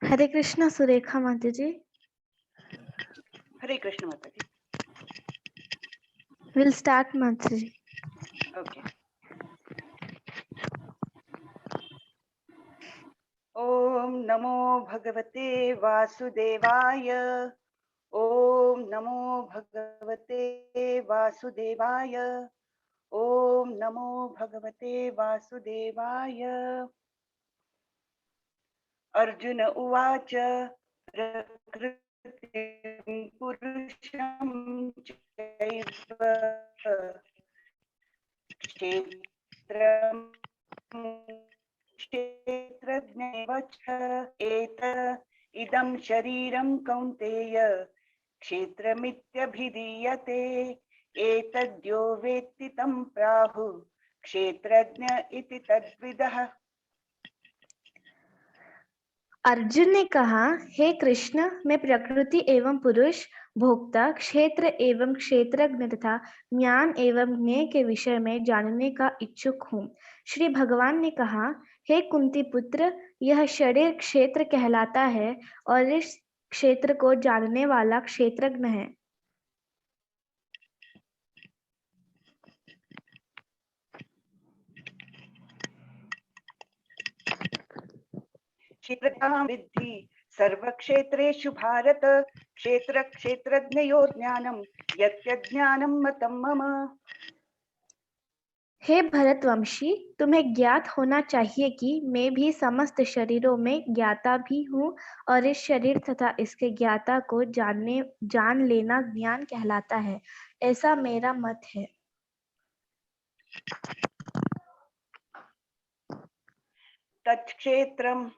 हरे कृष्णा सुरेखा माता जी। हरे कृष्ण माता जी। We'll start माता जी। Okay. ओम नमो भगवते वासुदेवाय। ओम नमो भगवते वासुदेवाय। ओम नमो भगवते वासुदेवाय। अर्जुन उवाच प्रकृतिं पुरुषं चैव क्षेत्रं क्षेत्रज्ञैव च एत इदं शरीरं कौन्तेय क्षेत्रमित्यभिधीयते। एतद्यो वेत्ति तं प्राहुः क्षेत्रज्ञ इति तद्विदः। अर्जुन ने कहा, हे कृष्ण, मैं प्रकृति एवं पुरुष, भोक्ता, क्षेत्र एवं क्षेत्रज्ञ तथा ज्ञान एवं ज्ञेय के विषय में जानने का इच्छुक हूँ। श्री भगवान ने कहा, हे कुंती पुत्र, यह शरीर क्षेत्र कहलाता है और इस क्षेत्र को जानने वाला क्षेत्रज्ञ है। क्षेत्रज्ञां विद्धि सर्वक्षेत्रेषु भारत। क्षेत्र क्षेत्रज्ञयोः ज्ञानं यत्यज्ञानं मतं मम। हे भरतवंशी, तुम्हें ज्ञात होना चाहिए कि मैं भी समस्त शरीरों में ज्ञाता भी हूँ और इस शरीर तथा इसके ज्ञाता को जान लेना ज्ञान कहलाता है, ऐसा मेरा मत है। तत्क्षेत्रं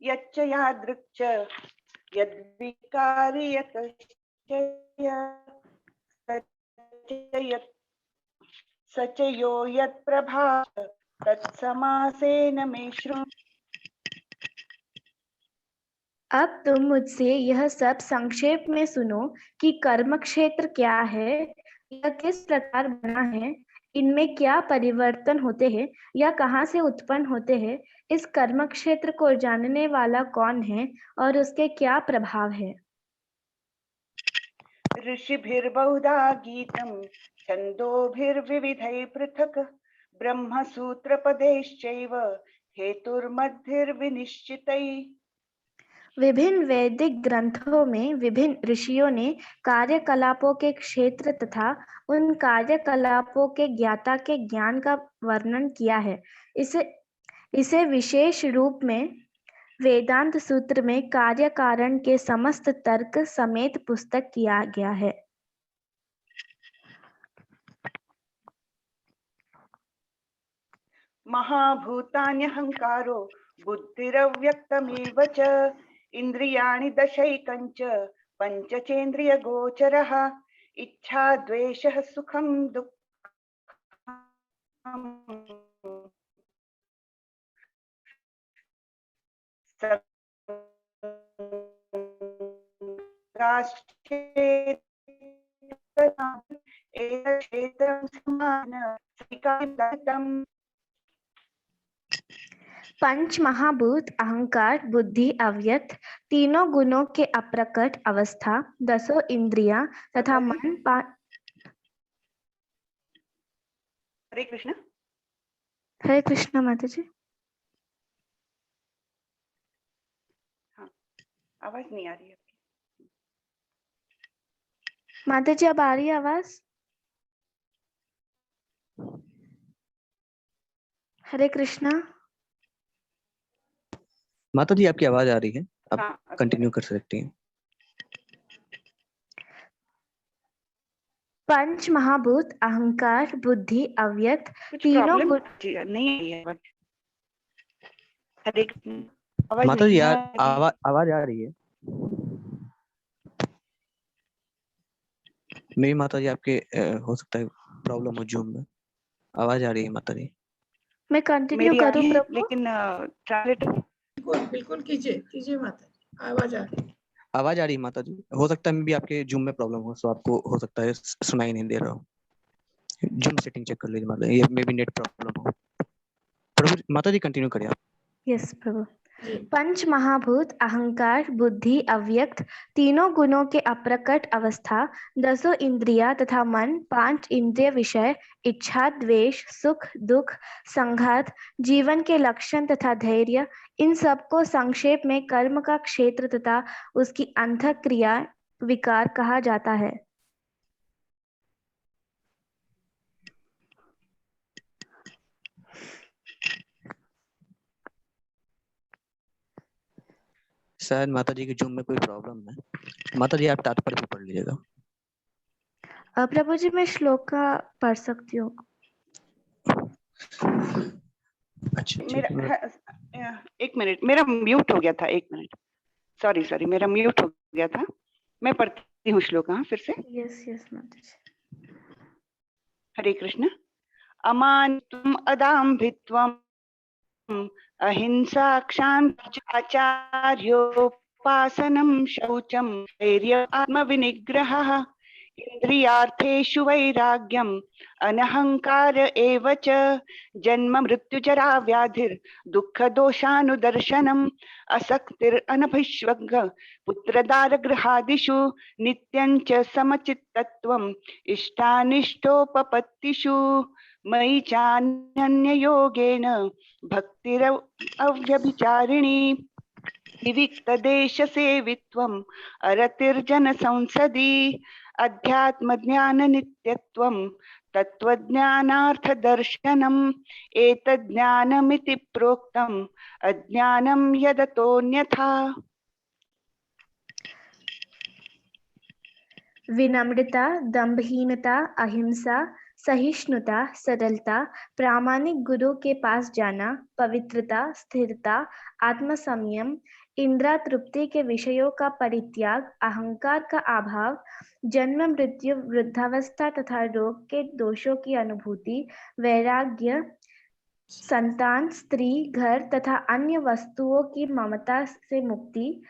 यच्च यादृक् च यद्विकारि यतश्च स च यो यत्प्रभास तत्समासेन मे शृणु। अब तुम मुझसे यह सब संक्षेप में सुनो कि कर्म क्षेत्र क्या है, यह किस प्रकार बना है, इनमें क्या परिवर्तन होते हैं या कहाँ से उत्पन्न होते हैं, इस कर्म क्षेत्र को जानने वाला कौन है और उसके क्या प्रभाव है। ऋषिभिर्बहुधा गीतं छन्दोभिर्विविधैः पृथक् ब्रह्मसूत्रपदैश्चैव हेतुर्मद्भिर्विनिश्चितैः। विभिन्न वैदिक ग्रंथों में विभिन्न ऋषियों ने कार्यकलापों के क्षेत्र तथा उन कार्यकलापों के ज्ञाता के ज्ञान का वर्णन किया है। इसे विशेष रूप में वेदांत सूत्र में कार्य कारण के समस्त तर्क समेत पुस्तक किया गया है। महाभूतान्यहंकारो बुद्धिरव्यक्तमेव च इंद्रियाणि दशैकञ्च पञ्चचेन्द्रियगोचरः इच्छा द्वेषः सुखं दुःखं पंच महाभूत अहंकार बुद्धि अव्यक्त तीनों गुणों के अप्रकट अवस्था दसों इंद्रियां तथा मन हरे कृष्ण। हरे कृष्ण माता जी। हाँ, आवाज नहीं आ रही है माता जी, अब आ रही है आवाज? हरे कृष्णा। माता जी आपकी आवाज आ रही है, आप हाँ, कंटिन्यू कर सकती हैं। पंच महाभूत अहंकार बुद्धि अव्यक्त कुछ तीनों प्रॉब्लम गुण नहीं आई है आवाज। हरे कृष्ण, आवाज माता जी नहीं यार आ रही। आवाज आ रही है मेरी माता जी आपके हो सकता है प्रॉब्लम हो जूम में। आवाज आ रही है माता जी। मैं कंटिन्यू मेरी आ करूं रही है, प्रभु? लेकिन ट्रांसलेटर बिल्कुल कीजिए माता जी, आवाज आ रही है। आवाज आ रही है माता जी। हो सकता है भी आपके जूम में प्रॉब्लम हो, तो आपको हो सकता है सुनाई नहीं दे रहा हो। जूम सेटिंग चेक कर लीजिए माता जी, ये मे बी नेट प्रॉब्लम हो। प्रभु माता जी कंटिन्यू करिए आप। यस प्रभु। पंच महाभूत अहंकार बुद्धि अव्यक्त तीनों गुणों के अप्रकट अवस्था दसों इंद्रियां तथा मन पांच इंद्रिय विषय इच्छा द्वेष सुख दुख संघात जीवन के लक्षण तथा धैर्य, इन सबको संक्षेप में कर्म का क्षेत्र तथा उसकी अंतःक्रिया विकार कहा जाता है। शायद माता जी के जूम में कोई प्रॉब्लम है। माता जी आप तात्पर्य भी पढ़ लीजिएगा। प्रभु जी, मैं श्लोक का पढ़ सकती हूँ? अच्छा ठीक मेरा है। एक मिनट, मेरा म्यूट हो गया था। एक मिनट, सॉरी, मेरा म्यूट हो गया था। मैं पढ़ती हूँ श्लोक। हाँ, फिर से। यस यस माता जी। हरे कृष्ण। अमानित्वम् अदाम्भित्वम् अहिंसा क्षान्तिराचार्योपासनं शौचं धैर्य आत्मविनिग्रहः इन्द्रियार्थेषु वैराग्यम् अनहंकार एव च जन्म मृत्युजरा व्याधिर्दुःखदोषानुदर्शनम् असक्तिरनभिष्वङ्ग पुत्रदारगृहादिषु नित्यं च समचित्तत्वम् इष्टानिष्टोपपत्तिषु मयि चान्यन्ययोगेन भक्तिरव्यभिचारिणी विविक्तदेशसेवित्वम् अरतिर्जनसंसदि अध्यात्मज्ञाननित्यत्वम् तत्त्वज्ञानार्थदर्शनम् एतज्ज्ञानमिति प्रोक्तम् अज्ञानं यदतोऽन्यथा। विनम्रता दंभहीनता अहिंसा सहिष्णुता सरलता प्रामाणिक गुरु के पास जाना पवित्रता स्थिरता आत्मसंयम इंद्रिय तृप्ति के विषयों का परित्याग अहंकार का अभाव जन्म मृत्यु वृद्धावस्था तथा रोग के दोषों की अनुभूति वैराग्य संतान स्त्री घर तथा अन्य वस्तुओं की ममता से मुक्ति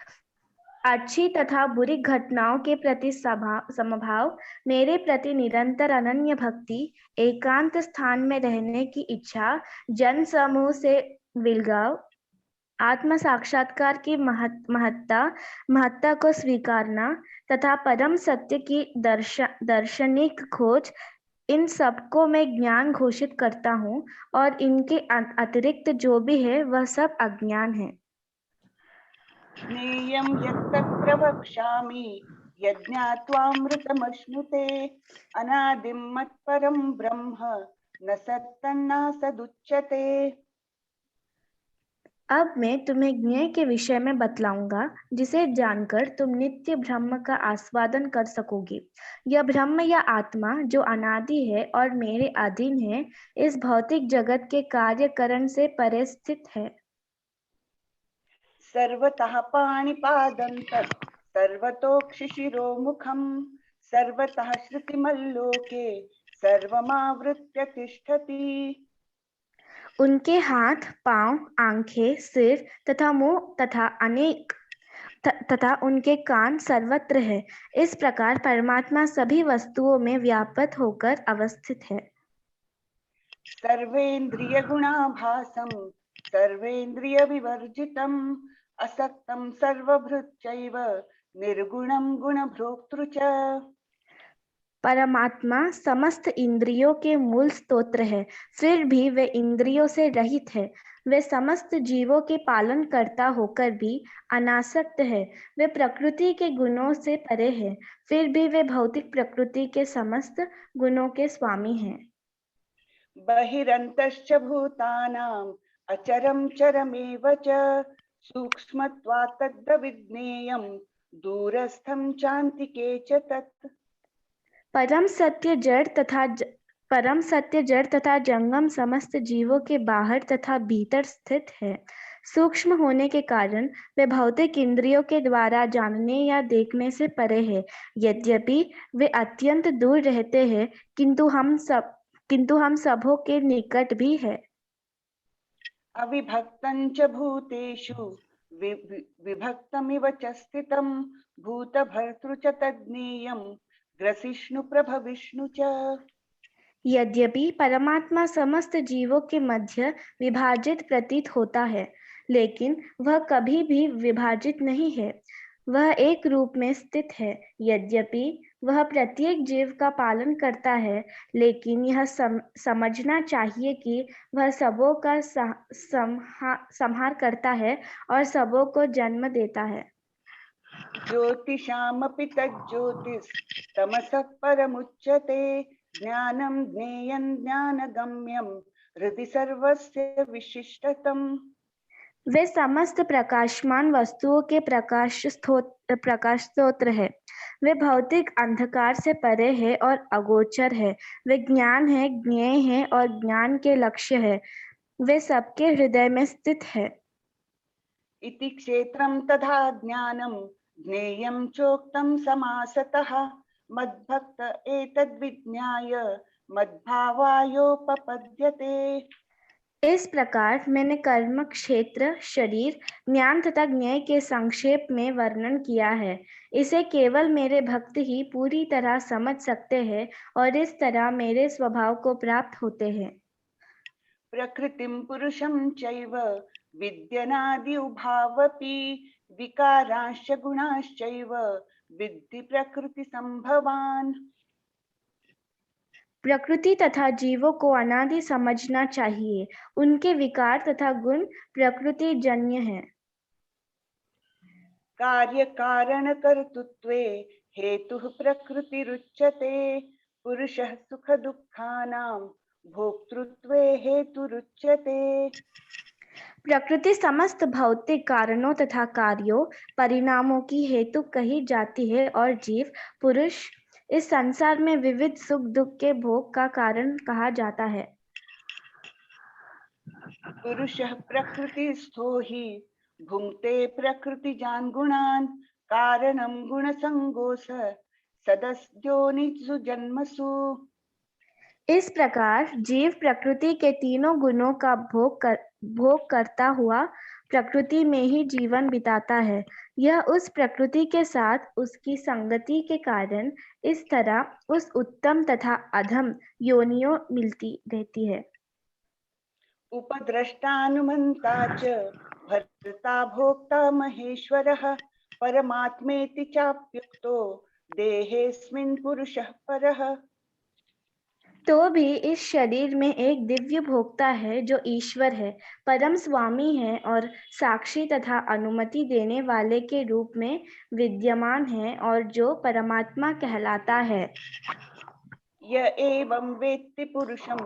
अच्छी तथा बुरी घटनाओं के प्रति समभाव मेरे प्रति निरंतर अनन्य भक्ति एकांत स्थान में रहने की इच्छा जन समूह से विलगाव आत्म साक्षात्कार की महत्ता को स्वीकारना तथा परम सत्य की दार्शनिक खोज, इन सबको मैं ज्ञान घोषित करता हूँ और इनके अतिरिक्त जो भी है वह सब अज्ञान है। ज्ञेयं यत्तत् प्रवक्ष्यामि यज्ञात्वामृतमश्नुते अनादिं मत्परं ब्रह्म न सत्तन्नासदुच्यते। अब मैं तुम्हें ज्ञेय के विषय में बतलाऊंगा, जिसे जानकर तुम नित्य ब्रह्म का आस्वादन कर सकोगे। यह ब्रह्म या आत्मा जो अनादि है और मेरे अधीन है, इस भौतिक जगत के कार्यकरण से परे स्थित है। सर्वतः पाणिपादं तत् सर्वतोक्षिशिरोमुखं सर्वतः श्रुतिमल्लोके सर्वमावृत्य तिष्ठति। उनके हाथ, पांव, आंखें, सिर तथा मुंह तथा उनके कान सर्वत्र है। इस प्रकार परमात्मा सभी वस्तुओं में व्यापक होकर अवस्थित है। सर्वेन्द्रिय गुणाभासं सर्वेन्द्रिय विवर्जितम् असक्तं सर्वभृच्चैव निर्गुणं गुणभोक्तृ च। परमात्मा समस्त इंद्रियों के मूल स्तोत्र है, फिर भी वे इंद्रियों से रहित है। वे समस्त जीवों के पालन करता होकर भी अनासक्त है। वे प्रकृति के गुणों से परे है, फिर भी वे भौतिक प्रकृति के समस्त गुणों के स्वामी हैं। बहिरन्तश्च भूतानाम् अचरं चरमेव च सूक्ष्मत्वात् तद्विज्ञेयं दूरस्थं चान्तिके च तत्। परम सत्य जड़ तथा जंगम समस्त जीवों के बाहर तथा भीतर स्थित है। सूक्ष्म होने के कारण वे भौतिक इंद्रियों के द्वारा जानने या देखने से परे है। यद्यपि वे अत्यंत दूर रहते हैं, किंतु हम सबों के निकट भी है। अविभक्तं च भूतेषु विभक्तमिव च स्थितं भूतभर्तृ च तज्ज्ञेयं ग्रसिष्णु प्रभविष्णु च। यद्यपि परमात्मा समस्त जीवों के मध्य विभाजित प्रतीत होता है, लेकिन वह कभी भी विभाजित नहीं है। वह एक रूप में स्थित है। यद्यपि वह प्रत्येक जीव का पालन करता है, लेकिन यह समझना चाहिए कि वह सबों का संहार करता है और सबों को जन्म देता है। ज्योतिषामपि तज्ज्योतिस्तमसः परमुच्यते ज्ञानं ज्ञेयं ज्ञानगम्यं हृदि सर्वस्य विशिष्टतम्। वे समस्त प्रकाशमान वस्तुओं के प्रकाश स्रोत है। वे भौतिक अंधकार से परे है और अगोचर है। वे ज्ञान है, ज्ञेय है और ज्ञान के लक्ष्य है। वे सबके हृदय में स्थित है। इति क्षेत्रं तथा ज्ञानं ज्ञेयं चोक्तं समासतः मद्भक्त एतद्विज्ञाय मद्भावायोपपद्यते। इस प्रकार मैंने कर्म, क्षेत्र, शरीर, ज्ञान तथा ज्ञेय के संक्षेप में वर्णन किया है। इसे केवल मेरे भक्त ही पूरी तरह समझ सकते हैं और इस तरह मेरे स्वभाव को प्राप्त होते हैं। प्रकृतिं पुरुषं चैव विद्यनादि उभावपि विकारांश्च गुणाश्चैव विद्धि प्रकृति संभवान्। प्रकृति तथा जीवों को अनादि समझना चाहिए। उनके विकार तथा गुण प्रकृति जन्य हैं। कार्य कारण कर्तृत्वे हेतुः प्रकृतिरुच्यते पुरुषः सुख दुःखानां भोक्तृत्वे हेतुरुच्यते। प्रकृति समस्त भौतिक कारणों तथा कार्यों, परिणामों की हेतु कही जाती है और जीव, पुरुष इस संसार में विविध सुख दुख के भोग का कारण कहा जाता है। पुरुषः प्रकृतिस्थो हि भुङ्क्ते प्रकृतिजान् गुणान् कारणं गुणसङ्गोऽसः सदस्योनिषु जन्मसु। इस प्रकार जीव प्रकृति के तीनों गुणों का भोग करता हुआ प्रकृति में ही जीवन बिताता है। यह उस प्रकृति के साथ उसकी संगति के कारण इस तरह उस उत्तम तथा अधम योनियों मिलती रहती है। उपद्रष्टानुमन्ता च भर्ता भोक्ता महेश्वरः परमात्मेति चाप्युक्तो देहेऽस्मिन् पुरुषः परः। तो भी इस शरीर में एक दिव्य भोक्ता है जो ईश्वर है, परम स्वामी है और साक्षी तथा अनुमति देने वाले के रूप में विद्यमान है और जो परमात्मा कहलाता है। य एवं वेत्ति पुरुषं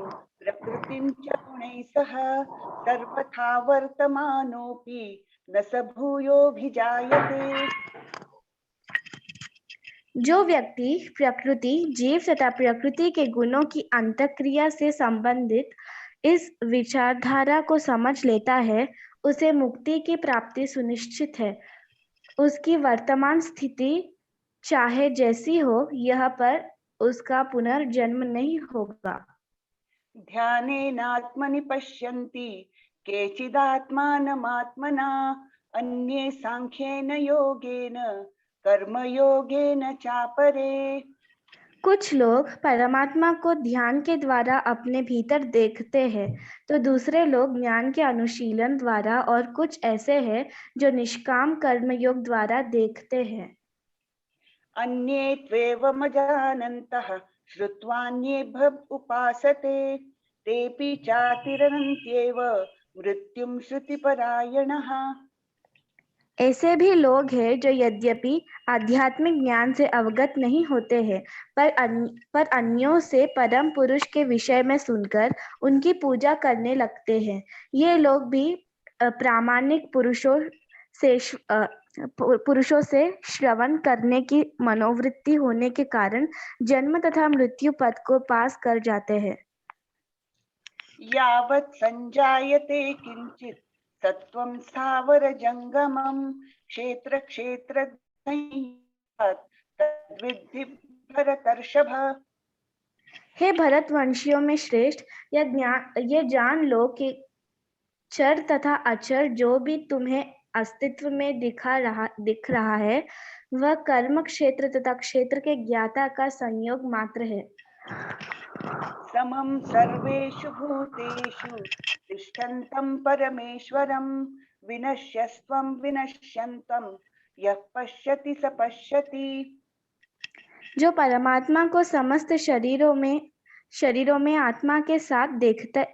प्रकृतिं च गुणैः सह सर्वथा वर्तमानोऽपि न स भूयोऽभिजायते। जो व्यक्ति प्रकृति, जीव तथा प्रकृति के गुणों की अंतःक्रिया से संबंधित इस विचारधारा को समझ लेता है, उसे मुक्ति की प्राप्ति सुनिश्चित है। उसकी वर्तमान स्थिति चाहे जैसी हो, यह पर उसका पुनर्जन्म नहीं होगा। ध्यानेनात्मनि पश्यन्ति केचिदात्मानमात्मना अन्ये सांख्येन योगेन कर्मयोगेन चापरे। कुछ लोग परमात्मा को ध्यान के द्वारा अपने भीतर देखते हैं, तो दूसरे लोग ज्ञान के अनुशीलन द्वारा, और कुछ ऐसे हैं जो निष्काम कर्मयोग द्वारा देखते हैं। अन्ये त्वेवमजानन्तः श्रुत्वान्येभ्य उपासते तेऽपि चातिरनन्त्येव मृत्युं श्रुतिपरायणः। ऐसे भी लोग हैं जो यद्यपि आध्यात्मिक ज्ञान से अवगत नहीं होते हैं, पर अन्यों से परम पुरुष के विषय में सुनकर उनकी पूजा करने लगते हैं। ये लोग भी प्रामाणिक पुरुषों से श्रवण करने की मनोवृत्ति होने के कारण जन्म तथा मृत्यु पद को पास कर जाते हैं। यावत् संजायते किंचित सत्वं स्थावर जंगमं क्षेत्र क्षेत्र तद्विद्धि भरतर्षभ। हे भरतवंशियों में श्रेष्ठ, यह जान लो कि चर तथा अचर जो भी तुम्हें अस्तित्व में दिख रहा है, वह कर्म क्षेत्र तथा क्षेत्र के ज्ञाता का संयोग मात्र है। समं सर्वेषु भूतेषु तिष्ठन्तं परमेश्वरं विनश्यस्त्वं विनश्यन्तं यः पश्यति स पश्यति। जो परमात्मा को समस्त शरीरों में आत्मा के साथ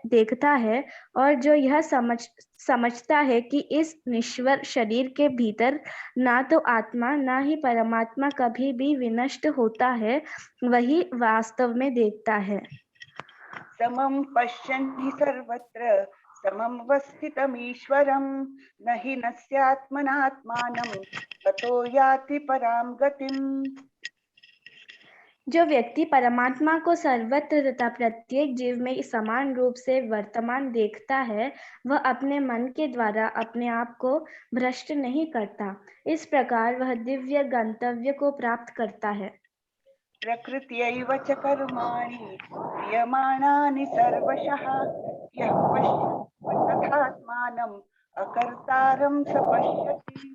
देखता है, और जो यह समझता है कि इस निश्वर शरीर के भीतर ना तो आत्मा ना ही परमात्मा कभी भी विनष्ट होता है, वही वास्तव में देखता है। समं पश्यन् हि सर्वत्र सममवस्थितमीश्वरं न हि नस्यात्मनात्मानं ततो याति परां गतिम्। जो व्यक्ति परमात्मा को सर्वत्र तथा प्रत्येक जीव में समान रूप से वर्तमान देखता है, वह अपने मन के द्वारा अपने आप को भ्रष्ट नहीं करता। इस प्रकार वह दिव्य गंतव्य को प्राप्त करता है। प्रकृत्यैव च कर्माणि क्रियमाणानि सर्वशः यः पश्यति तथात्मानं अकर्तारं स पश्यति।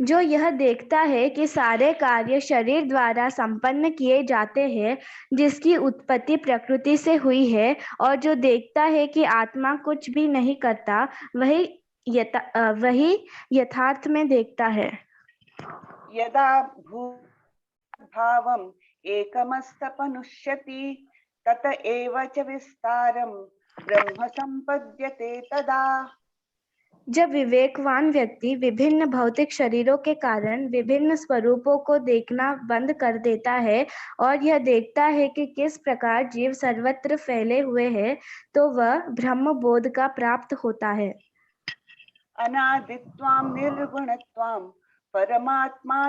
जो यह देखता है कि सारे कार्य शरीर द्वारा संपन्न किए जाते हैं, जिसकी उत्पत्ति प्रकृति से हुई है, और जो देखता है कि आत्मा कुछ भी नहीं करता, वही यथार्थ में देखता है। यदा भावम् एकमस्तपनुष्यति तत एव च विस्तारं ब्रह्म संपद्यते तदा। जब विवेकवान व्यक्ति विभिन्न भौतिक शरीरों के कारण विभिन्न स्वरूपों को देखना बंद कर देता है, और यह देखता है कि किस प्रकार जीव सर्वत्र फैले हुए हैं, तो वह ब्रह्म बोध का प्राप्त होता है। अनादित्वां निर्गुणत्वां परमात्मा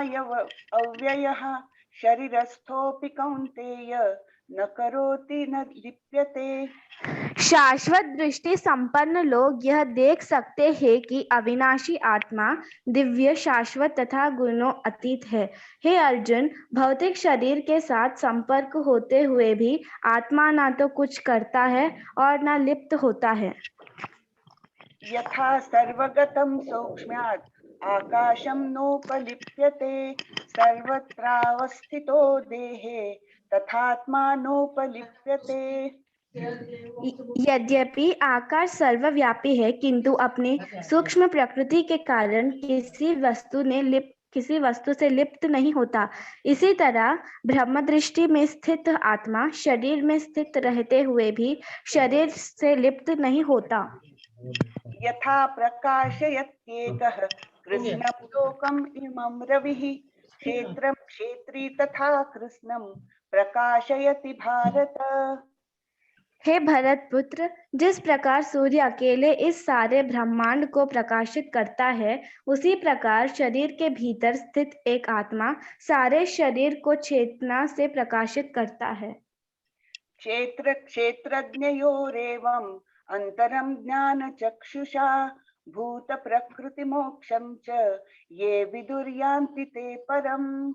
अव्ययः शरीरस्थोऽपि कौन्तेय न करोति न लिप्यते। शाश्वत दृष्टि संपन्न लोग यह देख सकते हैं कि अविनाशी आत्मा दिव्य, शाश्वत तथा गुणों अतीत है। हे अर्जुन, भौतिक शरीर के साथ संपर्क होते हुए भी आत्मा ना तो कुछ करता है और ना लिप्त होता है। यथा सर्वगतं सौक्ष्म्यात् आकाशं नोपलिप्यते सर्वत्रावस्थितो देहे तथात्मा नोपलिप्यते। यद्यपि आकाश सर्वव्यापी है, किंतु अपनी सूक्ष्म प्रकृति के कारण किसी वस्तु से लिप्त नहीं होता। इसी तरह ब्रह्म दृष्टि में स्थित आत्मा शरीर में स्थित रहते हुए भी शरीर से लिप्त नहीं होता। यथा प्रकाशयत्येकः कृष्णं लोकम् इमं रविः क्षेत्रं क्षेत्री तथा कृष्णं प्रकाशयति भारत। हे भरत पुत्र, जिस प्रकार सूर्य अकेले इस सारे ब्रह्मांड को प्रकाशित करता है, उसी प्रकार शरीर के भीतर स्थित एक आत्मा सारे शरीर को चेतना से प्रकाशित करता है। क्षेत्र क्षेत्रज्ञयोरेवम् अंतरं ज्ञान चक्षुषा भूत प्रकृति मोक्षं च ये विदुर्यान्ति ते परम।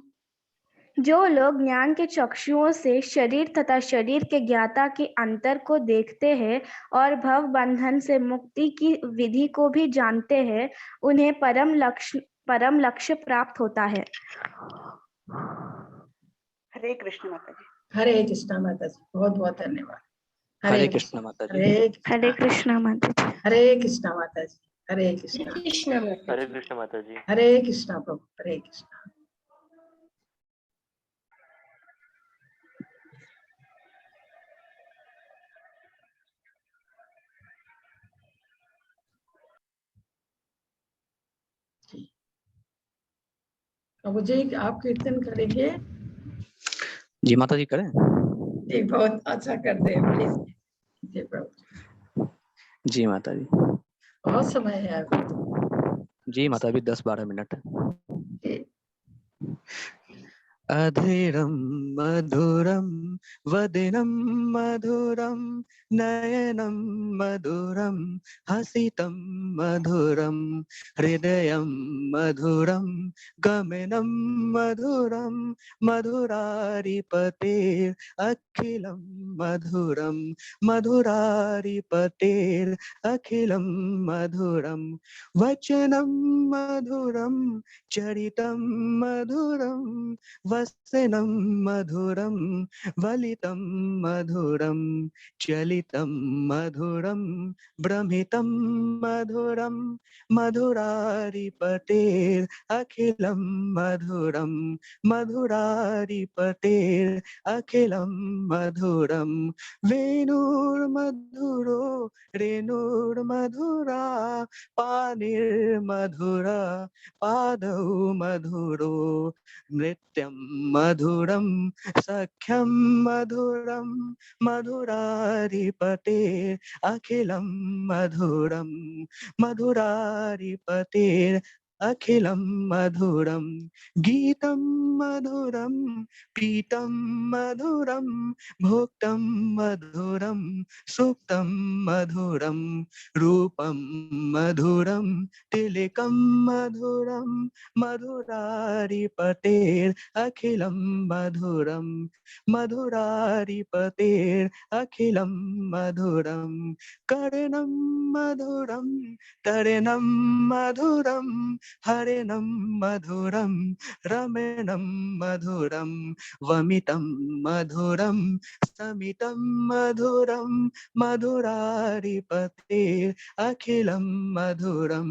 जो लोग ज्ञान के चक्षुओं से शरीर तथा शरीर के ज्ञाता के अंतर को देखते हैं और भव बंधन से मुक्ति की विधि को भी जानते हैं, उन्हें परम लक्ष्य प्राप्त होता है। हरे कृष्ण माता जी। हरे कृष्णा माता जी, बहुत बहुत धन्यवाद। हरे कृष्ण माता जी। हरे कृष्णा माता जी। हरे कृष्णा माता जी। हरे कृष्णा। हरे कृष्ण माता जी। हरे कृष्णा प्रभु। हरे कृष्णा। प्रभु जी आप कीर्तन करेंगे? जी माता जी करें। जी बहुत अच्छा करते हैं, प्लीज। जी प्रभु। जी माता जी। बहुत समय है अभी। जी माता जी 10-12 मिनट है। जी। अधीरं मधुरं वदनं मधुरं नयनं मधुरं हसितं मधुरं हृदयं मधुरं गमनं मधुरं मधुरारिपते अखिलं मधुरं मधुरारिपतेर् अखिलं मधुरं वचनं मधुरं चरितं मधुरं वसनं मधुरं वलितं मधुरं चलितं मधुरं भ्रमितं मधुरं मधुरारिपतेर् अखिलं मधुरं मधुरारिपतेर् अखिलं मधुरं वेणुर्मधुरो रेणुर्मधुरा पानिर्मधुरा पादौ मधुरो नृत्यं मधुरं सख्यं मधुरं मधुरारिपते अखिलं मधुरं मधुरारिपते अखिलं मधुरं गीतं मधुरं पीतं मधुरं भोक्तं मधुरं सुप्तं मधुरं रूपं मधुरं तिलकं मधुरं मधुरारिपतेर् अखिलं मधुरं मधुरारिपतेर् अखिलं मधुरं कर्णं मधुरं तरणं मधुरं हरिणं मधुरं रमणं मधुरं वमितं मधुरं समितं मधुरं मधुरारिपतेर् अखिलं मधुरं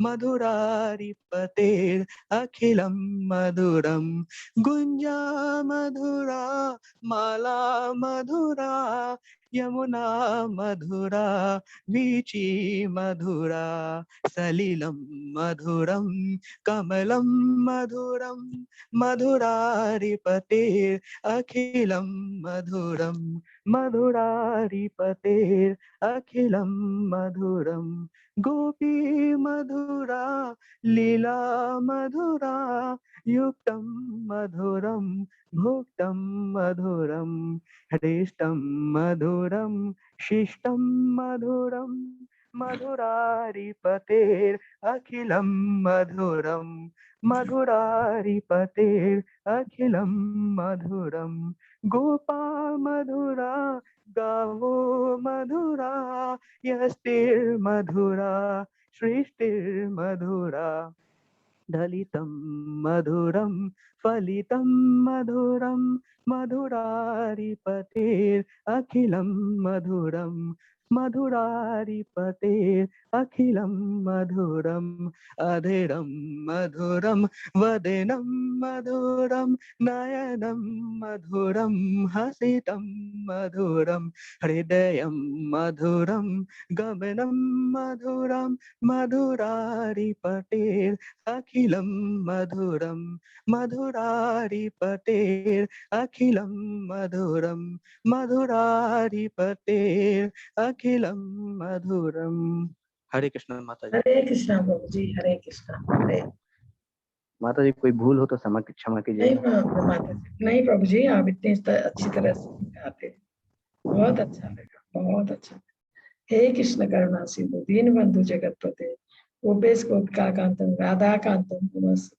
मधुरारिपतेर् अखिलं मधुरं गुञ्जा मधुरा माला मधुरा यमुना मधुरा वीची मधुरा सलिलं मधुरं कमलं मधुरं मधुरारिपतेर् अखिलं मधुरं मधुरारिपतेर् अखिलं मधुरं गोपी मधुरा लीला मधुरा युक्तं मधुरं भुक्तं मधुरं हृष्टं मधुरं शिष्टं मधुरं मधुरारिपतेर् अखिलं मधुरं मधुरारिपतेर् अखिलं मधुरं गोपा मधुरा गावो मधुरा यस्तिर्मधुरा सृष्टिर्मधुरा दलितं मधुरं फलितं मधुरं मधुरारिपतेर् अखिलं मधुरं मधुरारिपतेर् अखिलं मधुरम अधीरम मधुरम वदनं मधुरम नयनं मधुरम हसितं मधुरम हृदयं मधुरम गमनं मधुरम मधुरारिपतेर् अखिलं मधुरम मधुरारिपतेर् अखिलं मधुरम मधुरारिपतेर् अखिलं मधुरम। हरे कृष्ण माता जी। हरे कृष्णा प्रभु जी, हरे कृष्णा। हरे माता जी कोई भूल हो तो क्षमा नहीं कीजिएगा। माता जी, नहीं प्रभु जी, आप इतनी अच्छी तरह से गाते थे, बहुत अच्छा लगा, बहुत अच्छा। हे कृष्ण करुणा सिंधु दीनबंधु जगतपते गोपेश गोपिकाकांतम राधा कांतम नमस्ते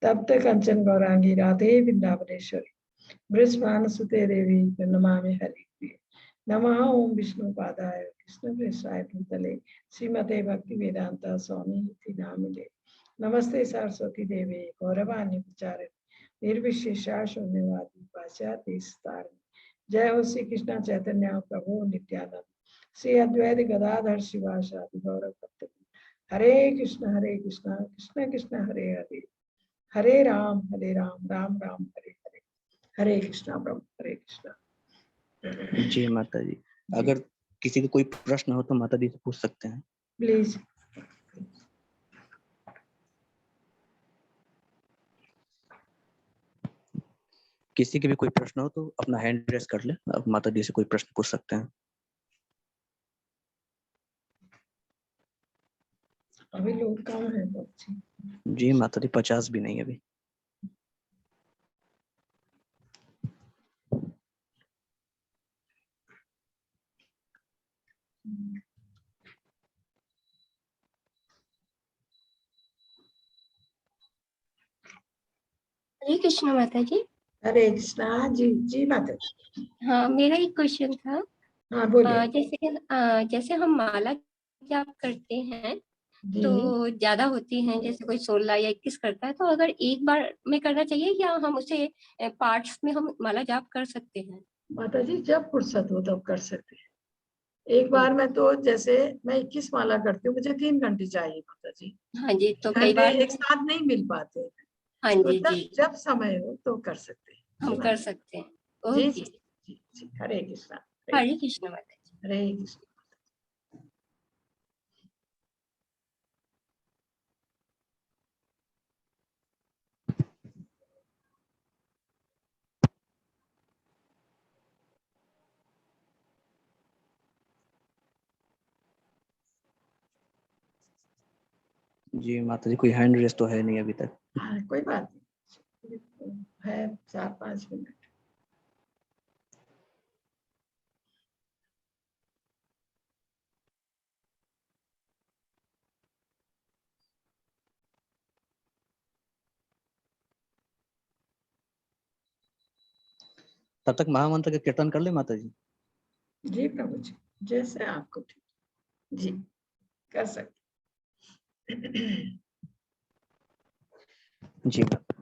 तप्त कंचन गौरांगी राधे वृंदावनेश्वरी वृषभानुसुते देवी नमामि हरिप्रिय नमः ओम विष्णु पादाय कृष्ण प्रेष्ठाय भूतले श्रीमते भक्ति वेदांत स्वामी इति नामिने नमस्ते सरस्वती देवी गौरवाणी प्रचारित निर्विशेषा शून्यवादी पाश्चात्य तारिणी जय हो श्री कृष्ण चैतन्य प्रभु नित्यानंद श्री अद्वैत गदाधर शिवासादि गौरव भक्त हरे कृष्ण कृष्ण कृष्ण हरे हरे हरे राम राम राम हरे हरे हरे कृष्णा प्रभु हरे कृष्णा। जी माता जी, अगर किसी को कोई प्रश्न हो तो माता जी से पूछ सकते हैं। प्लीज। किसी के भी कोई प्रश्न हो तो अपना हैंड रेस कर ले, अब माता जी से कोई प्रश्न पूछ सकते हैं। अभी लोग कम है बच्चे। जी माता जी 50 भी नहीं अभी। हरे कृष्ण माता जी। हरे कृष्णा जी। जी माता जी। हाँ, मेरा एक क्वेश्चन था। हाँ बोलिए। जैसे हम माला जाप करते हैं जी तो ज्यादा होती हैं, जैसे कोई 16 या 21 करता है, तो अगर एक बार में करना चाहिए या हम उसे पार्ट्स में हम माला जाप कर सकते हैं? माता जी, जब फुर्सत हो तब कर सकते हैं। एक बार में तो जैसे मैं 21 माला करती हूँ, मुझे 3 घंटे चाहिए माता जी। हाँ जी, तो कई घंटे बार एक साथ नहीं मिल पाते। हाँ तो जी जी, जब समय हो तो कर सकते हैं। हम कर सकते हैं। जी ओके। जी जी। हरे कृष्णा हरे कृष्ण माता जी। हरे कृष्ण। जी माता जी कोई हैंड रेस तो है नहीं अभी तक। हाँ कोई बात नहीं है, 4-5 मिनट। तब तक महामंत्र का कीर्तन कर ले माता जी। जी प्रभु जी, जैसे आपको ठीक जी कर सकते। जी माता।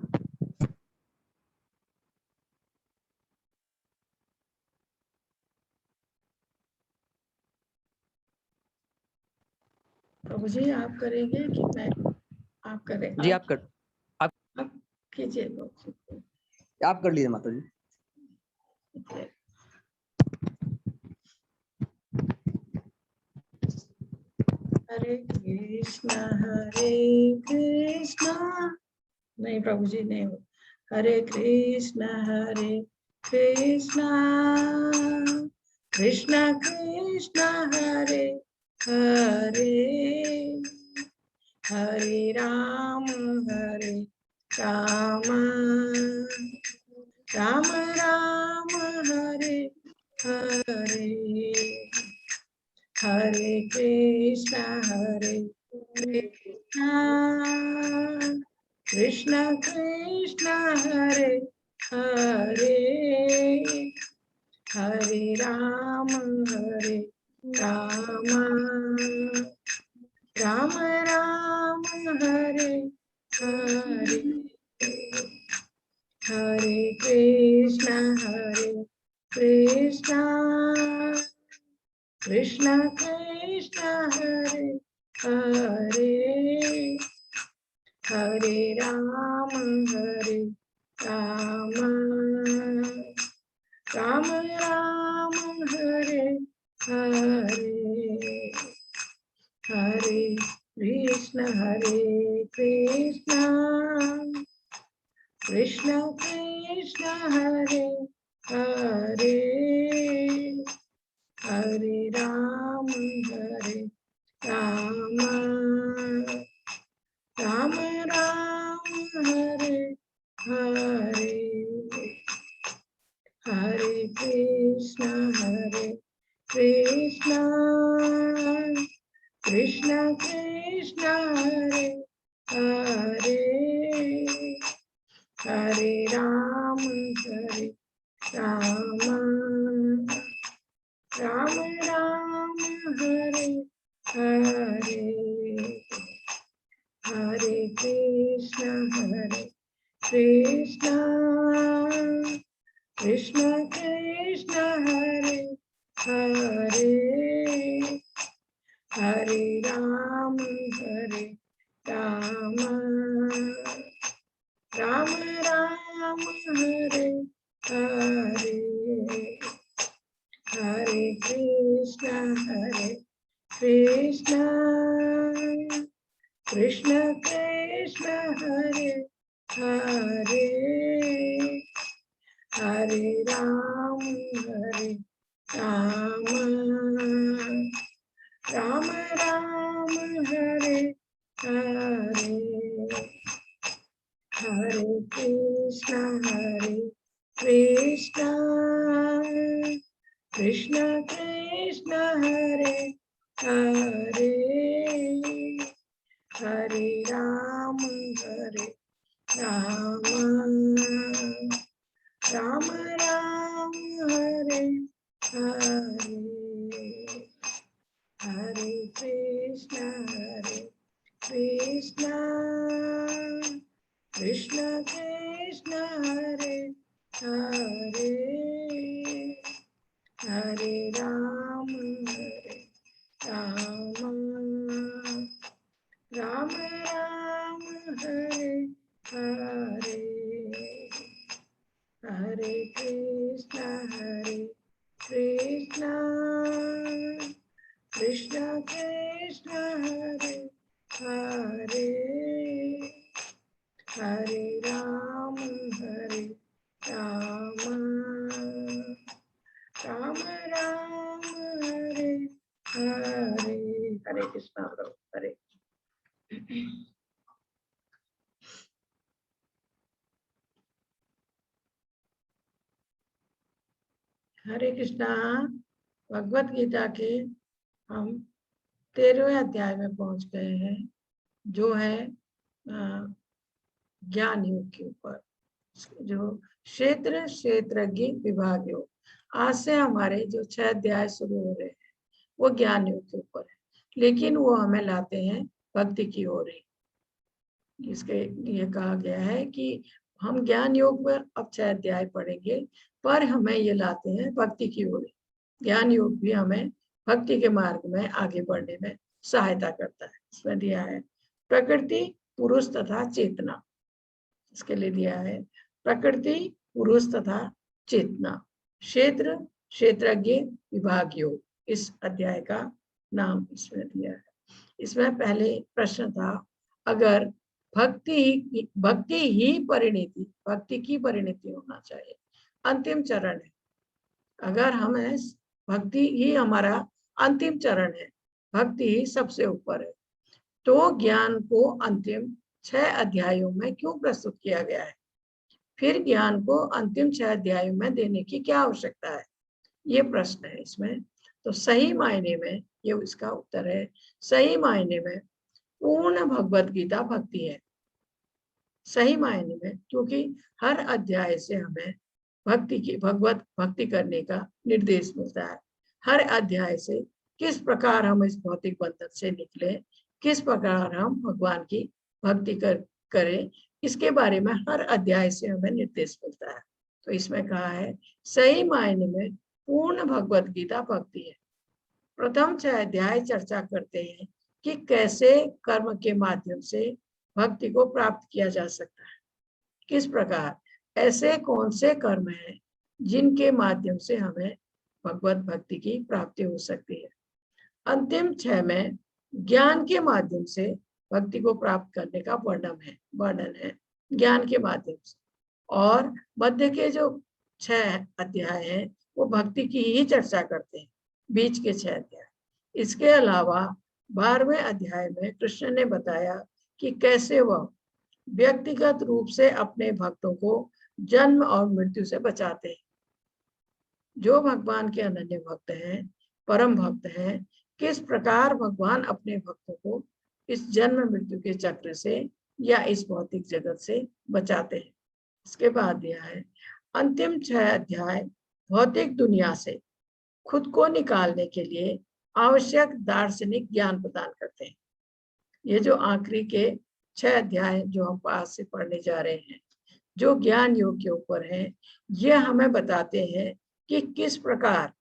प्रभु जी आप करेंगे कि मैं? आप करें? जी आप कर कीजिए प्रभु जी। आप कर लीजिए माता जी। हरे कृष्णा नहीं प्रभु जी नहीं हो। हरे कृष्णा कृष्णा कृष्णा हरे हरे हरे राम राम राम हरे हरे हरे कृष्णा कृष्णा कृष्णा हरे हरे हरे राम राम राम हरे हरे हरे कृष्णा कृष्णा कृष्ण कृष्ण हरे हरे, हरे राम राम राम हरे हरे, हरे कृष्ण कृष्ण कृष्ण हरे हरे, हरे राम राम राम हरे हरे, हरे कृष्ण कृष्ण कृष्ण हरे हरे, हरे राम राम राम हरे हरे, हरे कृष्ण कृष्ण कृष्ण हरे हरे, हरे राम राम राम हरे हरे, हरे कृष्ण कृष्ण कृष्ण हरे हरे, हरे राम राम हरे हरे, हरे कृष्ण कृष्ण हरे हरे, हरे राम राम हरे हरे, हरे कृष्ण कृष्ण हरे हरे, हरे राम राम हरे हरे, हरे कृष्ण कृष्ण हरे हरे, हरे राम राम हरे हरे, हरे कृष्ण प्रभु हरे। हरे कृष्णा। भगवत गीता के हम 13वें अध्याय में पहुंच गए हैं, जो है ज्ञान योग के ऊपर, जो क्षेत्रज्ञ विभाग योग। आज से हमारे जो 6 अध्याय शुरू हो रहे हैं वो ज्ञान योग के ऊपर है, लेकिन वो हमें लाते हैं भक्ति की ओर ही। इसके ये कहा गया है कि हम ज्ञान योग पर अब 6 अध्याय पढ़ेंगे, पर हमें ये लाते हैं भक्ति की ओर। ज्ञान योग भी हमें भक्ति के मार्ग में आगे बढ़ने में सहायता करता है। इसमें दिया है प्रकृति, पुरुष तथा चेतना। इसके लिए दिया है प्रकृति, पुरुष तथा चेतना, क्षेत्रज्ञ विभाग योग। इस अध्याय का नाम इसमें दिया है। इसमें पहले प्रश्न था, अगर भक्ति ही परिणति, भक्ति की परिणति होना चाहिए, अंतिम चरण है। अगर हमें भक्ति ही हमारा अंतिम चरण है, भक्ति ही सबसे ऊपर है, तो ज्ञान को अंतिम 6 अध्यायों में क्यों प्रस्तुत किया गया है? फिर ज्ञान को अंतिम 6 अध्यायों में देने की क्या आवश्यकता है? ये प्रश्न है इसमें। तो सही मायने में ये इसका उत्तर है, सही मायने में पूर्ण भगवत गीता भक्ति है। सही मायने में, क्योंकि हर अध्याय से हमें भगवत भक्ति करने का निर्देश मिलता है। हर अध्याय से किस प्रकार हम इस भौतिक बंधन से निकले, किस प्रकार हम भगवान की भक्ति करें, इसके बारे में हर अध्याय से हमें निर्देश मिलता है। तो इसमें कहा है सही मायने में पूर्ण भगवत गीता भक्ति है। प्रथम 6 अध्याय चर्चा करते हैं कि कैसे कर्म के माध्यम से भक्ति को प्राप्त किया जा सकता है, किस प्रकार, ऐसे कौन से कर्म हैं जिनके माध्यम से हमें भगवत भक्ति की प्राप्ति हो सकती है। अंतिम 6 में ज्ञान के माध्यम से भक्ति को प्राप्त करने का वर्णन है ज्ञान के माध्यम से, और मध्य के जो 6 अध्याय हैं वो भक्ति की ही चर्चा करते हैं, बीच के 6 अध्याय। इसके अलावा 12वें अध्याय में कृष्ण ने बताया कि कैसे वह व्यक्तिगत रूप से अपने भक्तों को जन्म और मृत्यु से बचाते हैं। जो भगवान के अनन्य भक्त हैं, परम भक्त हैं, किस प्रकार भगवान अपने भक्तों को इस जन्म मृत्यु के चक्र से या इस भौतिक जगत से बचाते हैं। इसके बाद यह है अंतिम 6 अध्याय भौतिक दुनिया से खुद को निकालने के लिए आवश्यक दार्शनिक ज्ञान प्रदान करते हैं। ये जो आखिरी के 6 अध्याय जो हम पास से पढ़ने जा रहे हैं, जो ज्ञान योग के ऊपर है, ये हमें बताते हैं कि किस प्रकार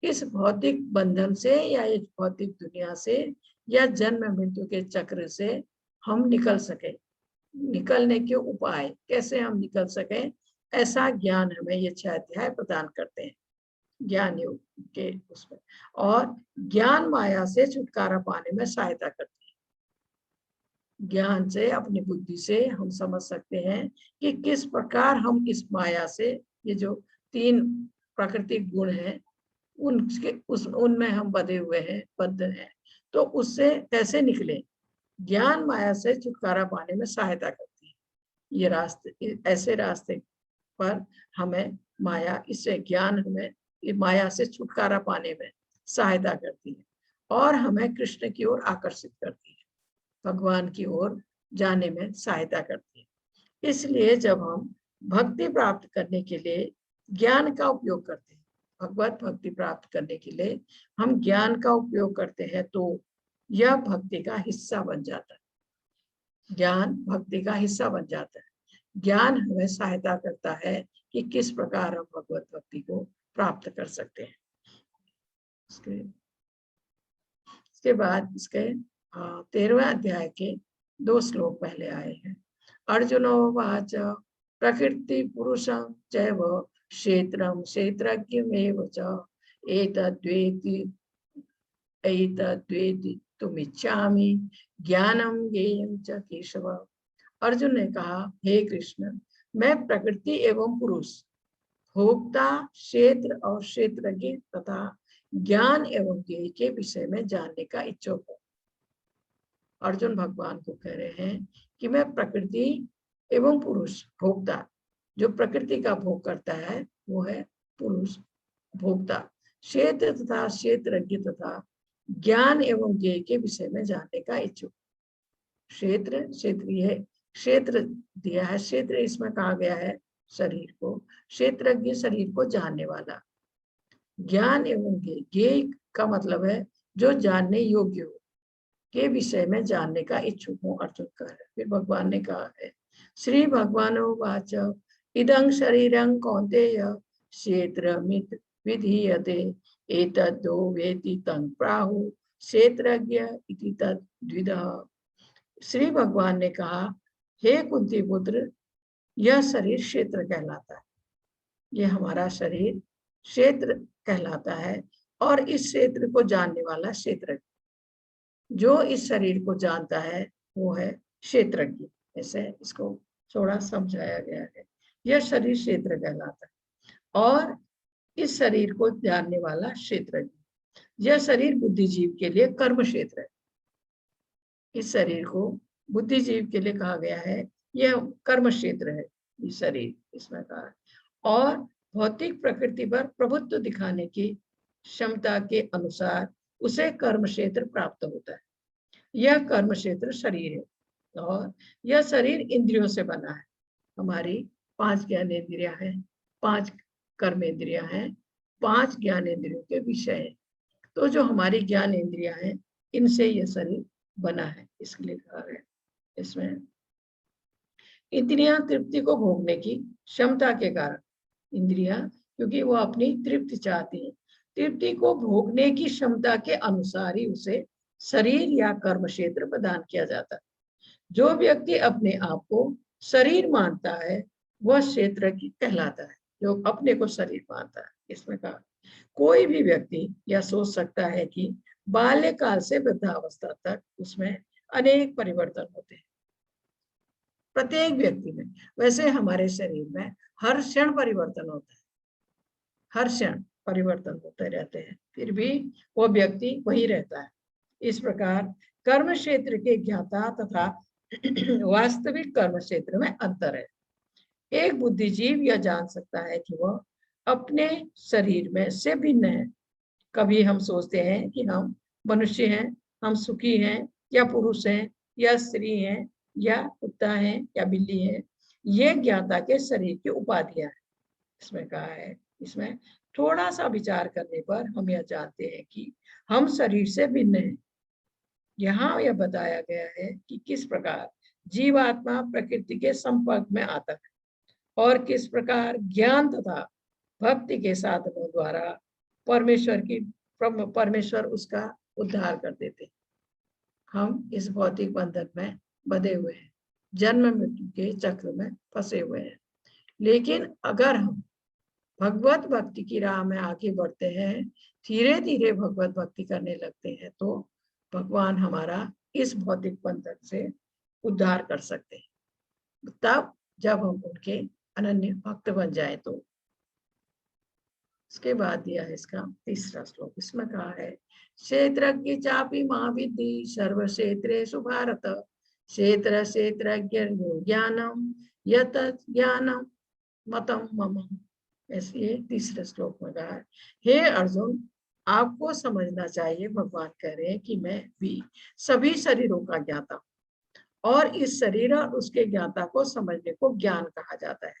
इस भौतिक बंधन से या इस भौतिक दुनिया से या जन्म मृत्यु के चक्र से हम निकल सके, निकलने के उपाय कैसे हम निकल सके, ऐसा ज्ञान हमें ये 6 अध्याय प्रदान करते हैं ज्ञान योग के उसमें। और ज्ञान माया से छुटकारा पाने में सहायता करती है। ज्ञान से, अपनी बुद्धि से हम समझ सकते हैं कि किस प्रकार हम इस माया से, ये जो 3 प्राकृतिक गुण हैं उनमें हम बंधे हुए हैं, बद्ध हैं, तो उससे कैसे निकले। ज्ञान माया से छुटकारा पाने में सहायता करती है। ये रास्ते, ऐसे रास्ते पर हमें माया, इससे ज्ञान हमें माया से छुटकारा पाने में सहायता करती है और हमें कृष्ण की ओर आकर्षित करती है, भगवान की ओर जाने में सहायता करती है। इसलिए जब हम भक्ति प्राप्त करने के लिए ज्ञान का उपयोग करते हैं, भगवत भक्ति प्राप्त करने के लिए हम ज्ञान का उपयोग करते हैं, तो यह भक्ति का हिस्सा बन जाता है। ज्ञान भक्ति का हिस्सा बन जाता है। ज्ञान हमें सहायता करता है कि किस प्रकार हम भगवत भक्ति को प्राप्त कर सकते हैं। इसके बाद इसके 13वें अध्याय के 2 श्लोक पहले आए हैं। अर्जुनो वाच प्रकृति पुरुषं चैव क्षेत्रं क्षेत्रज्ञमेव च एतद्वेदितुमिच्छामि ज्ञानं ज्ञेयं च केशव। अर्जुन ने कहा, हे कृष्ण, मैं प्रकृति एवं पुरुष, भोक्ता, क्षेत्र और क्षेत्रज्ञ तथा ज्ञान एवं ज्ञेय के विषय में जानने का इच्छुक हूँ। अर्जुन भगवान को कह रहे हैं कि मैं प्रकृति एवं पुरुष, भोक्ता, जो प्रकृति का भोग करता है वो है पुरुष, भोक्ता, क्षेत्र तथा क्षेत्रज्ञ तथा ज्ञान एवं ज्ञेय के विषय में जानने का इच्छुक। क्षेत्र, क्षेत्रीय, क्षेत्र दिया है, क्षेत्र इसमें कहा गया है शरीर को, क्षेत्रज्ञ शरीर को जानने वाला, ज्ञान एवं ज्ञेय, ज्ञेय का मतलब है जो जानने योग्य हो, के विषय में जानने का इच्छुक हूँ, अर्जुन कह रहे। फिर भगवान ने कहा है, श्री भगवानो वाच इदं शरीरं कौन्तेय क्षेत्रमिति विधीयते एतद्यो वेति तं प्राहु क्षेत्रज्ञ इति तद्विदः। श्री भगवान ने कहा, हे कुंती पुत्र, यह शरीर क्षेत्र कहलाता है, ये हमारा शरीर क्षेत्र कहलाता है और इस क्षेत्र को जानने वाला क्षेत्रज्ञ, जो इस शरीर को जानता है वो है क्षेत्रज्ञ। ऐसे इसको थोड़ा समझाया गया है। यह शरीर क्षेत्र कहलाता है और इस शरीर को जानने वाला क्षेत्रज्ञ। यह शरीर बुद्धिजीव के लिए कर्म क्षेत्र है। इस शरीर को बुद्धिजीव के लिए कहा गया है, यह कर्म क्षेत्र है ये शरीर, इसमें कहा है। और भौतिक प्रकृति पर प्रभुत्व दिखाने की क्षमता के अनुसार उसे कर्म क्षेत्र प्राप्त होता है। यह कर्म क्षेत्र शरीर है और यह शरीर इंद्रियों से बना है। हमारी 5 ज्ञानेंद्रियां हैं, 5 कर्मेंद्रियां हैं, 5 ज्ञानेंद्रियों के विषय है। तो जो हमारी ज्ञानेंद्रियां हैं, इनसे यह शरीर बना है, इसके लिए कहा है। इसमें इंद्रियां तृप्ति को भोगने की क्षमता के कारण, इंद्रियां क्योंकि वो अपनी तृप्ति चाहती हैं, तृप्ति को भोगने की क्षमता के अनुसार ही उसे शरीर या कर्म क्षेत्र प्रदान किया जाता है। जो व्यक्ति अपने आप को शरीर मानता है वह क्षेत्र की कहलाता है। जो अपने को शरीर मानता है, इसमें कहा कोई भी व्यक्ति यह सोच सकता है कि बाल्यकाल से वृद्धावस्था तक उसमें अनेक परिवर्तन होते हैं, प्रत्येक व्यक्ति में। वैसे हमारे शरीर में हर क्षण परिवर्तन होता है, हर क्षण परिवर्तन होते रहते हैं, फिर भी वो व्यक्ति वही रहता है। इस प्रकार कर्म क्षेत्र के ज्ञाता तथा वास्तविक कर्म क्षेत्र में अंतर है। एक बुद्धिजीव यह जान सकता है कि वह अपने शरीर में से भिन्न है। कभी हम सोचते हैं कि हम मनुष्य हैं, हम सुखी हैं या पुरुष हैं या स्त्री हैं या कुत्ता हैं या बिल्ली हैं। ये ज्ञाता के शरीर की उपाधियां हैं। इसमें कहा है, इसमें थोड़ा सा विचार करने पर हम यह जानते हैं कि हम शरीर से भिन्न हैं। यहाँ यह बताया गया है कि किस प्रकार जीवात्मा प्रकृति के संपर्क में आता है और किस प्रकार ज्ञान तथा भक्ति के साधनों द्वारा परमेश्वर उसका उद्धार कर देते हैं। हम इस भौतिक बंधन में बंधे हुए हैं, जन्म मृत्यु के चक्र में फंसे हुए हैं। लेकिन अगर हम भगवत भक्ति की राह में आगे बढ़ते हैं, धीरे धीरे भगवत भक्ति करने लगते हैं, तो भगवान हमारा इस भौतिक बंधन से उद्धार कर सकते हैं। तब जब हम उनके अनन्य भक्त बन जाए तो। इसके बाद दिया है इसका तीसरा श्लोक। इसमें कहा है, क्षेत्रज्ञ चापि महाविद्धि सर्व क्षेत्रेषु भारत, क्षेत्र क्षेत्रज्ञ ज्ञानम यत ज्ञानम मतम मम। ऐसे तीसरे श्लोक में कहा है, हे अर्जुन, आपको समझना चाहिए, भगवान कह रहे हैं कि मैं भी सभी शरीरों का ज्ञाता हूं और इस शरीर और उसके ज्ञाता को समझने को ज्ञान कहा जाता है।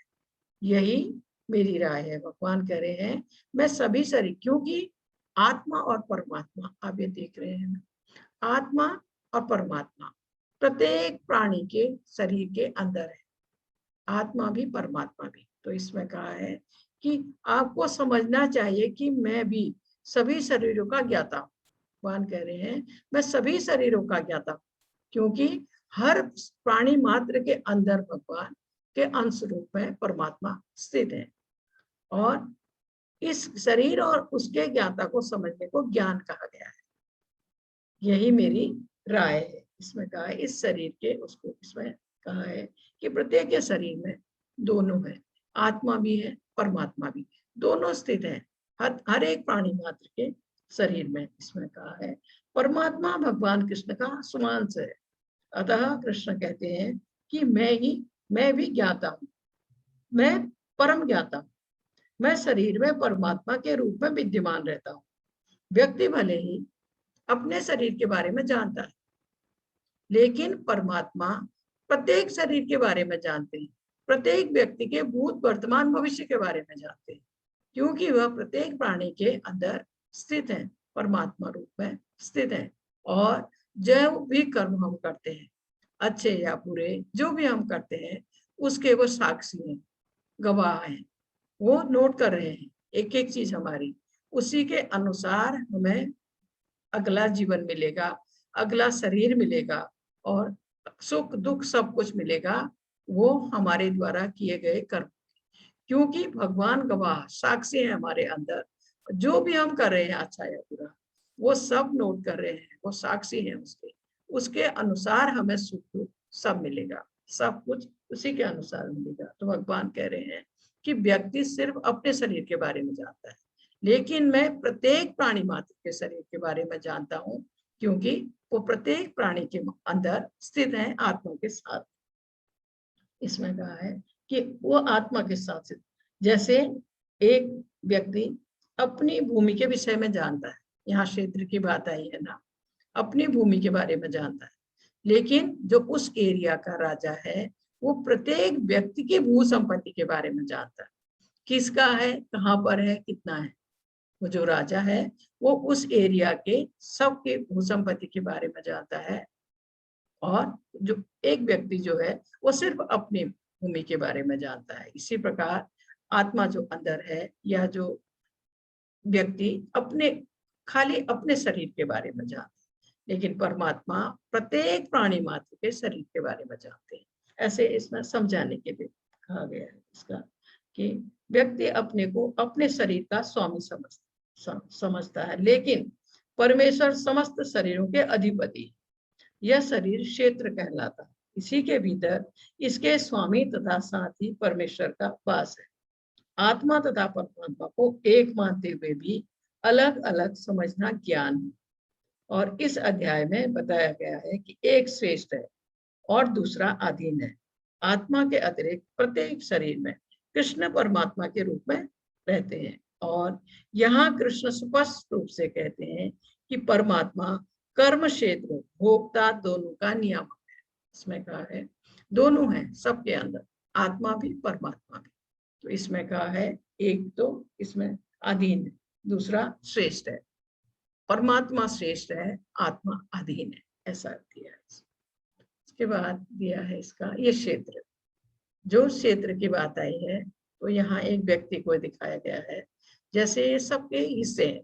यही मेरी राय है। भगवान कह रहे हैं मैं सभी शरीर, क्योंकि आत्मा और परमात्मा, आप ये देख रहे हैं, आत्मा और परमात्मा प्रत्येक प्राणी के शरीर के अंदर है, आत्मा भी परमात्मा भी। तो इसमें कहा है कि आपको समझना चाहिए कि मैं भी सभी शरीरों का ज्ञाता हूँ। भगवान कह रहे हैं मैं सभी शरीरों का ज्ञाता हूँ, क्योंकि हर प्राणी मात्र के अंदर भगवान के अंश रूप में परमात्मा स्थित है और इस शरीर और उसके ज्ञाता को समझने को ज्ञान कहा गया है। यही मेरी राय है। इसमें कहा है इस शरीर के उसको, इसमें कहा है कि प्रत्येक के शरीर में दोनों है, आत्मा भी है परमात्मा भी, दोनों स्थित है हर एक प्राणी मात्र के शरीर में। इसमें कहा है परमात्मा भगवान कृष्ण का सुमांश है, अतः कृष्ण कहते हैं कि मैं भी ज्ञाता हूँ, मैं परम ज्ञाता हूँ, मैं शरीर में परमात्मा के रूप में विद्यमान रहता हूँ। व्यक्ति भले ही अपने शरीर के बारे में जानता है, लेकिन परमात्मा प्रत्येक शरीर के बारे में जानते हैं, प्रत्येक व्यक्ति के भूत वर्तमान भविष्य के बारे में जानते हैं, क्योंकि वह प्रत्येक प्राणी के अंदर स्थित है, परमात्मा रूप में स्थित है। और जो भी कर्म हम करते हैं, अच्छे या बुरे, जो भी हम करते हैं, उसके वो साक्षी हैं, गवाह हैं, वो नोट कर रहे हैं एक एक चीज हमारी। उसी के अनुसार हमें अगला जीवन मिलेगा, अगला शरीर मिलेगा और सुख दुख सब कुछ मिलेगा, वो हमारे द्वारा किए गए कर्म, क्योंकि भगवान गवाह साक्षी है हमारे अंदर। जो भी हम कर रहे हैं अच्छा या बुरा, वो सब नोट कर रहे हैं, वो साक्षी है उसके अनुसार हमें सुख दुख सब मिलेगा, सब कुछ उसी के अनुसार मिलेगा। तो भगवान कह रहे हैं कि व्यक्ति सिर्फ अपने शरीर के बारे में जानता है, लेकिन मैं प्रत्येक प्राणी मात्र के शरीर के बारे में जानता हूँ, क्योंकि वो प्रत्येक प्राणी के अंदर स्थित है आत्मा के साथ। इसमें कहा है कि वो आत्मा के साथ, जैसे एक व्यक्ति अपनी भूमि के विषय में जानता है, यहाँ क्षेत्र की बात आई है ना, अपनी भूमि के बारे में जानता है, लेकिन जो उस एरिया का राजा है वो प्रत्येक व्यक्ति की भू संपत्ति के बारे में जानता है, किसका है, कहाँ पर है, कितना है। वो जो राजा है वो उस एरिया के सबके भू संपत्ति के बारे में जानता है, और जो एक व्यक्ति जो है वो सिर्फ अपनी भूमि के बारे में जानता है। इसी प्रकार आत्मा जो अंदर है या जो व्यक्ति खाली अपने शरीर के बारे में जानते हैं, लेकिन परमात्मा प्रत्येक प्राणी मात्र के शरीर के बारे में जानते हैं। ऐसे इसमें समझाने के लिए कहा गया है इसका कि व्यक्ति अपने को अपने शरीर का स्वामी समझता है, लेकिन परमेश्वर समस्त शरीरों के अधिपति। यह शरीर क्षेत्र कहलाता है, इसी के भीतर इसके स्वामी तथा साथी परमेश्वर का वास है। आत्मा तथा परमात्मा को एक मानते हुए भी अलग अलग समझना ज्ञान है। और इस अध्याय में बताया गया है कि एक श्रेष्ठ है और दूसरा अधीन है। आत्मा के अतिरिक्त प्रत्येक शरीर में कृष्ण परमात्मा के रूप में रहते हैं, और यहाँ कृष्ण स्पष्ट रूप से कहते हैं कि परमात्मा कर्म क्षेत्र भोक्ता दोनों का नियामक है। इसमें कहा है दोनों है सबके अंदर, आत्मा भी परमात्मा भी। तो इसमें कहा है एक तो इसमें अधीन है, दूसरा श्रेष्ठ है। परमात्मा श्रेष्ठ है, आत्मा अधीन है, ऐसा दिया है। इसके बाद दिया है इसका ये क्षेत्र, जो क्षेत्र की बात आई है तो यहाँ एक व्यक्ति को दिखाया गया है। जैसे ये सबके हिस्से हैं,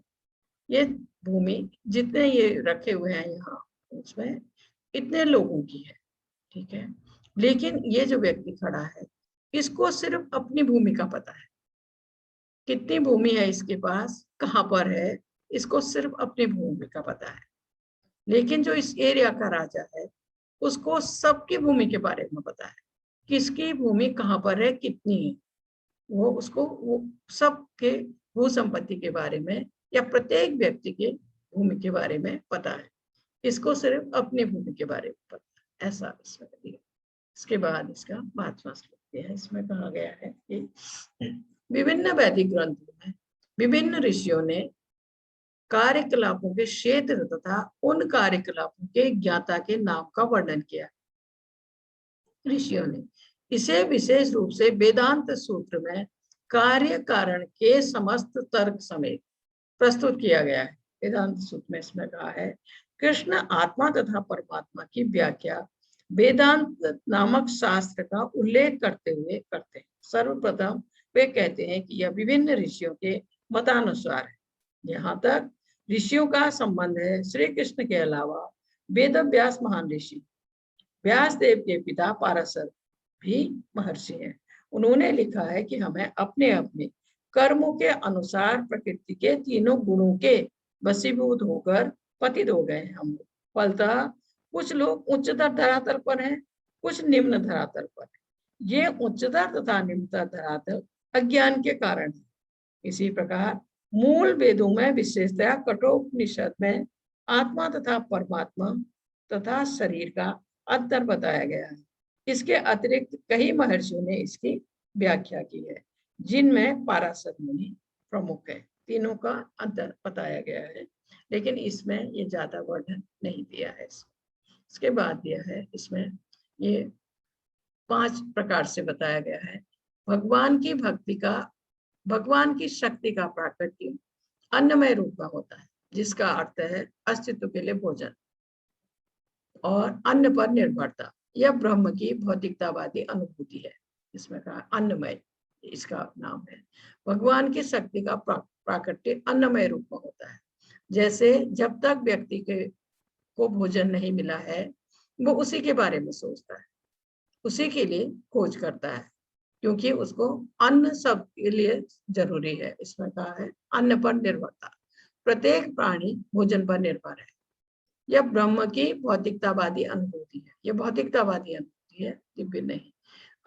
ये भूमि जितने ये रखे हुए हैं यहाँ, उसमें इतने लोगों की है, ठीक है। लेकिन ये जो व्यक्ति खड़ा है, इसको सिर्फ अपनी भूमि का पता है, कितनी भूमि है इसके पास, कहाँ पर है, इसको सिर्फ अपनी भूमि का पता है। लेकिन जो इस एरिया का राजा है, उसको सबकी भूमि के बारे में पता है, किसकी भूमि कहाँ पर है, कितनी है। वो सबके भू संपत्ति के बारे में या प्रत्येक व्यक्ति के भूमि के बारे में पता है, इसको सिर्फ अपनी भूमि के बारे में पता है, ऐसा इसमें दिया। इसके बाद इसका 5वां श्लोक है। इसमें कहा गया है कि विभिन्न वैदिक ग्रंथों में विभिन्न ऋषियों ने कार्यकलापों के क्षेत्र तथा उन कार्यकलापों के ज्ञाता के नाम का वर्णन किया। ऋषियों ने इसे विशेष रूप से वेदांत सूत्र में कार्य कारण के समस्त तर्क समेत प्रस्तुत किया गया है। वेदांत सूत्र में इसमें कहा है कृष्ण आत्मा तथा परमात्मा की व्याख्या वेदांत नामक शास्त्र का उल्लेख करते हुए करते हैं। सर्वप्रथम वे कहते हैं कि यह विभिन्न ऋषियों के मतानुसार है। यहाँ तक ऋषियों का संबंध है श्री कृष्ण के अलावा वेद व्यास महान ऋषि, व्यास देव के पिता पाराशर भी महर्षि हैं। उन्होंने लिखा है कि हमें अपने अपने कर्मों के अनुसार प्रकृति के तीनों गुणों के वशीभूत होकर पतित हो गए हम। फलतः कुछ लोग उच्चतर धरातल पर हैं, कुछ निम्न धरातल पर हैं। ये उच्चतर तथा निम्नतर धरातल अज्ञान के कारण है। इसी प्रकार मूल वेदों में विशेषतया कठोपनिषद में आत्मा तथा परमात्मा तथा शरीर का अंतर बताया गया है। इसके अतिरिक्त कई महर्षियों ने इसकी व्याख्या की है, जिनमें पाराशर मुनि प्रमुख है। तीनों का अंतर बताया गया है, लेकिन इसमें ये ज्यादा वर्णन नहीं दिया है। इसके बाद दिया है इसमें ये 5 प्रकार से बताया गया है। भगवान की भक्ति का, भगवान की शक्ति का प्राकट्य अन्नमय रूप में होता है, जिसका अर्थ है अस्तित्व के लिए भोजन और अन्न पर निर्भरता। यह ब्रह्म की भौतिकतावादी अनुभूति है। इसमें कहा अन्नमय, इसका नाम है। भगवान की शक्ति का प्राकट्य अन्नमय रूप में होता है। जैसे जब तक व्यक्ति को भोजन नहीं मिला है, वो उसी के बारे में सोचता है, उसी के लिए खोज करता है, क्योंकि उसको अन्न सबके लिए जरूरी है। इसमें कहा है अन्न पर निर्भरता। प्रत्येक प्राणी भोजन पर निर्भर है। यह ब्रह्म की भौतिकतावादी अनुभूति है। यह भौतिकतावादी अनुभूति है, दिव्य नहीं।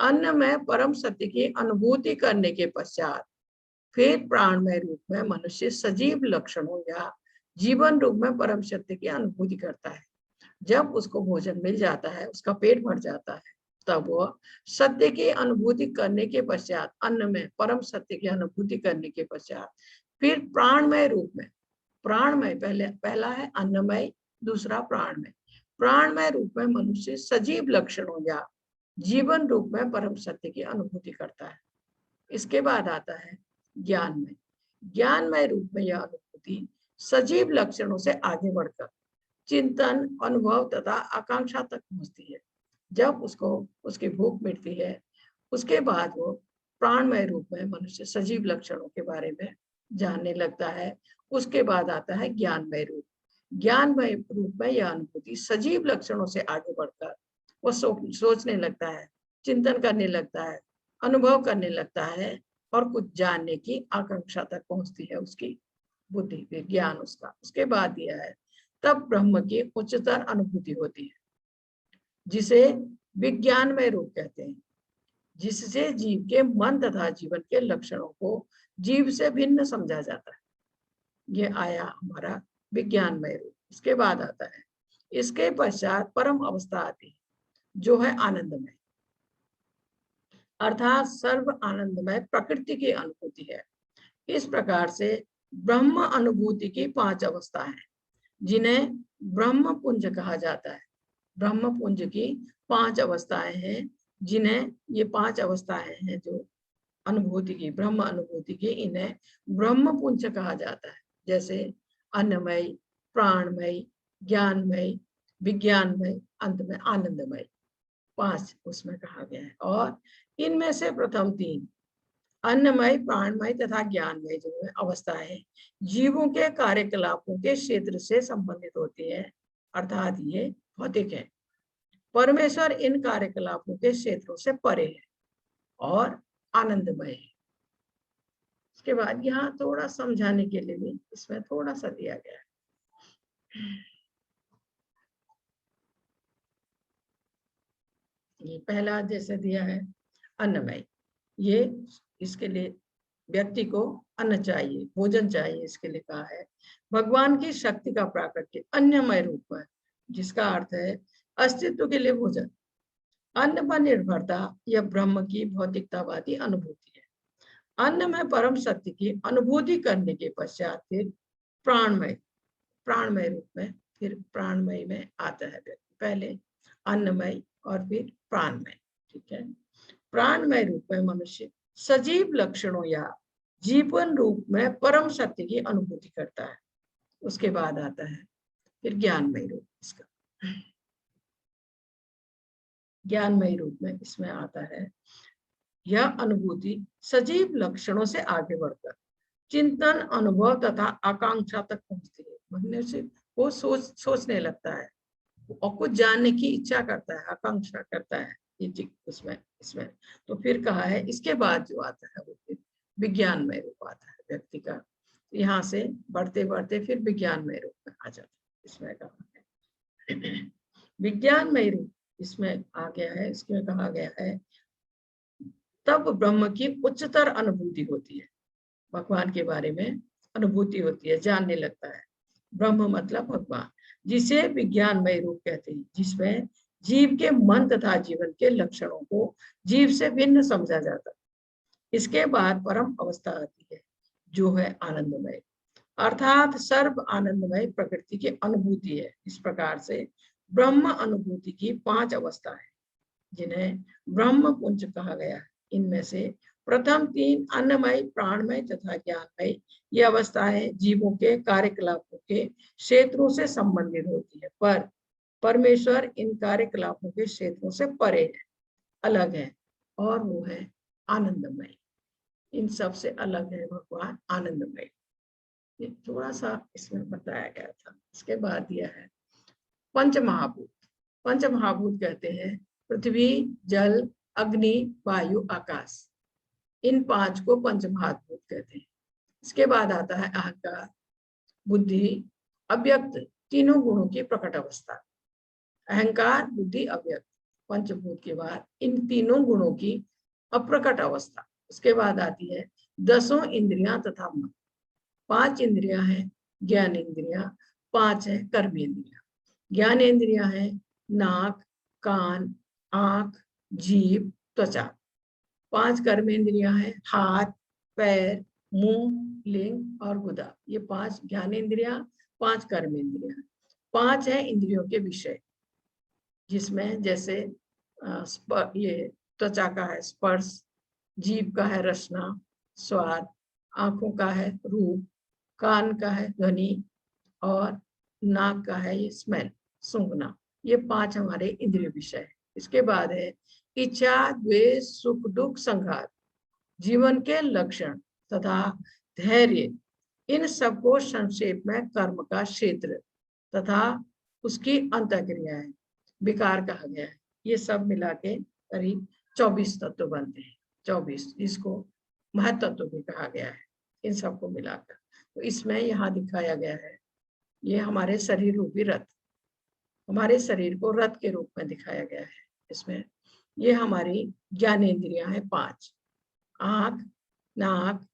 अन्न में परम सत्य की अनुभूति करने के पश्चात फिर प्राणमय रूप में मनुष्य सजीव लक्षणों या जीवन रूप में परम सत्य की अनुभूति करता है। जब उसको भोजन मिल जाता है, उसका पेट भर जाता है, तब वह सत्य की अनुभूति करने के पश्चात, अन्न में परम सत्य की अनुभूति करने के पश्चात फिर प्राणमय रूप में, प्राणमय पहला है अन्नमय, दूसरा प्राणमय, प्राणमय रूप में मनुष्य सजीव लक्षणों या जीवन रूप में परम सत्य की अनुभूति करता है। इसके बाद आता है ज्ञानमय। ज्ञानमय रूप में यह अनुभूति सजीव लक्षणों से आगे बढ़कर चिंतन, अनुभव तथा आकांक्षा तक पहुंचती है। जब उसको उसकी भूख मिटती है, उसके बाद वो प्राणमय रूप में मनुष्य सजीव लक्षणों के बारे में जानने लगता है। उसके बाद आता है ज्ञानमय रूप। ज्ञानमय रूप में यह अनुभूति सजीव लक्षणों से आगे बढ़कर वो सोचने लगता है, चिंतन करने लगता है, अनुभव करने लगता है और कुछ जानने की आकांक्षा तक पहुंचती है उसकी बुद्धि, फिर ज्ञान उसका। उसके बाद दिया है तब ब्रह्म की उच्चतर अनुभूति होती है, जिसे विज्ञानमय रूप कहते हैं, जिससे जीव के मन तथा जीवन के लक्षणों को जीव से भिन्न समझा जाता है। ये आया हमारा विज्ञानमय रूप। इसके बाद आता है, इसके पश्चात परम अवस्था आती है जो है आनंदमय, अर्थात सर्व आनंदमय प्रकृति की अनुभूति है। इस प्रकार से ब्रह्म अनुभूति की 5 अवस्था है, जिन्हें ब्रह्म पुंज कहा जाता है। ब्रह्म पुंज की 5 अवस्थाएं हैं, जिन्हें ये 5 अवस्थाएं हैं जो अनुभूति की, ब्रह्म अनुभूति की, इन्हें ब्रह्म पुंज कहा जाता है। जैसे अन्नमय, प्राणमय, ज्ञानमय, विज्ञानमय, अंत में आनंदमय, 5 उसमें कहा गया है। और इनमें से प्रथम 3 अन्नमय, प्राणमय तथा ज्ञानमय जो है अवस्थाएं जीवों के कार्यकलापों के क्षेत्र से संबंधित होती है, अर्थात ये भौतिक है। परमेश्वर इन कार्यकलापों के क्षेत्रों से परे है और आनंदमय है। इसके बाद यहाँ थोड़ा समझाने के लिए भी इसमें थोड़ा सा दिया गया है। ये पहला जैसे दिया है अन्नमय, ये इसके लिए व्यक्ति को अन्न चाहिए, भोजन चाहिए, इसके लिए कहा है। भगवान की शक्ति का प्राकट्य अन्नमय रूप है, जिसका अर्थ है अस्तित्व के लिए भोजन। अन्न पर निर्भरता यह ब्रह्म की भौतिकतावादी अनुभूति है। अन्न में परम शक्ति की अनुभूति करने के पश्चात फिर प्राणमय, प्राणमय रूप में, फिर प्राणमय में आता है व्यक्ति। पहले अन्नमय और फिर प्राणमय, ठीक है। प्राणमय रूप में मनुष्य सजीव लक्षणों या जीवन रूप में परम शक्ति की अनुभूति करता है। उसके बाद आता है फिर ज्ञानमय रूप। इसका ज्ञानमय रूप में इसमें आता है यह अनुभूति सजीव लक्षणों से आगे बढ़कर चिंतन, अनुभव तथा आकांक्षा तक पहुंचती है। मनुष्य वो सोचने लगता है और कुछ जानने की इच्छा करता है, आकांक्षा करता है इसमें तो फिर कहा है इसके बाद जो आता है वो फिर विज्ञानमय रूप आता है व्यक्ति का। यहाँ से बढ़ते बढ़ते फिर विज्ञानमय रूप में आ जाता है। इसमें कहा है विज्ञानमय रूप इसमें आ गया है। इसमें कहा गया है तब ब्रह्म की उच्चतर अनुभूति होती है, भगवान के बारे में अनुभूति होती है, जानने लगता है। ब्रह्म मतलब भगवान, जिसे विज्ञानमय रूप कहते हैं, जिसमें जीव के मन तथा जीवन के लक्षणों को जीव से भिन्न समझा जाता है। इसके बाद परम अवस्था आती है जो है आनंदमय, अर्थात सर्व आनंदमय प्रकृति की अनुभूति है। इस प्रकार से ब्रह्म अनुभूति की 5 अवस्था है, जिन्हें ब्रह्म पुंज कहा गया है। इनमें से प्रथम 3 अन्नमय, प्राणमय तथा ज्ञानमय ये अवस्थाएं जीवों के कार्यकलापों के क्षेत्रों से संबंधित होती है, पर परमेश्वर इन कार्यकलापों के क्षेत्रों से परे है, अलग है, और वो है आनंदमय। इन सब से अलग है भगवान आनंदमय। ये थोड़ा सा इसमें बताया गया था। इसके बाद दिया है पंच महाभूत। पंच महाभूत कहते हैं पृथ्वी, जल, अग्नि, वायु, आकाश। इन 5 को पंच महाभूत कहते हैं। इसके बाद आता है अहंकार, बुद्धि, अव्यक्त, तीनों गुणों की प्रकट अवस्था। अहंकार, बुद्धि, अव्यक्त, पंचभूत के बाद इन तीनों गुणों की अप्रकट अवस्था। उसके बाद आती है 10 इंद्रियां तथा मन। 5 इंद्रियां हैं ज्ञान इंद्रियां, 5 है कर्म इंद्रियां। ज्ञान इंद्रियां हैं नाक, कान, आंख, जीभ, त्वचा। 5 कर्म इंद्रियां हैं हाथ, पैर, मुंह, लिंग और गुदा। ये 5 ज्ञान इंद्रियां, 5 कर्म इंद्रियां। 5 है इंद्रियों के विषय, जिसमें जैसे ये त्वचा का है स्पर्श, जीभ का है रसना, स्वाद, आंखों का है रूप, कान का है ध्वनि और नाक का है ये स्मेल, सूंघना। ये 5 हमारे इंद्रिय विषय है। इसके बाद है इच्छा, द्वेष, सुख, दुख, संघात, जीवन के लक्षण तथा धैर्य, इन सबको संक्षेप में कर्म का क्षेत्र तथा उसकी अंतःक्रियाएं विकार कहा गया है। ये सब मिला के करीब 24 तत्व बनते हैं। 24, जिसको महतत्व भी कहा गया है, इन सबको मिलाकर। तो इसमें यहाँ दिखाया गया है, ये हमारे शरीर रूपी रथ, हमारे शरीर को रथ के रूप में दिखाया गया है। इसमें ये हमारी ज्ञानेंद्रियां हैं 5, आंख, नाक,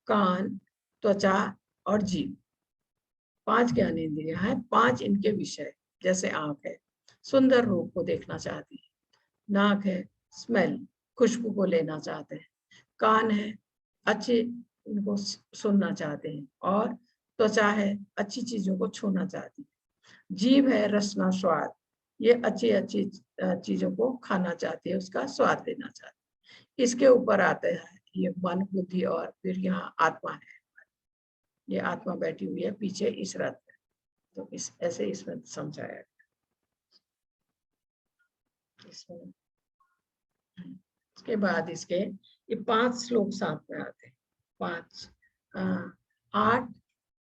कान, त्वचा और जीभ। 5 ज्ञानेंद्रियां हैं, 5 इनके विषय। जैसे आंख है, सुंदर रूप को देखना चाहती है। नाक है, स्मेल, खुशबू को लेना चाहते हैं। कान है, अच्छे इनको सुनना चाहते हैं। और त्वचा है, अच्छी चीजों को छूना चाहती है। जीभ है, रसना, स्वाद, ये अच्छी अच्छी चीजों को खाना चाहती है, उसका स्वाद लेना चाहती है। इसके ऊपर आते हैं ये मन, बुद्धि और फिर यहाँ आत्मा है। ये आत्मा बैठी हुई है पीछे इस रथ में। तो इस ऐसे इसमें समझाया गया। इसके बाद इसके ये 5 श्लोक साथ में आते हैं। 5, 8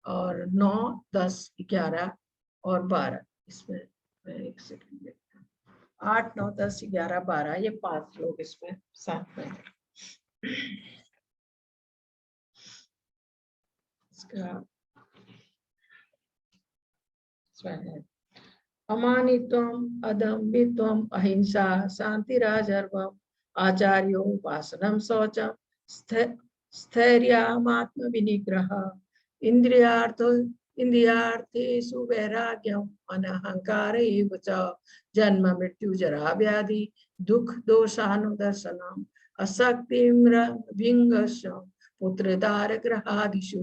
और 9, 10, 11 और 12। इसमें एक सेकंड देखता हूँ। 8, 9, 10, 11, 12 ये 5 श्लोक इसमें साथ में है। इसका है अमानित्वम, अदम्भित्वम, अहिंसा, शांतिराजर्वम, आचार्योपासनम, शौचम, स्थैर्यमात्म विनिग्रह, इंद्रियार्थेषु वैराग्यम, अनहंकार एव च, जन्म मृत्यु जरा व्याधि दुख दोषानुदर्शनम, असक्तिर्विंगशम, पुत्रदार ग्रहादिषु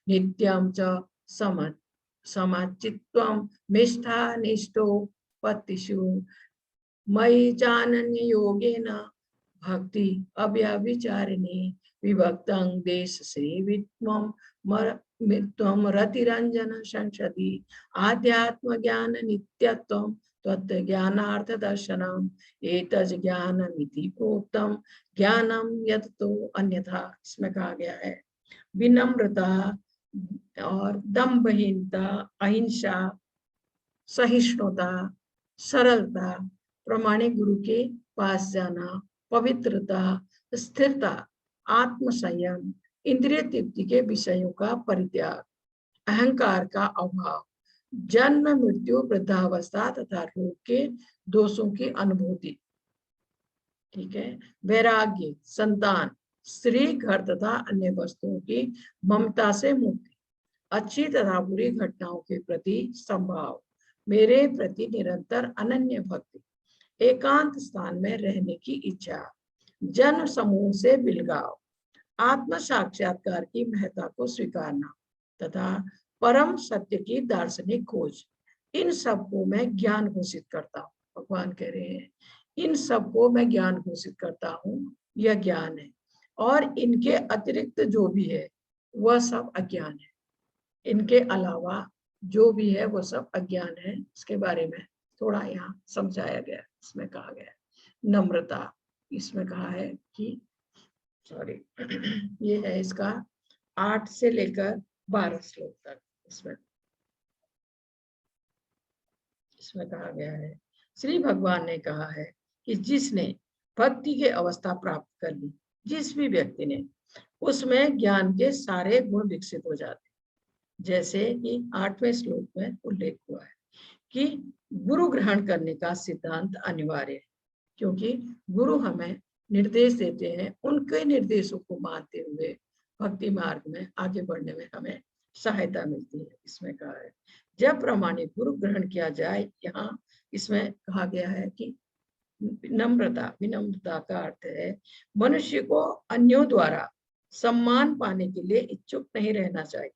नित्यं च समचित्वम, निष्ठा निष्ठोपत्तिषु, मयि चानन्य योगेन भक्ति अव्यभिचारिणी, विभक्तं देश सेवित्वम मित्वम, रतिरंजन संसदि, आध्यात्म ज्ञान नित्यत्वम, तत्व ज्ञानार्थ दर्शनम, एतज ज्ञानमिति प्रोक्तम, ज्ञानम यतो अन्यथा। इसमें कहा गया है विनम्रता और दम्भहीनता, अहिंसा, सहिष्णुता, सरलता, प्रामाणिक गुरु के पास जाना, पवित्रता, स्थिरता, आत्मसंयम, इंद्रिय तृप्ति के विषयों का परित्याग, अहंकार का अभाव, जन्म मृत्यु वृद्धावस्था तथा रोग के दोषों की अनुभूति, ठीक है, वैराग्य, संतान, स्त्री, घर तथा अन्य वस्तुओं की ममता से मुक्ति, अच्छी तथा बुरी घटनाओं के प्रति संभाव, मेरे प्रति निरंतर अनन्य भक्ति, एकांत स्थान में रहने की इच्छा, जन समूह से बिलगाव, आत्म साक्षात्कार की महत्ता को स्वीकारना तथा परम सत्य की दार्शनिक खोज, इन सबको मैं ज्ञान घोषित करता हूँ। भगवान कह रहे हैं इन सबको मैं ज्ञान घोषित करता हूँ, यह ज्ञान है। और इनके अतिरिक्त जो भी है वह सब अज्ञान है। इनके अलावा जो भी है वो सब अज्ञान है। इसके बारे में थोड़ा यहाँ समझाया गया। इसमें कहा गया नम्रता, इसमें कहा है कि सॉरी ये है इसका 8 से लेकर 12 श्लोक तक। इसमें कहा गया है श्री भगवान ने कहा है कि जिसने भक्ति की अवस्था प्राप्त कर ली, जिस भी व्यक्ति ने, उसमें ज्ञान के सारे गुण विकसित हो जाते। जैसे कि 8वें श्लोक में उल्लेख हुआ है कि गुरु ग्रहण करने का सिद्धांत अनिवार्य है, क्योंकि गुरु हमें निर्देश देते हैं, उनके निर्देशों को मानते हुए भक्ति मार्ग में आगे बढ़ने में हमें सहायता मिलती है। इसमें कहा है जब प्रामाणिक गुरु ग्रहण किया जाए, यहाँ इसमें कहा गया है कि नम्रता, विनम्रता का अर्थ है मनुष्य को अन्यों द्वारा सम्मान पाने के लिए इच्छुक नहीं रहना चाहिए।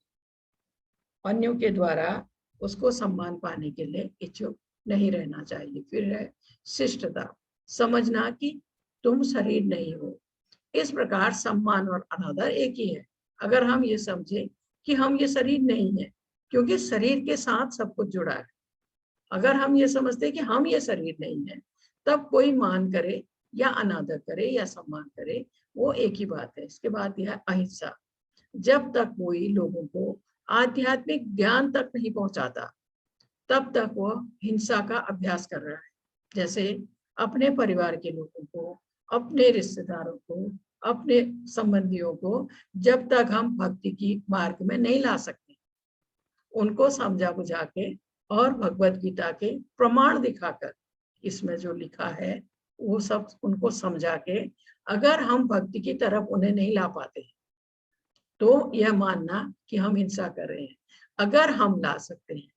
अन्यों के द्वारा उसको सम्मान पाने के लिए इच्छुक नहीं रहना चाहिए। फिर है शिष्टता, समझना कि तुम शरीर नहीं हो। इस प्रकार सम्मान और अनादर एक ही है। अगर हम ये समझे कि हम ये शरीर नहीं है, क्योंकि शरीर के साथ सब कुछ जुड़ा है। अगर हम ये समझते कि हम ये शरीर नहीं है, तब कोई मान करे या अनादर करे या सम्मान करे, वो एक ही बात है। इसके बाद यह अहिंसा, जब तक कोई लोगों को आध्यात्मिक ज्ञान तक नहीं पहुंचाता तब तक वो हिंसा का अभ्यास कर रहा है। जैसे अपने परिवार के लोगों को, अपने रिश्तेदारों को, अपने संबंधियों को जब तक हम भक्ति की मार्ग में नहीं ला सकते, उनको समझा बुझा के और भगवत गीता के प्रमाण दिखाकर, इसमें जो लिखा है वो सब उनको समझा के, अगर हम भक्ति की तरफ उन्हें नहीं ला पाते तो यह मानना कि हम हिंसा कर रहे हैं। अगर हम ला सकते हैं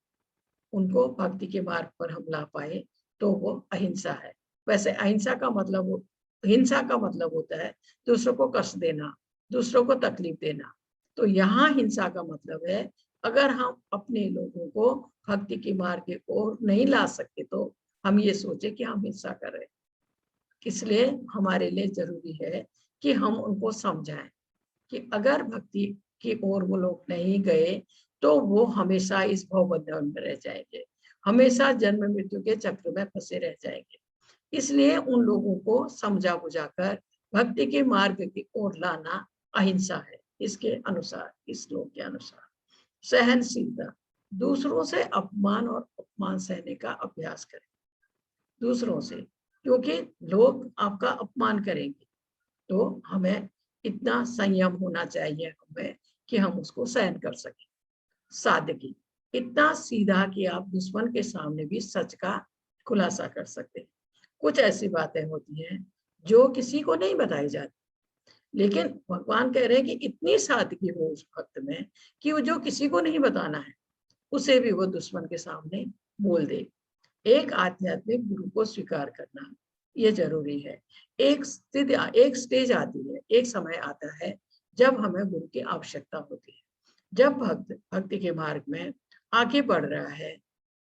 उनको भक्ति के मार्ग पर हम ला पाए तो वो अहिंसा है। वैसे अहिंसा का मतलब, हिंसा का मतलब होता है दूसरों को कष्ट देना, दूसरों को तकलीफ देना। तो यहाँ हिंसा का मतलब है अगर हम अपने लोगों को भक्ति के मार्ग की ओर नहीं ला सकते तो हम ये सोचे कि हम हिंसा कर रहे हैं। इसलिए हमारे लिए जरूरी है कि हम उनको समझाएं कि अगर भक्ति की ओर वो लोग नहीं गए तो वो हमेशा इस भव बंधन में रह जाएंगे, हमेशा जन्म मृत्यु के चक्र में फंसे रह जाएंगे। इसलिए उन लोगों को समझा बुझाकर भक्ति के मार्ग की ओर लाना अहिंसा है। इसके अनुसार, इस श्लोक के अनुसार सहनशीलता, दूसरों से अपमान और अपमान सहने का अभ्यास करें। दूसरों से, क्योंकि लोग आपका अपमान करेंगे तो हमें इतना संयम होना चाहिए हमें कि हम उसको सहन कर सकें। सादगी, इतना सीधा कि आप दुश्मन के सामने भी सच का खुलासा कर सकते हैं। कुछ ऐसी बातें होती हैं जो किसी को नहीं बताई जाती, लेकिन भगवान कह रहे हैं कि इतनी सादगी हो उस भक्त में कि वो जो किसी को नहीं बताना है उसे भी वो दुश्मन के सामने बोल दे। एक आध्यात्मिक गुरु को स्वीकार करना ये जरूरी है। एक स्टेज आती है, एक समय आता है जब हमें गुरु की आवश्यकता होती है। जब भक्त भक्ति के मार्ग में आगे बढ़ रहा है,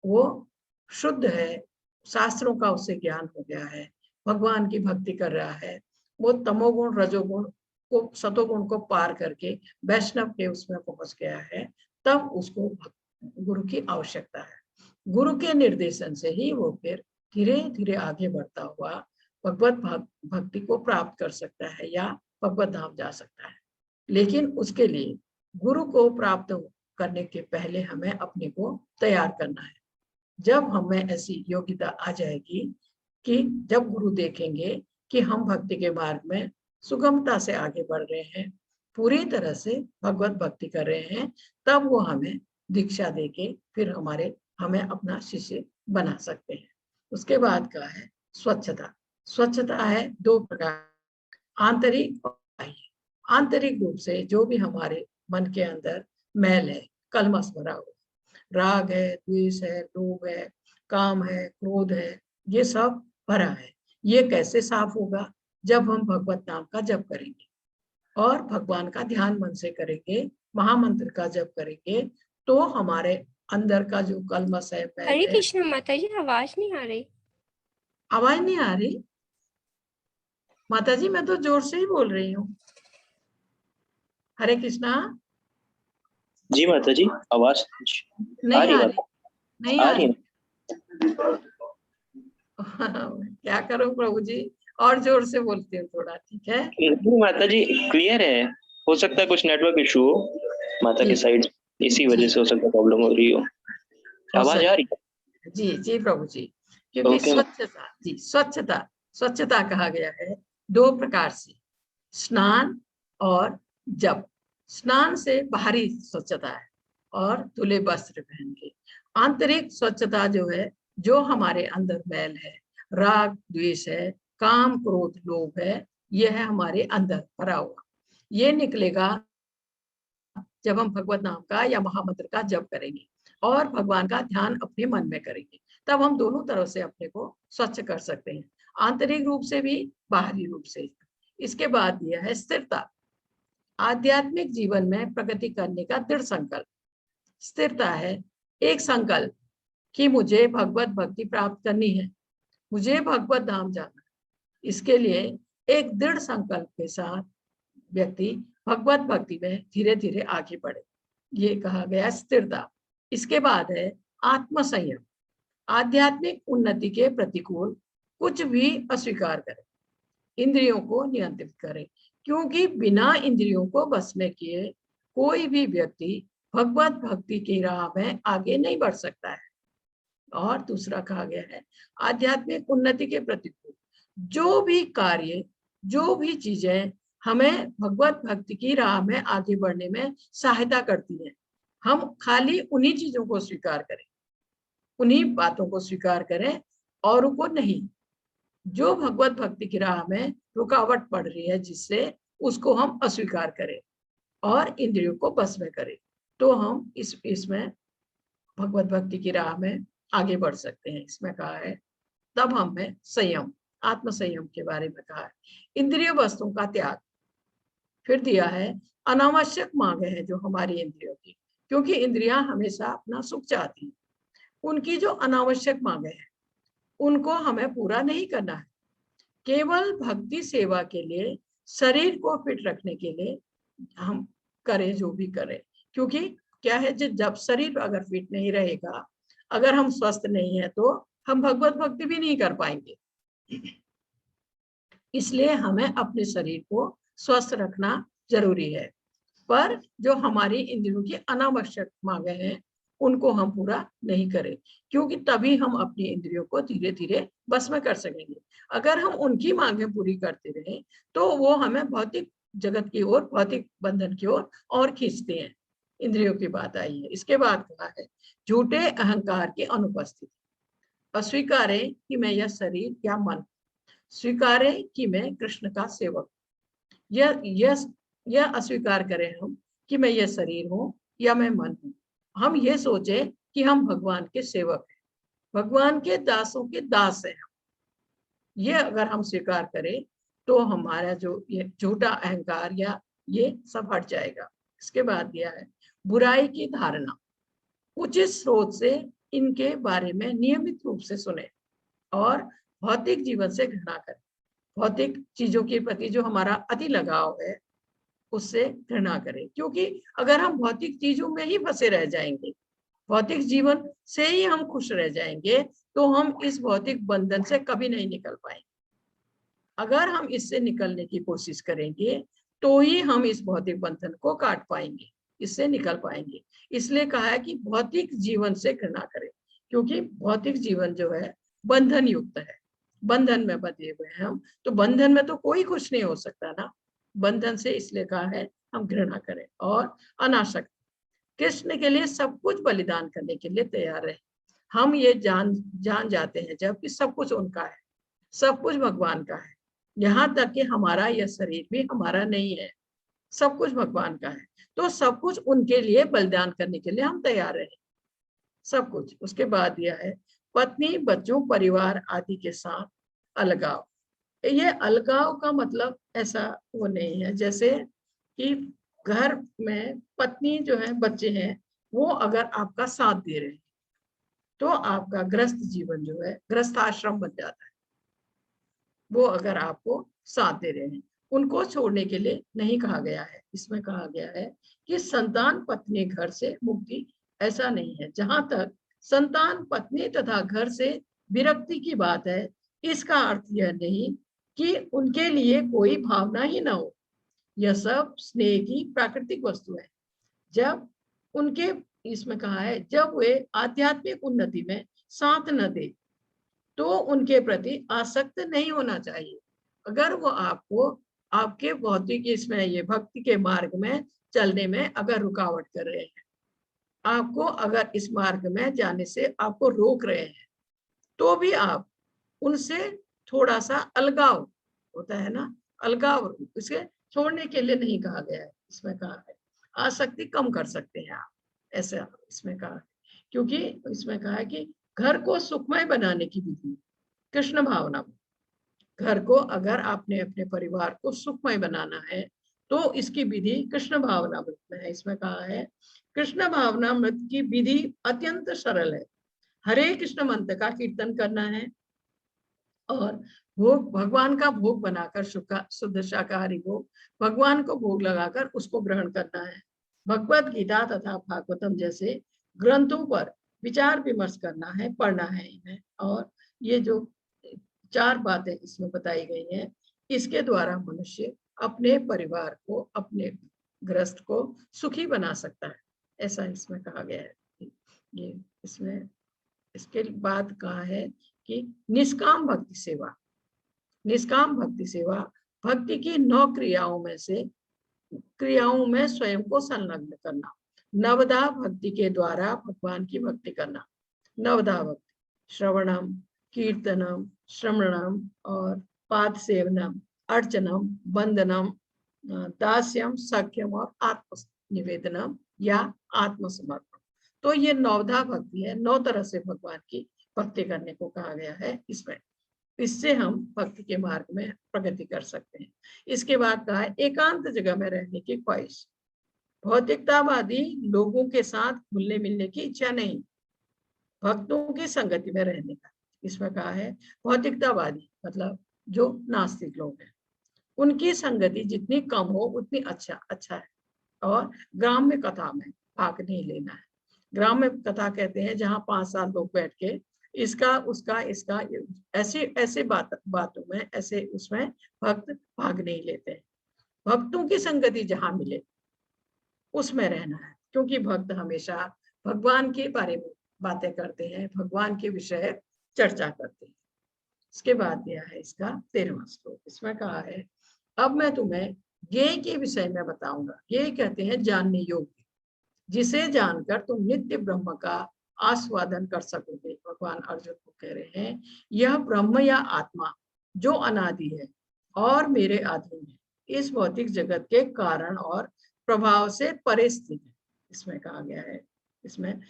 वो शुद्ध है, शास्त्रों का उसे ज्ञान हो गया है, भगवान की भक्ति कर रहा है, वो तमोगुण रजोगुण को, सतोगुण को पार करके वैष्णव के उसमें पहुंच गया है, तब उसको गुरु की आवश्यकता है। गुरु के निर्देशन से ही वो फिर धीरे धीरे आगे बढ़ता हुआ भगवत भक्ति को प्राप्त कर सकता है या भगवत धाम जा सकता है। लेकिन उसके लिए गुरु को प्राप्त करने के पहले हमें अपने को तैयार करना है। जब हमें ऐसी योग्यता आ जाएगी कि जब गुरु देखेंगे कि हम भक्ति के मार्ग में सुगमता से आगे बढ़ रहे हैं, पूरी तरह से भगवत भक्ति कर रहे हैं, तब वो हमें दीक्षा देके फिर हमें अपना शिष्य बना सकते हैं। उसके बाद का है स्वच्छता। स्वच्छता है दो प्रकार, आंतरिक और बाह्य। आंतरिक रूप से जो भी हमारे मन के अंदर मैल है, कलमश भरा हुआ, राग है, द्वेष है, लोभ है, काम है, क्रोध है, ये सब भरा है। ये कैसे साफ होगा? जब हम भगवत नाम का जप करेंगे और भगवान का ध्यान मन से करेंगे, महामंत्र का जप करेंगे, तो हमारे अंदर का जो कलमश है, मैल हरे है। कृष्ण माता जी, आवाज नहीं आ रही। आवाज नहीं आ रही? माता जी मैं तो जोर से ही बोल रही हूँ। हरे कृष्णा। जी माता जी, आवाज नहीं आ रही, नहीं आ रही। क्या करूं प्रभु जी, और जोर से बोलती हूँ थोड़ा, ठीक है? माता जी क्लियर है, हो सकता है कुछ नेटवर्क इशू हो माता की साइड, इसी वजह से हो सकता है प्रॉब्लम हो रही हो। आवाज आ रही है? जी जी प्रभु जी, क्योंकि स्वच्छता, जी स्वच्छता कहा गया है दो प्रकार से, स्नान और जप। स्नान से बाहरी स्वच्छता है और धुले वस्त्र पहन के। आंतरिक स्वच्छता जो है, जो हमारे अंदर मैल है, राग द्वेष है, काम क्रोध लोभ है, यह है हमारे अंदर भरा हुआ। ये निकलेगा जब हम भगवत नाम का या महामंत्र का जप करेंगे और भगवान का ध्यान अपने मन में करेंगे, तब हम दोनों तरफ से अपने को स्वच्छ कर सकते हैं, आंतरिक रूप से भी, बाहरी रूप से। इसके बाद यह है स्थिरता। आध्यात्मिक जीवन में प्रगति करने का दृढ़ संकल्प। स्थिरता है एक संकल्प कि मुझे भगवत भक्ति प्राप्त करनी है, मुझे भगवत धाम जाना है। इसके लिए एक दृढ़ संकल्प के साथ व्यक्ति भगवत भक्ति में धीरे धीरे आगे बढ़े, ये कहा गया स्थिरता। इसके बाद है आत्मसंयम। आध्यात्मिक उन्नति के प्रतिकूल कुछ भी अस्वीकार करें, इंद्रियों को नियंत्रित करें, क्योंकि बिना इंद्रियों को बस में किए कोई भी व्यक्ति भगवत भक्ति की राह में आगे नहीं बढ़ सकता है। और दूसरा कहा गया है आध्यात्मिक उन्नति के प्रतिकूल जो भी कार्य, जो भी चीजें हमें भगवत भक्ति की राह में आगे बढ़ने में सहायता करती हैं, हम खाली उन्हीं चीजों को स्वीकार करें, उन्हीं बातों को स्वीकार करें और को नहीं। जो भगवत भक्ति की राह में रुकावट पड़ रही है जिससे, उसको हम अस्वीकार करें और इंद्रियों को बस में करें, तो हम इसमें भगवत भक्ति की राह में आगे बढ़ सकते हैं। इसमें कहा है तब हमें संयम, आत्म संयम के बारे में कहा है, इंद्रिय वस्तुओं का त्याग। फिर दिया है अनावश्यक मांगे हैं जो हमारी इंद्रियों की, क्योंकि इंद्रियां हमेशा अपना सुख चाहती हैं, उनकी जो अनावश्यक मांगे हैं उनको हमें पूरा नहीं करना है। केवल भक्ति सेवा के लिए, शरीर को फिट रखने के लिए हम करें जो भी करें, क्योंकि क्या है जब शरीर अगर फिट नहीं रहेगा, अगर हम स्वस्थ नहीं है, तो हम भगवत भक्ति भी नहीं कर पाएंगे। इसलिए हमें अपने शरीर को स्वस्थ रखना जरूरी है, पर जो हमारी इंद्रियों की अनावश्यक मांगे हैं उनको हम पूरा नहीं करें, क्योंकि तभी हम अपनी इंद्रियों को धीरे धीरे बस में कर सकेंगे। अगर हम उनकी मांगे पूरी करते रहे तो वो हमें भौतिक जगत की ओर, भौतिक बंधन की ओर और खींचते हैं। इंद्रियों की बात आई है। इसके बाद कहा है झूठे अहंकार की अनुपस्थिति, अस्वीकारे कि मैं यह शरीर या मन, स्वीकारे कि मैं कृष्ण का सेवक, यह अस्वीकार करें हम कि मैं यह शरीर हूं या मैं मन हूं। हम ये सोचे कि हम भगवान के सेवक हैं, भगवान के दासों के दास हैं। ये अगर हम स्वीकार करें तो हमारा जो ये झूठा अहंकार या ये सब हट जाएगा। इसके बाद दिया है बुराई की धारणा, उचित स्रोत से इनके बारे में नियमित रूप से सुने और भौतिक जीवन से घृणा करें। भौतिक चीजों के प्रति जो हमारा अति लगाव है उससे घृणा करें, क्योंकि अगर हम भौतिक चीजों में ही फंसे रह जाएंगे, भौतिक जीवन से ही हम खुश रह जाएंगे, तो हम इस भौतिक बंधन से कभी नहीं निकल पाएंगे। अगर हम इससे निकलने की कोशिश करेंगे तो ही हम इस भौतिक बंधन को काट पाएंगे, इससे निकल पाएंगे। इसलिए कहा है कि भौतिक जीवन से घृणा करें, क्योंकि भौतिक जीवन जो है बंधन युक्त है, बंधन में बंधे हुए हैं हम, तो बंधन में तो कोई खुश नहीं हो सकता ना, बंधन से। इसलिए कहा है हम घृणा करें। और अनासक्त, कृष्ण के लिए सब कुछ बलिदान करने के लिए तैयार रहे। हम ये जान जाते हैं जब कि सब कुछ उनका है, सब कुछ भगवान का है, यहाँ तक कि हमारा यह शरीर भी हमारा नहीं है, सब कुछ भगवान का है, तो सब कुछ उनके लिए बलिदान करने के लिए हम तैयार रहे, सब कुछ। उसके बाद यह है पत्नी, बच्चों, परिवार आदि के साथ अलगाव। ये अलगाव का मतलब ऐसा वो नहीं है जैसे कि घर में पत्नी जो है, बच्चे हैं, वो अगर आपका साथ दे रहे हैं तो आपका गृहस्थ जीवन जो है गृहस्थाश्रम बन जाता है। वो अगर आपको साथ दे रहे हैं, उनको छोड़ने के लिए नहीं कहा गया है। इसमें कहा गया है कि संतान, पत्नी, घर से मुक्ति, ऐसा नहीं है। जहां तक संतान, पत्नी तथा घर से विरक्ति की बात है, इसका अर्थ यह नहीं कि उनके लिए कोई भावना ही ना हो, यह सब स्नेह की प्राकृतिक वस्तु है। जब उनके, इसमें कहा है, जब वे आध्यात्मिक उन्नति में साथ न दे तो उनके प्रति आसक्त नहीं होना चाहिए। अगर वो आपको आपके भौतिक इसमें ये भक्ति के मार्ग में चलने में अगर रुकावट कर रहे हैं, आपको अगर इस मार्ग में जाने से आपको रोक रहे हैं, तो भी आप उनसे थोड़ा सा अलगाव होता है ना, अलगाव, इसे छोड़ने के लिए नहीं कहा गया है। इसमें कहा है आसक्ति कम कर सकते हैं आप, ऐसा इसमें कहा है। क्योंकि इसमें कहा है कि घर को सुखमय बनाने की विधि कृष्ण भावना, घर को अगर आपने अपने परिवार को सुखमय बनाना है तो इसकी विधि कृष्ण भावनामृत में है। इसमें कहा है कृष्ण भावनामृत की विधि अत्यंत सरल है। हरे कृष्ण मंत्र का कीर्तन करना है और भोग, भगवान का भोग बनाकर, शुद्ध शाकाहारी भोग भगवान को भोग लगाकर उसको ग्रहण करना है। भगवत गीता तथा भागवतम जैसे ग्रंथों पर विचार विमर्श करना है, पढ़ना है इन्हें। और ये जो 4 बातें इसमें बताई गई हैं, इसके द्वारा मनुष्य अपने परिवार को, अपने ग्रस्त को सुखी बना सकता है, ऐसा इसमें कहा गया है। ये इसमें इसके बाद कहा है कि निष्काम भक्ति सेवा। निष्काम भक्ति सेवा भक्ति की 9 क्रियाओं में स्वयं को संलग्न करना। नवधा भक्ति के द्वारा भगवान की भक्ति करना। नवधा भक्ति श्रवणम, कीर्तनम, श्रवणम और पाद सेवनम, अर्चनम, वंदनम, दास्यम, सख्यम और आत्म निवेदनम या आत्मसमर्पण। तो ये नवधा भक्ति है, 9 तरह से भगवान की भक्ति करने को कहा गया है इसमें। इससे हम भक्ति के मार्ग में प्रगति कर सकते हैं। इसके बाद कहा है एकांत जगह में रहने की ख्वाहिश। भौतिकतावादी लोगों के साथ घुलने मिलने की इच्छा नहीं, भक्तों की संगति में रहने का। इसमें कहा है भौतिकतावादी मतलब जो नास्तिक लोग हैं, उनकी संगति जितनी कम हो उतनी अच्छा है। और ग्राम्य कथा में भाग नहीं लेना है। ग्राम्य कथा कहते हैं जहाँ 5-7 लोग बैठ के इसका उसका इसका ऐसे बातों में ऐसे उसमें भक्त भाग नहीं लेते हैं। भक्तों की संगति जहाँ मिले उसमें रहना है, क्योंकि भक्त हमेशा भगवान के बारे में बातें करते हैं, भगवान के विषय चर्चा करते हैं। इसके बाद दिया है इसका 13वां श्लोक। इसमें कहा है अब मैं तुम्हें ज्ञेय के विषय में बताऊंगा। ये कहते हैं जानने योग्य, जिसे जानकर तुम नित्य ब्रह्म का आस्वादन कर सकोगे। भगवान अर्जुन को कह रहे हैं यह ब्रह्म या आत्मा जो अनादि है और मेरे अधीन है, इस भौतिक जगत के कारण और प्रभाव से परे स्थित है। इसमें कहा गया है, इसमें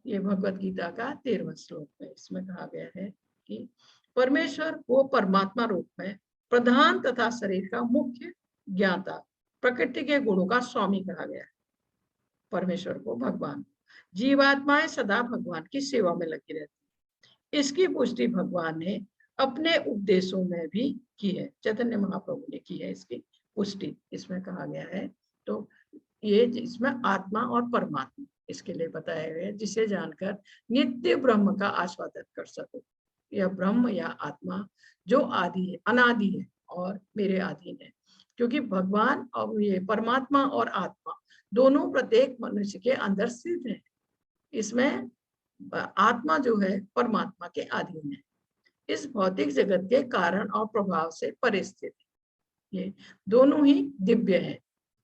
ये भगवत गीता का 13वां श्लोक है। इसमें कहा गया है कि परमेश्वर को परमात्मा रूप में प्रधान तथा शरीर का मुख्य ज्ञाता, प्रकृति के गुणों का स्वामी कहा गया है। परमेश्वर को, भगवान, जीवात्माएं सदा भगवान की सेवा में लगी रहती। इसकी पुष्टि भगवान ने अपने उपदेशों में भी की है, चैतन्य महाप्रभु ने की है इसकी पुष्टि। इसमें कहा गया है तो ये इसमें आत्मा और परमात्मा इसके लिए बताया गया है, जिसे जानकर नित्य ब्रह्म का आस्वादन कर सको। यह ब्रह्म या आत्मा जो आदि है, अनादि है और मेरे अधीन है। क्योंकि भगवान और ये परमात्मा और आत्मा दोनों प्रत्येक मनुष्य के अंदर स्थित है। इसमें आत्मा जो है परमात्मा के अधीन है, इस भौतिक जगत के कारण और प्रभाव से परे स्थित है। ये दोनों ही दिव्य है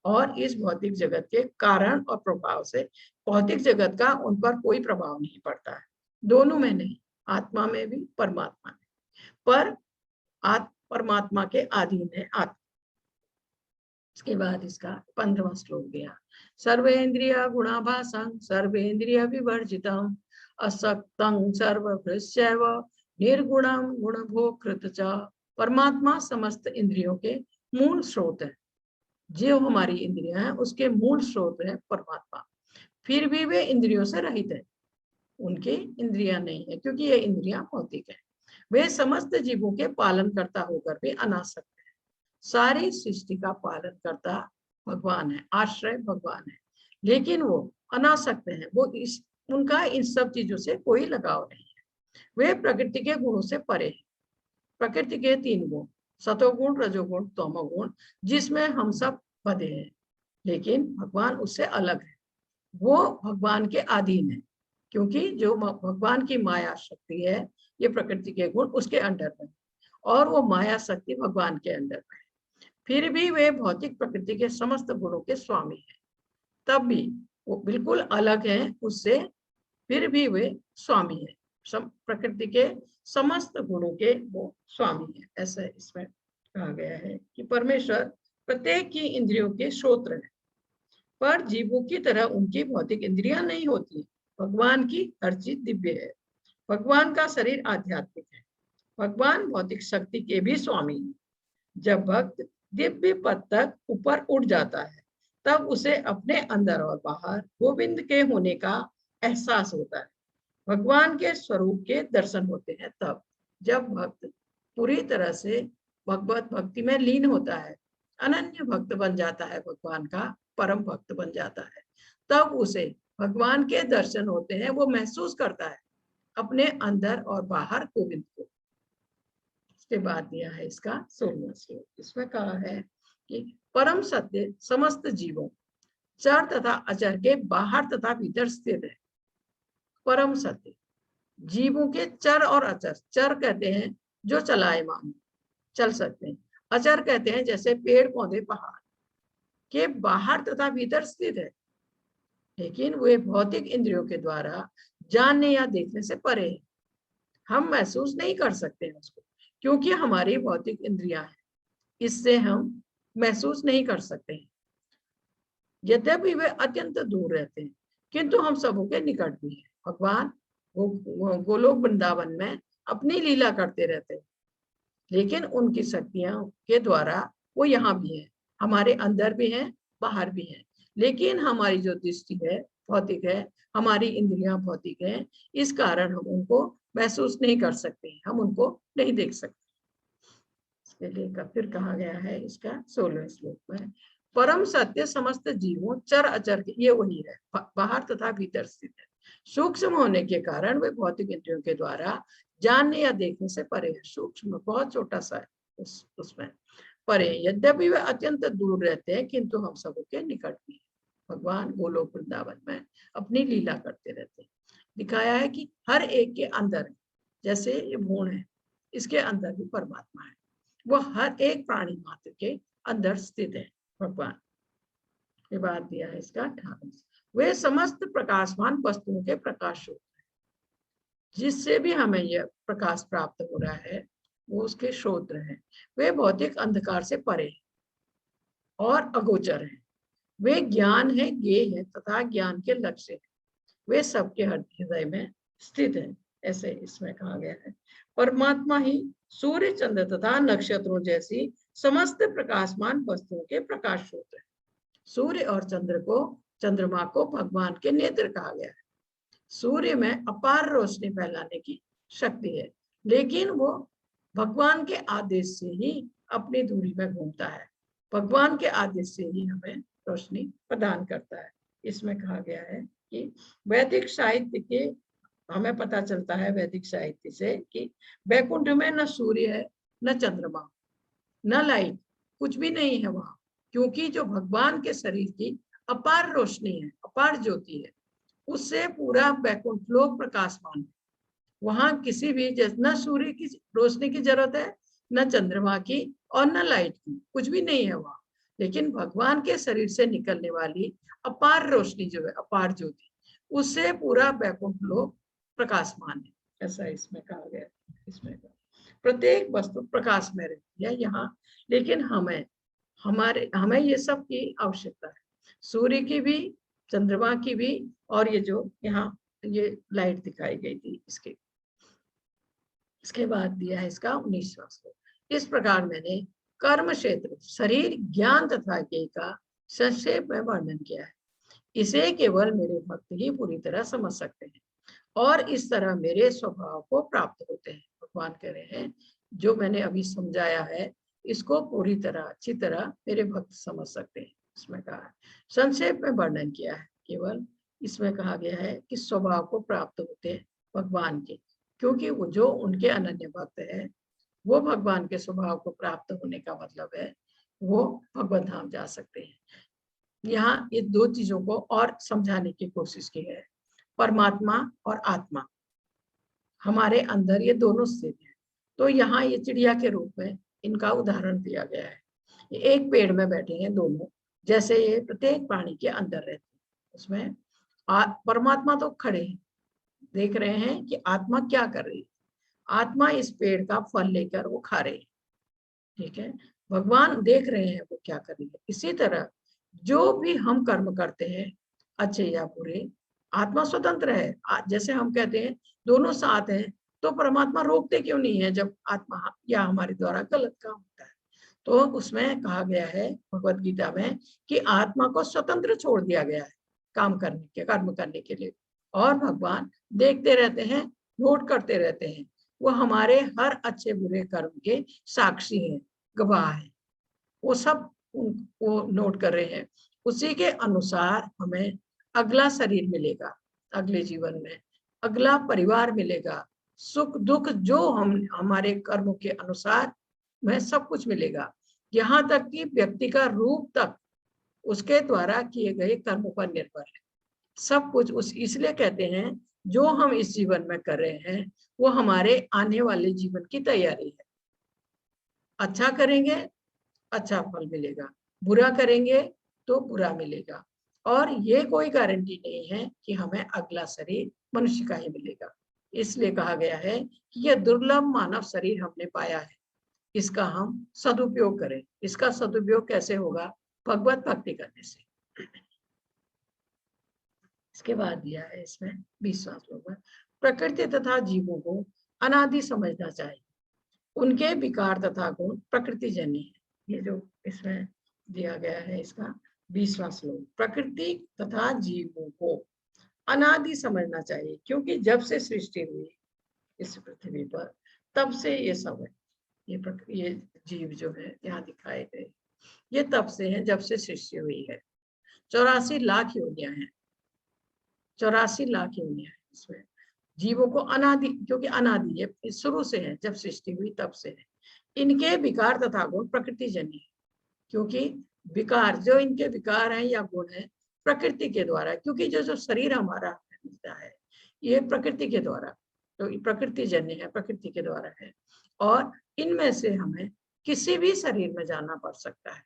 और इस भौतिक जगत के कारण और प्रभाव से भौतिक जगत का उन पर कोई प्रभाव नहीं पड़ता है। दोनों में नहीं, आत्मा में भी परमात्मा में, पर परमात्मा के अधीन है आत्मा। इसके बाद इसका 15वां श्लोक दिया सर्वेन्द्रिय गुणाभासं सर्वेन्द्रिय विवर्जितम् असक्तं सर्वभृश्चैव निर्गुणं गुणभोक्तृ च। परमात्मा समस्त इंद्रियों के मूल स्रोत है। जो हमारी इंद्रियां हैं उसके मूल स्रोत है परमात्मा। फिर भी वे इंद्रियों से रहित है, उनकी इंद्रियां नहीं है क्योंकि ये इंद्रियां भौतिक है। वे समस्त जीवों के पालन करता होकर भी अनासक्त है। सारी सृष्टि का पालन करता भगवान है, आश्रय भगवान है, लेकिन वो अनासक्त है। वो उनका इन सब चीजों से कोई लगाव नहीं है। वे प्रकृति के गुणों से परे है। प्रकृति के 3 गुण, सतोगुण, रजोगुण, तमोगुण, जिसमें हम सब बंधे हैं, लेकिन भगवान उससे अलग है। वो भगवान के अधीन है, क्योंकि जो भगवान की माया शक्ति है, ये प्रकृति के गुण उसके अंडर में और वो माया शक्ति भगवान के अंडर में। फिर भी वे भौतिक प्रकृति के समस्त गुणों के स्वामी हैं। तब भी वो बिल्कुल अलग है उससे, फिर भी वे स्वामी है, प्रकृति के समस्त गुणों के वो स्वामी है। ऐसा इसमें कहा गया है कि परमेश्वर प्रत्येक की इंद्रियों के स्रोत है, पर जीवों की तरह उनकी भौतिक इंद्रियां नहीं होती। भगवान की हर चीज दिव्य है। भगवान का शरीर आध्यात्मिक है। भगवान भौतिक शक्ति के भी स्वामी है। जब भक्त दिव्य पद तक ऊपर उठ जाता है, तब उसे अपने अंदर और बाहर गोविंद के होने का एहसास होता है। भगवान के स्वरूप के दर्शन होते हैं तब, जब भक्त पूरी तरह से भगवत भक्ति में लीन होता है, अनन्य भक्त बन जाता है, भगवान का परम भक्त बन जाता है, तब उसे भगवान के दर्शन होते हैं। वो महसूस करता है अपने अंदर और बाहर गोविंद को। इसके बाद दिया है इसका 16वां श्लोक। इसमें कहा है कि परम सत्य समस्त जीवों चर तथा अचर के बाहर तथा भीतर स्थित है। परम सत्य जीवों के चर और अचर, चर कहते हैं जो चलायमान चल सकते हैं, अचर कहते हैं जैसे पेड़ पौधे पहाड़ के बाहर तथा भीतर स्थित है, लेकिन वे भौतिक इंद्रियों के द्वारा जानने या देखने से परे है। हम महसूस नहीं कर सकते हैं उसको, क्योंकि हमारी भौतिक इंद्रियां हैं, इससे हम महसूस नहीं कर सकते हैं। यद्यपि वे अत्यंत दूर रहते हैं, किंतु हम सबों के निकट भी हैं। भगवान गोलोक वृंदावन में अपनी लीला करते रहते हैं, लेकिन उनकी शक्तियों के द्वारा वो यहाँ भी है, हमारे अंदर भी हैं, बाहर भी हैं। लेकिन हमारी जो दृष्टि है भौतिक है, हमारी इंद्रियां भौतिक हैं, इस कारण हम उनको महसूस नहीं कर सकते, हम उनको नहीं देख सकते। इसके लिए फिर कहा गया है इसका 16वें श्लोक में, परम सत्य समस्त जीवों चर अचर के, ये वही है, बाहर तथा भीतर स्थित है। सूक्ष्म होने के कारण वे भौतिक इंद्रियों के द्वारा जानने या देखने से परे है। सूक्ष्म बहुत छोटा सा है उसमें परे, यद्यपि वे अत्यंत दूर रहते हैं, किंतु हम सबों के निकट भी है। भगवान गोलोक वृंदावन में अपनी लीला करते रहते हैं। दिखाया है कि हर एक के अंदर, जैसे ये भ्रूण है, इसके अंदर भी परमात्मा है, वो हर एक प्राणी मात्र के अंदर स्थित है भगवान। ये बात दिया है इसका 18। वे समस्त प्रकाशमान वस्तुओं के प्रकाश स्रोत हैं, जिससे भी हमें यह प्रकाश प्राप्त हो रहा है वो उसके स्रोत हैं। वे भौतिक अंधकार से परे और अगोचर हैं। वे ज्ञान है, ज्ञेय है तथा ज्ञान के लक्ष्य है। वे सबके हृदय में स्थित है, ऐसे इसमें कहा गया है। परमात्मा ही सूर्य चंद्र तथा नक्षत्रों जैसी समस्त प्रकाशमान वस्तुओं के प्रकाश स्रोत है। सूर्य और चंद्रमा को भगवान के नेत्र कहा गया है। सूर्य में अपार रोशनी फैलाने की शक्ति है, लेकिन वो भगवान के आदेश से ही अपनी दूरी में घूमता है, भगवान के आदेश से ही हमें रोशनी प्रदान करता है। इसमें कहा गया है कि वैदिक साहित्य के हमें पता चलता है, वैदिक साहित्य से, कि वैकुंठ में न सूर्य है, न चंद्रमा, न लाइट, कुछ भी नहीं है वहां, क्योंकि जो भगवान के शरीर की अपार रोशनी है, अपार ज्योति है, उससे पूरा वैकुंठ लोक प्रकाशमान है। वहां किसी भी, न सूर्य की रोशनी की जरूरत है, न चंद्रमा की और न लाइट की, कुछ भी नहीं है वहां। लेकिन भगवान के शरीर से निकलने वाली अपार रोशनी जो है, अपार ज्योति, उससे पूरा वैकुंठ लोक प्रकाशमान है, ऐसा इसमें कहा गया। इसमें प्रत्येक वस्तु प्रकाश में रहती है यहाँ, लेकिन हमें ये सब की आवश्यकता है, सूर्य की भी, चंद्रमा की भी, और ये जो यहाँ ये लाइट दिखाई गई थी इसके बाद दिया है इसका 19वां श्लोक। इस प्रकार मैंने कर्म क्षेत्र, शरीर, ज्ञान तथा ज्ञेय का संक्षेप में वर्णन किया है। इसे केवल मेरे भक्त ही पूरी तरह समझ सकते हैं और इस तरह मेरे स्वभाव को प्राप्त होते हैं। भगवान कह रहे हैं जो मैंने अभी समझाया है इसको पूरी तरह, अच्छी तरह मेरे भक्त समझ सकते हैं। इसमें कहा है, संक्षेप में वर्णन किया है, केवल इसमें कहा गया है कि स्वभाव को प्राप्त होते हैं भगवान के, क्योंकि वो जो उनके अनन्य भक्त है वो भगवान के स्वभाव को प्राप्त होने का मतलब है वो भगवत धाम जा सकते हैं। यहाँ ये दो चीजों को और समझाने की कोशिश की है, परमात्मा और आत्मा हमारे अंदर ये दोनों स्थित है। तो यहाँ ये चिड़िया के रूप में इनका उदाहरण दिया गया है। ये एक पेड़ में बैठे हैं दोनों, जैसे ये प्रत्येक प्राणी के अंदर रहते हैं, उसमें परमात्मा तो खड़े हैं, देख रहे हैं कि आत्मा क्या कर रही है। आत्मा इस पेड़ का फल लेकर वो खा रही है, ठीक है, भगवान देख रहे हैं वो क्या कर रही है। इसी तरह जो भी हम कर्म करते हैं, अच्छे या बुरे, आत्मा स्वतंत्र है। जैसे हम कहते हैं दोनों साथ हैं, तो परमात्मा रोकते क्यों नहीं है जब आत्मा या हमारे द्वारा गलत काम होता है। तो उसमें कहा गया है भगवत गीता में कि आत्मा को स्वतंत्र छोड़ दिया गया है काम करने के, कर्म करने के लिए, और भगवान देखते रहते हैं, नोट करते रहते हैं। वो हमारे हर अच्छे बुरे कर्म के साक्षी हैं, गवाह हैं, वो सब वो नोट कर रहे हैं। उसी के अनुसार हमें अगला शरीर मिलेगा, अगले जीवन में अगला परिवार मिलेगा, सुख दुख जो हम हमारे कर्मों के अनुसार में सब कुछ मिलेगा। यहाँ तक कि व्यक्ति का रूप तक उसके द्वारा किए गए कर्मों पर निर्भर है। सब कुछ उस इसलिए कहते हैं जो हम इस जीवन में कर रहे हैं वो हमारे आने वाले जीवन की तैयारी है। अच्छा करेंगे अच्छा फल मिलेगा, बुरा करेंगे तो बुरा मिलेगा, और ये कोई गारंटी नहीं है कि हमें अगला शरीर मनुष्य का ही मिलेगा। इसलिए कहा गया है कि यह दुर्लभ मानव शरीर हमने पाया है, इसका हम सदुपयोग करें। इसका सदुपयोग कैसे होगा? भगवत भक्ति करने से। इसके बाद दिया है इसमें 20वां श्लोक में, प्रकृति तथा जीवों को अनादि समझना चाहिए, उनके विकार तथा गुण प्रकृति जन्य है। ये जो इसमें दिया गया है इसका 20वां श्लोक, प्रकृति तथा जीवों को अनादि समझना चाहिए, क्योंकि जब से सृष्टि हुई इस पृथ्वी पर तब से ये सब है। ये जीव जो है यहाँ दिखाए गए ये तब से है जब से सृष्टि हुई है। 84 लाख योनियां हैं, 84 लाख योनियां हैं इसमें। जीवों को अनादि, क्योंकि अनादि है, शुरू से है, जब सृष्टि हुई तब से है। इनके विकार तथा गुण प्रकृति जन्य है, क्योंकि विकार जो इनके विकार हैं या गुण है प्रकृति के द्वारा, क्योंकि जो शरीर हमारा मिलता है ये प्रकृति के द्वारा, तो प्रकृति जन्य है, प्रकृति के द्वारा है। और इनमें से हमें किसी भी शरीर में जाना पड़ सकता है,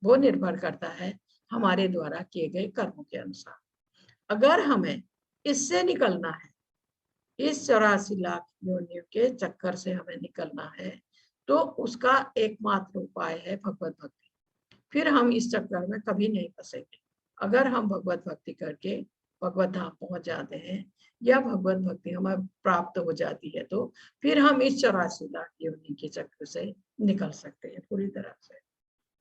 वो निर्भर करता है हमारे द्वारा किए गए कर्मों के अनुसार। अगर हमें इससे निकलना है, इस 84 लाख योनियों के चक्कर से हमें निकलना है, तो उसका एकमात्र उपाय है भगवत भक्ति। फिर हम इस चक्कर में कभी नहीं फंसेंगे। अगर हम भगवत भक्ति करके भगवत धाम पहुंच जाते हैं या भगवत भक्ति हमें प्राप्त हो जाती है, तो फिर हम इस 84 लाख योनि के चक्र से निकल सकते हैं पूरी तरह से।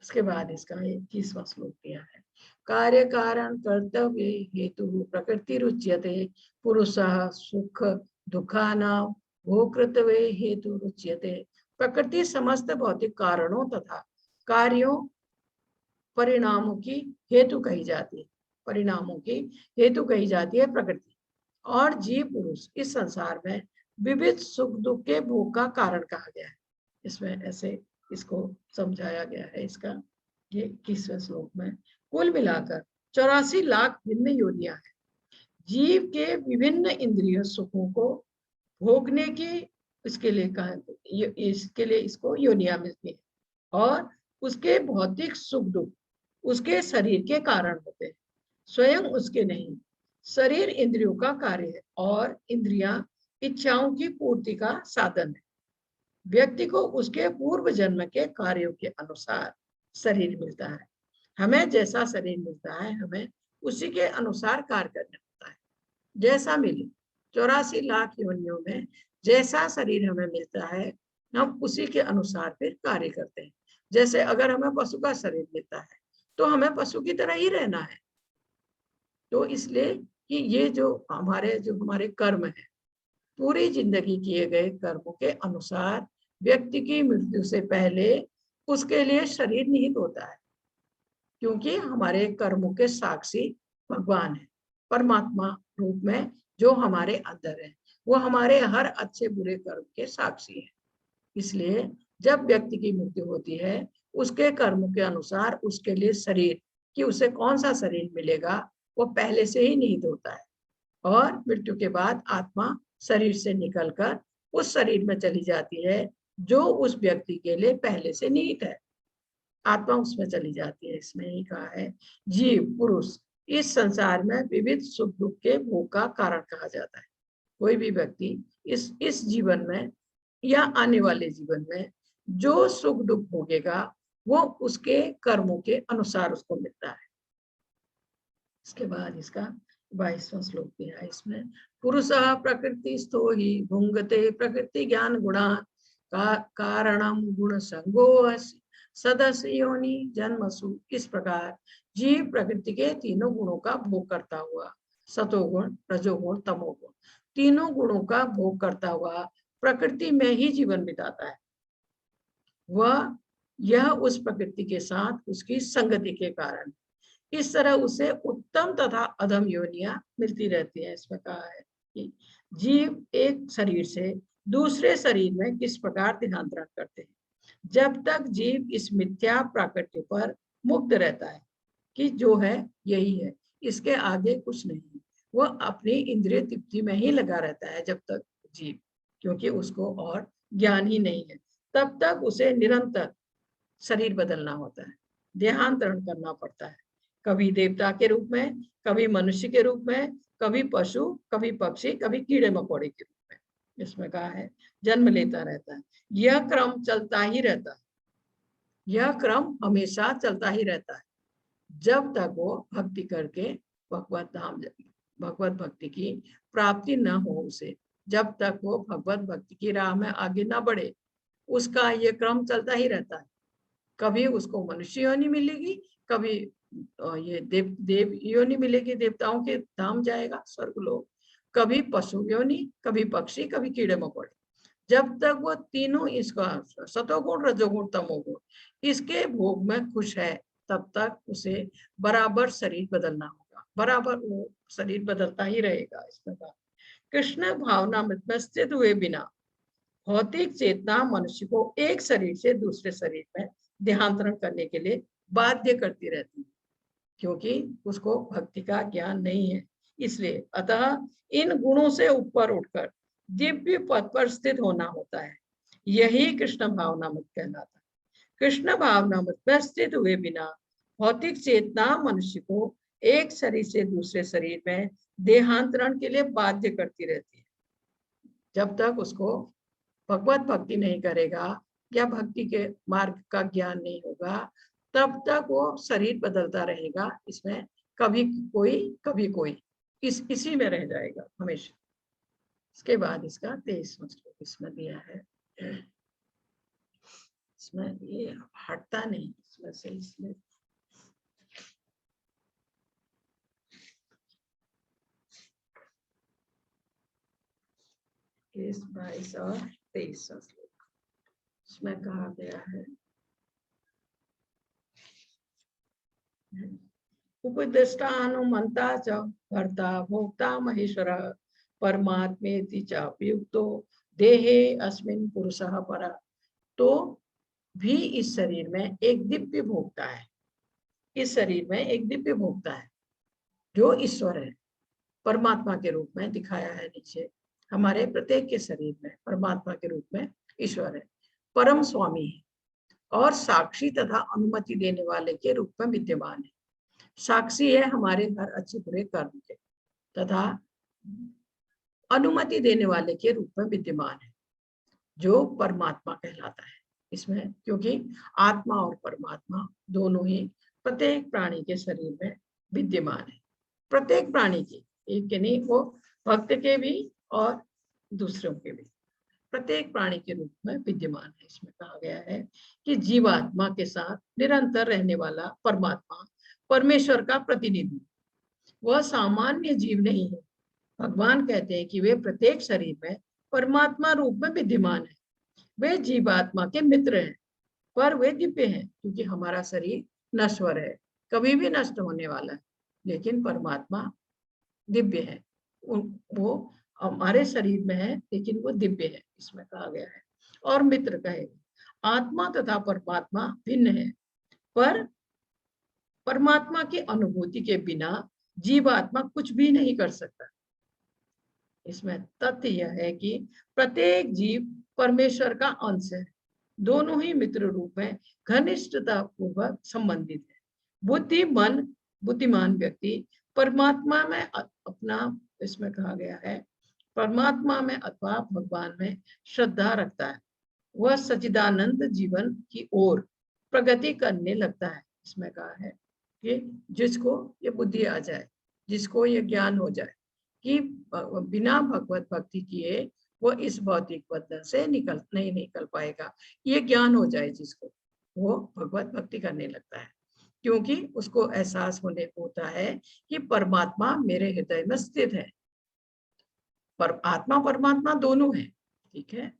इसके बाद इसका 21वां श्लोक दिया है, कार्य कारण कर्तव्य हेतु प्रकृति रुच्यते पुरुषः सुख दुखानां भोक्तव्य हेतु रुच्यते। प्रकृति समस्त भौतिक कारणों तथा कार्यों परिणामों की हेतु कही जाती है, परिणामों की हेतु कही जाती है प्रकृति। और जीव पुरुष इस संसार में विविध सुख दुख के भोग का कारण कहा गया है। इसमें ऐसे इसको समझाया गया है। इसका ये 21वें श्लोक में कुल मिलाकर 84 लाख भिन्न योनियां हैं। जीव के विभिन्न इंद्रिय सुखों को भोगने की इसके लिए इसको योनियां मिलती है, और उसके भौतिक सुख दुख उसके शरीर के कारण होते हैं, स्वयं उसके नहीं। शरीर इंद्रियों का कार्य है और इंद्रियां इच्छाओं की पूर्ति का साधन है। व्यक्ति को उसके पूर्व जन्म के कार्यों के अनुसार शरीर मिलता है। हमें जैसा शरीर मिलता है हमें उसी के अनुसार कार्य करना होता है। जैसा मिले 84 लाख योनियों में जैसा शरीर हमें मिलता है हम उसी के अनुसार फिर कार्य करते हैं। जैसे अगर हमें पशु का शरीर मिलता है तो हमें पशु की तरह ही रहना है। तो इसलिए कि ये जो हमारे कर्म है, पूरी जिंदगी किए गए कर्मों के अनुसार व्यक्ति की मृत्यु से पहले उसके लिए शरीर निहित होता है, क्योंकि हमारे कर्मों के साक्षी भगवान है, परमात्मा रूप में जो हमारे अंदर है, वो हमारे हर अच्छे बुरे कर्म के साक्षी है। इसलिए जब व्यक्ति की मृत्यु होती है उसके कर्मों के अनुसार उसके लिए शरीर, कि उसे कौन सा शरीर मिलेगा, वो पहले से ही निहित होता है। और मृत्यु के बाद आत्मा शरीर से निकलकर उस शरीर में चली जाती है जो उस व्यक्ति के लिए पहले से निहित है, आत्मा उसमें चली जाती है। इसमें ही कहा है जीव पुरुष इस संसार में विविध सुख दुख के भोग का कारण कहा जाता है। कोई भी व्यक्ति इस जीवन में या आने वाले जीवन में जो सुख दुख भोगेगा वो उसके कर्मों के अनुसार उसको मिलता है। इसके बाद इसका 22वां श्लोक दिया है। इसमें पुरुषः प्रकृति स्थो ही भुंगते प्रकृति ज्ञान गुणा कारणम गुण संगो सदस्य योनि जन्मसु। इस प्रकार जीव प्रकृति के तीनों गुणों का भोग करता हुआ, सतोगुण रजोगुण तमोगुण, तीनों गुणों का भोग करता हुआ प्रकृति में ही जीवन बिताता है। वह यह उस प्रकृति के साथ उसकी संगति के कारण, इस तरह उसे उत्तम तथा अधम योनियां मिलती रहती है। इसमें कहा है कि जीव एक शरीर से दूसरे शरीर में किस प्रकार देहांतरण करते हैं। जब तक जीव इस मिथ्या प्राकृति पर मुक्त रहता है कि जो है यही है, इसके आगे कुछ नहीं, वो अपनी इंद्रिय तृप्ति में ही लगा रहता है जब तक जीव, क्योंकि उसको और ज्ञान ही नहीं है। तब तक उसे निरंतर शरीर बदलना होता है, देहांतरण करना पड़ता है, कभी देवता के रूप में, कभी मनुष्य के रूप में, कभी पशु, कभी पक्षी, कभी कीड़े मकोड़े के रूप में। इसमें कहा है जन्म लेता रहता है। यह क्रम चलता ही रहता है, यह क्रम हमेशा चलता ही रहता है जब तक वो भक्ति करके भगवत धाम, भगवत भक्ति की प्राप्ति न हो उसे, जब तक वो भगवत भक्ति की राह में आगे न बढ़े, उसका ये क्रम चलता ही रहता है। कभी उसको मनुष्य योनि मिलेगी, कभी ये देव योनि मिलेगी, देवताओं के धाम जाएगा, स्वर्ग लोग, कभी पशु योनि, कभी पक्षी, कभी कीड़े मकोड़े। जब तक वो तीनों, इसका सतोगुण, रजोगुण, तमोगुण, इसके भोग में खुश है, तब तक उसे बराबर शरीर बदलना होगा, बराबर वो शरीर बदलता ही रहेगा। इसमें कृष्ण भावना में स्थित हुए बिना भौतिक चेतना मनुष्य को एक शरीर से दूसरे शरीर में देहांतरण करने के लिए बाध्य करती रहती है, क्योंकि उसको भक्ति का ज्ञान नहीं है। इसलिए अतः इन गुणों से ऊपर उठकर दिव्य पद पर स्थित होना होता है, यही कृष्ण भावनामृत कहलाता है। कृष्ण भावनामृत में स्थित हुए बिना भौतिक चेतना मनुष्य को एक शरीर से दूसरे शरीर में देहांतरण के लिए बाध्य करती रहती है। जब तक उसको भगवत भक्ति नहीं करेगा या भक्ति के मार्ग का ज्ञान नहीं होगा, तब तक वो शरीर बदलता रहेगा, इसमें कभी कोई इसी में रह जाएगा हमेशा। इसके बाद इसका 23वां श्लोक इसमें दिया है, इसमें ये हटता नहीं इसमें से, इसलिए इस 22 और 23वां श्लोक इसमें कहा गया है, उपदिष्टा हनुमंता च भर्ता भोक्ता महेश्वर परमात्मेति चाप्युक्तो देहे अस्मिन् पुरुषः परा। तो भी इस शरीर में एक दिव्य भोक्ता है, इस शरीर में एक दिव्य भोक्ता है जो ईश्वर है, परमात्मा के रूप में दिखाया है नीचे। हमारे प्रत्येक के शरीर में परमात्मा के रूप में ईश्वर है, परम स्वामी है और साक्षी तथा अनुमति देने वाले के रूप में विद्यमान है। साक्षी है हमारे हर अच्छे बुरे कर्म के, तथा अनुमति देने वाले के रूप में विद्यमान है, जो परमात्मा कहलाता है इसमें, क्योंकि आत्मा और परमात्मा दोनों ही प्रत्येक प्राणी के शरीर में विद्यमान है। प्रत्येक प्राणी की, एक के नहीं, वो भक्त के भी और दूसरों के भी, प्रत्येक प्राणी के रूप में विद्यमान है। इसमें कहा गया है कि जीवात्मा के साथ निरंतर रहने वाला परमात्मा परमेश्वर का प्रतिनिधि, वह सामान्य जीव नहीं है। भगवान कहते हैं कि वे प्रत्येक शरीर में परमात्मा रूप में विद्यमान है। वे जीवात्मा के मित्र हैं, पर वे दिव्य हैं, क्योंकि हमारा शरीर नश्वर है, कभी भी नष्ट होने वाला है, लेकिन परमात्मा दिव्य है। वो हमारे शरीर में है लेकिन वो दिव्य है, इसमें कहा गया है। और मित्र कहे, आत्मा तथा परमात्मा भिन्न है, पर परमात्मा की अनुभूति के बिना जीवात्मा कुछ भी नहीं कर सकता। इसमें तथ्य यह है कि प्रत्येक जीव परमेश्वर का अंश है, दोनों ही मित्र रूप में घनिष्ठता पूर्वक संबंधित है। बुद्धिमान व्यक्ति परमात्मा में अपना, इसमें कहा गया है, परमात्मा में अथवा भगवान में श्रद्धा रखता है, वह सच्चिदानंद जीवन की ओर प्रगति करने लगता है। इसमें कहा है कि जिसको ये बुद्धि आ जाए, जिसको ये ज्ञान हो जाए कि बिना भगवत भक्ति किए वो इस भौतिक बंधन से नहीं निकल पाएगा, ये ज्ञान हो जाए जिसको, वो भगवत भक्ति करने लगता है, क्योंकि उसको एहसास होने को होता है कि परमात्मा मेरे हृदय में स्थित है। पर आत्मा परमात्मा दोनों है, ठीक है,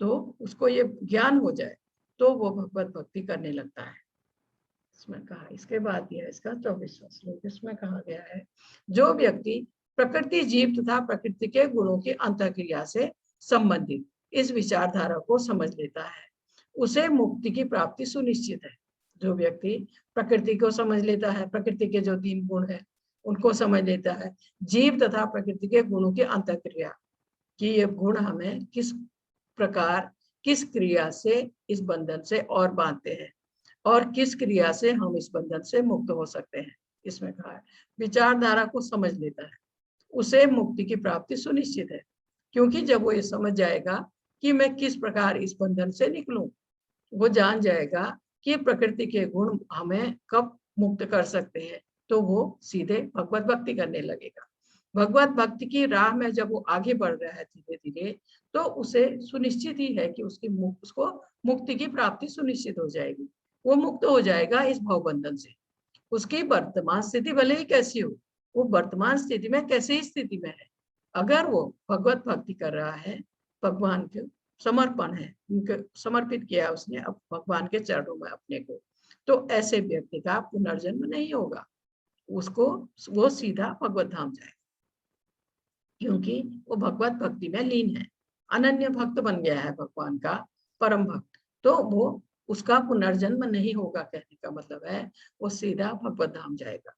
तो उसको ये ज्ञान हो जाए तो वो भगवत भक्ति करने लगता है। इसमें कहा, इसके बाद यह इसका 24वां श्लोक, इसमें कहा गया है, जो व्यक्ति प्रकृति जीव तथा प्रकृति के गुणों की अंतःक्रिया से संबंधित इस विचारधारा को समझ लेता है, उसे मुक्ति की प्राप्ति सुनिश्चित है। जो व्यक्ति प्रकृति को समझ लेता है, प्रकृति के जो 3 गुण है उनको समझ लेता है, जीव तथा प्रकृति के गुणों की अंतःक्रिया कि ये गुण हमें किस प्रकार किस क्रिया से इस बंधन से और बांधते हैं और किस क्रिया से हम इस बंधन से मुक्त हो सकते हैं, इसमें कहा है। विचारधारा को समझ लेता है, उसे मुक्ति की प्राप्ति सुनिश्चित है, क्योंकि जब वो ये समझ जाएगा कि मैं किस प्रकार इस बंधन से निकलूं, वो जान जाएगा कि प्रकृति के गुण हमें कब मुक्त कर सकते हैं, तो वो सीधे भगवत भक्ति करने लगेगा। भगवत भक्ति की राह में जब वो आगे बढ़ रहा है धीरे धीरे, तो उसे सुनिश्चित ही है कि उसको मुक्ति की प्राप्ति सुनिश्चित हो जाएगी। वो मुक्त हो जाएगा इस भवबंधन से। उसकी वर्तमान स्थिति भले ही कैसी हो, वो वर्तमान स्थिति में कैसी स्थिति में है, अगर वो भगवत भक्ति कर रहा है, भगवान के समर्पण है, उनके समर्पित किया उसने अब भगवान के चरणों में अपने को, तो ऐसे व्यक्ति का पुनर्जन्म नहीं होगा, उसको वो सीधा भगवत धाम जाएगा, क्योंकि वो भगवत भक्ति में लीन है, अनन्य भक्त बन गया है भगवान का, परम भक्त। तो वो उसका पुनर्जन्म नहीं होगा, कहने का मतलब है वो सीधा भगवत धाम जाएगा।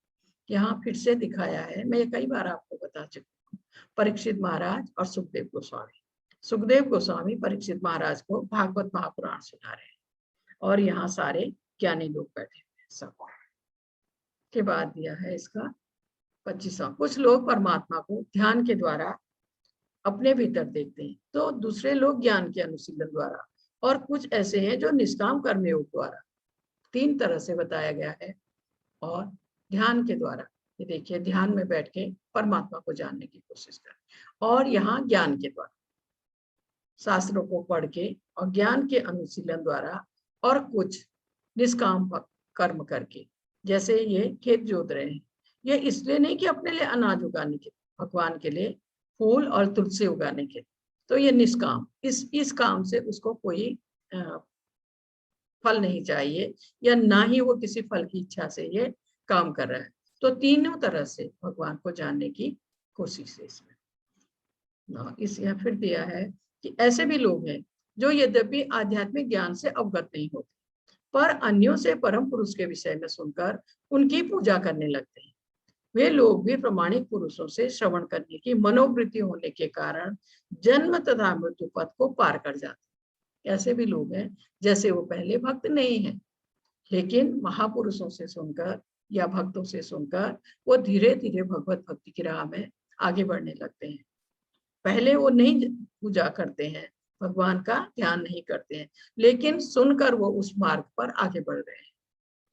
यहाँ फिर से दिखाया है, मैं ये कई बार आपको बता चुकी हूँ, परीक्षित महाराज और सुखदेव गोस्वामी। सुखदेव गोस्वामी परीक्षित महाराज को भागवत महापुराण सुना रहे हैं और यहाँ सारे ज्ञानी लोग बैठे हैं। सब के बाद दिया है इसका 25वां। कुछ लोग परमात्मा को ध्यान के द्वारा अपने भीतर देखते हैं, तो दूसरे लोग ज्ञान के अनुशीलन द्वारा, और कुछ ऐसे हैं जो निष्काम कर्मयोग द्वारा। 3 तरह से बताया गया है। और ध्यान के द्वारा, ये देखिए ध्यान में बैठ के परमात्मा को जानने की कोशिश करें, और यहाँ ज्ञान के द्वारा शास्त्रों को पढ़ के और ज्ञान के अनुशीलन द्वारा, और कुछ निष्काम कर्म करके, जैसे ये खेत जोत रहे हैं, ये इसलिए नहीं कि अपने लिए अनाज उगाने के, भगवान के लिए फूल और तुलसी उगाने के, तो ये निष्काम, इस काम से उसको कोई फल नहीं चाहिए, या ना ही वो किसी फल की इच्छा से ये काम कर रहा है। तो तीनों तरह से भगवान को जानने की कोशिश है इसमें। इस यहाँ फिर दिया है कि ऐसे भी लोग हैं जो यद्यपि आध्यात्मिक ज्ञान से अवगत नहीं होते, पर अन्यों से परम पुरुष के विषय में सुनकर उनकी पूजा करने लगते हैं। वे लोग भी प्रमाणिक पुरुषों से श्रवण करने की मनोवृत्ति होने के कारण जन्म तथा मृत्यु पथ को पार कर जाते हैं। ऐसे भी लोग हैं जैसे वो पहले भक्त नहीं है, लेकिन महापुरुषों से सुनकर या भक्तों से सुनकर वो धीरे धीरे भगवत भक्ति की राह में आगे बढ़ने लगते हैं। पहले वो नहीं पूजा करते हैं, भगवान का ध्यान नहीं करते हैं, लेकिन सुनकर वो उस मार्ग पर आगे बढ़ रहे हैं,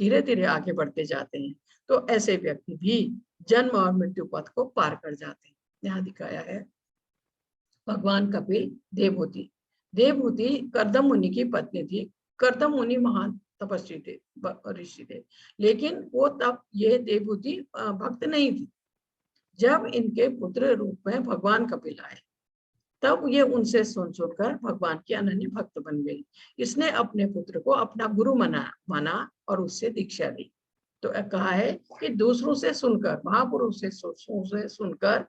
धीरे धीरे आगे बढ़ते जाते हैं। तो ऐसे व्यक्ति भी जन्म और मृत्यु पथ को पार कर जाते हैं। यहाँ दिखाया है भगवान कपिल देवहूति। देवहूति कर्दम मुनि की पत्नी थी। कर्दम मुनि महान तपस्वी थे, ऋषि थे, लेकिन वो तब ये देवहूति भक्त नहीं थी। जब इनके पुत्र रूप में भगवान कपिल आए, तब ये उनसे सुनकर भगवान की अनन्य भक्त बन गई। इसने अपने पुत्र को अपना गुरु माना और उससे दीक्षा ली। तो कहा है कि दूसरों से सुनकर, महापुरुष से सुनकर,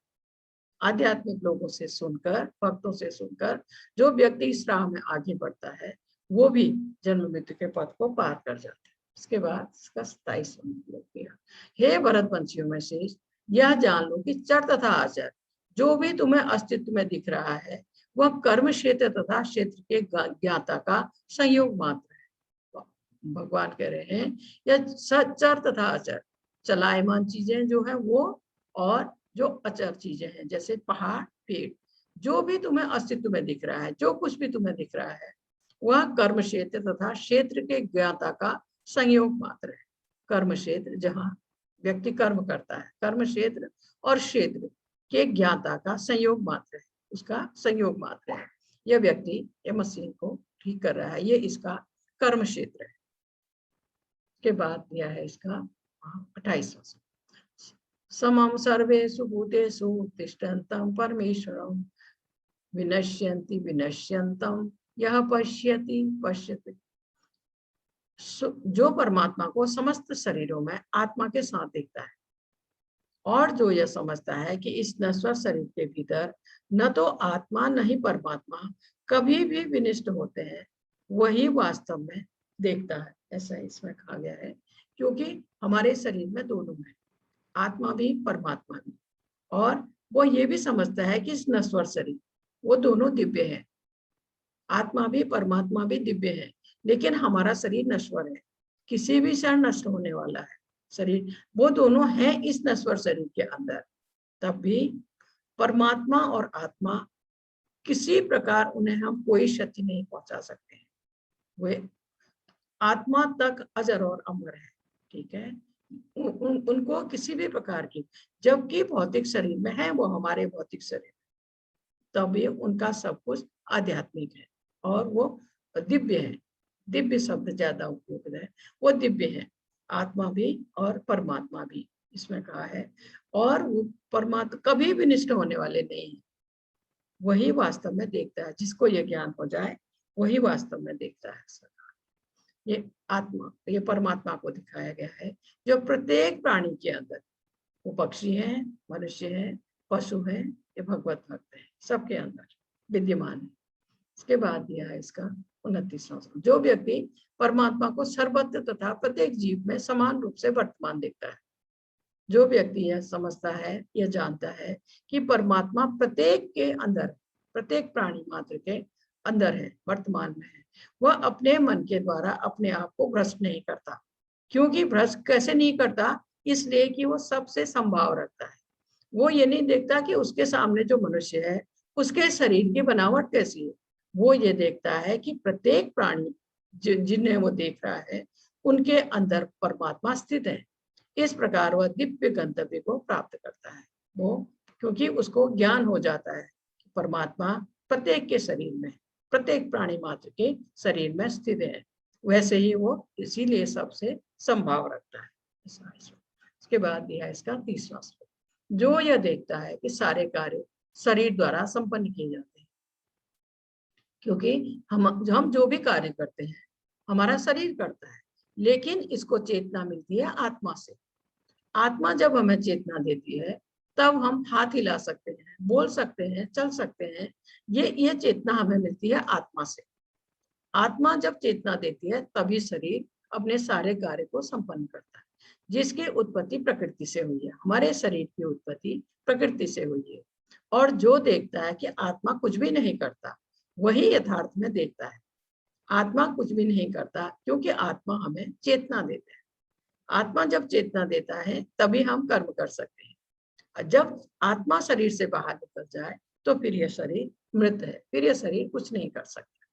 आध्यात्मिक लोगों से सुनकर, भक्तों से सुनकर जो व्यक्ति इस राह में आगे बढ़ता है, वो भी जन्म मृत्यु के पथ को पार कर जाता है। इसके बाद इसका 27वां श्लोक दिया, हे भरतवंशियों में से यह जान लो कि चर तथा आचर जो भी तुम्हें अस्तित्व में दिख रहा है, वह कर्म क्षेत्र तथा क्षेत्र के ज्ञाता का संयोग मात्र है। भगवान कह रहे हैं यह चर तथा अचर, चलायमान चीजें जो है वो, और जो अचर चीजें हैं जैसे पहाड़, पेड़, जो भी तुम्हें अस्तित्व में दिख रहा है, जो कुछ भी तुम्हें दिख रहा है, वह कर्म क्षेत्र तथा क्षेत्र के ज्ञाता का संयोग मात्र है। कर्म क्षेत्र जहाँ व्यक्ति कर्म करता है, कर्म क्षेत्र और क्षेत्र के ज्ञाता का संयोग मात्र है, उसका संयोग मात्र है। यह व्यक्ति ये मशीन को ठीक कर रहा है, ये इसका कर्म क्षेत्र है। के बाद दिया है इसका 28वां, समम सर्वेषु भूतेषु तिष्ठन्तं परमेश्वरं विनश्यन्ति विनश्यन्तं यह पश्यति पश्यति। जो परमात्मा को समस्त शरीरों में आत्मा के साथ देखता है, और जो यह समझता है कि इस नश्वर शरीर के भीतर न तो आत्मा न ही परमात्मा कभी भी विनिष्ट होते हैं, वही वास्तव में देखता है, ऐसा इसमें कहा गया है। क्योंकि हमारे शरीर में दोनों है, आत्मा भी परमात्मा भी, और वो ये भी समझता है कि इस नश्वर शरीर वो दोनों दिव्य है, आत्मा भी परमात्मा भी दिव्य है, लेकिन हमारा शरीर नश्वर है, किसी भी क्षण नष्ट होने वाला है शरीर। वो दोनों हैं इस नश्वर शरीर के अंदर, तब भी परमात्मा और आत्मा किसी प्रकार उन्हें हम कोई क्षति नहीं पहुंचा सकते हैं। वे आत्मा तक अजर और अमर है, ठीक है। उनको किसी भी प्रकार की, जबकि भौतिक शरीर में है, वो हमारे भौतिक शरीर, तभी उनका सब कुछ आध्यात्मिक है और वो दिव्य है। दिव्य शब्द ज्यादा उपयोग है, वो दिव्य है, आत्मा भी और परमात्मा भी इसमें कहा है। और वो परमात्मा कभी भी नष्ट होने वाले नहीं है, वही वास्तव में देखता है। जिसको ये ज्ञान हो जाए वही वास्तव में देखता है। ये आत्मा, ये परमात्मा को दिखाया गया है, जो प्रत्येक प्राणी के अंदर, वो पक्षी है, मनुष्य है, पशु है, ये भगवत भक्त है, सबके अंदर विद्यमान है। इसके बाद दिया है इसका 29वां श्लोक। जो व्यक्ति परमात्मा को सर्वत्र तथा प्रत्येक जीव में समान रूप से वर्तमान देखता है, जो व्यक्ति यह समझता है, यह जानता है कि परमात्मा प्रत्येक के अंदर, प्रत्येक प्राणी मात्र के अंदर है, वर्तमान में है, वह अपने मन के द्वारा अपने आप को भ्रष्ट नहीं करता। क्योंकि भ्रष्ट कैसे नहीं करता? इसलिए कि वो सबसे संभाव रखता है। वो ये नहीं देखता कि उसके सामने जो मनुष्य है उसके शरीर की बनावट कैसी है, वो ये देखता है कि प्रत्येक प्राणी जिन्हें वो देख रहा है उनके अंदर परमात्मा स्थित है। इस प्रकार वह दिव्य गंतव्य को प्राप्त करता है। वो क्योंकि उसको ज्ञान हो जाता है कि परमात्मा प्रत्येक के शरीर में, प्रत्येक प्राणी मात्र के शरीर में स्थित है, वैसे ही वो इसीलिए सबसे संभाव रखता है। इसके बाद दिया इसका 30वां श्लोक। जो यह देखता है कि सारे कार्य शरीर द्वारा संपन्न किए जाते हैं, क्योंकि हम जो भी कार्य करते हैं हमारा शरीर करता है, लेकिन इसको चेतना मिलती है आत्मा से। आत्मा जब हमें चेतना देती है तब हम हाथ हिला सकते हैं, बोल सकते हैं, चल सकते हैं। ये चेतना हमें मिलती है आत्मा से। आत्मा जब चेतना देती है तभी शरीर अपने सारे कार्य को संपन्न करता है, जिसकी उत्पत्ति प्रकृति से हुई है। हमारे शरीर की उत्पत्ति प्रकृति से हुई है। और जो देखता है कि आत्मा कुछ भी नहीं करता, वही यथार्थ में देखता है। आत्मा कुछ भी नहीं करता क्योंकि आत्मा हमें चेतना देता है। आत्मा जब चेतना देता है तभी हम कर्म कर सकते हैं। जब आत्मा शरीर से बाहर निकल जाए तो फिर यह शरीर मृत है, फिर यह शरीर कुछ नहीं कर सकता।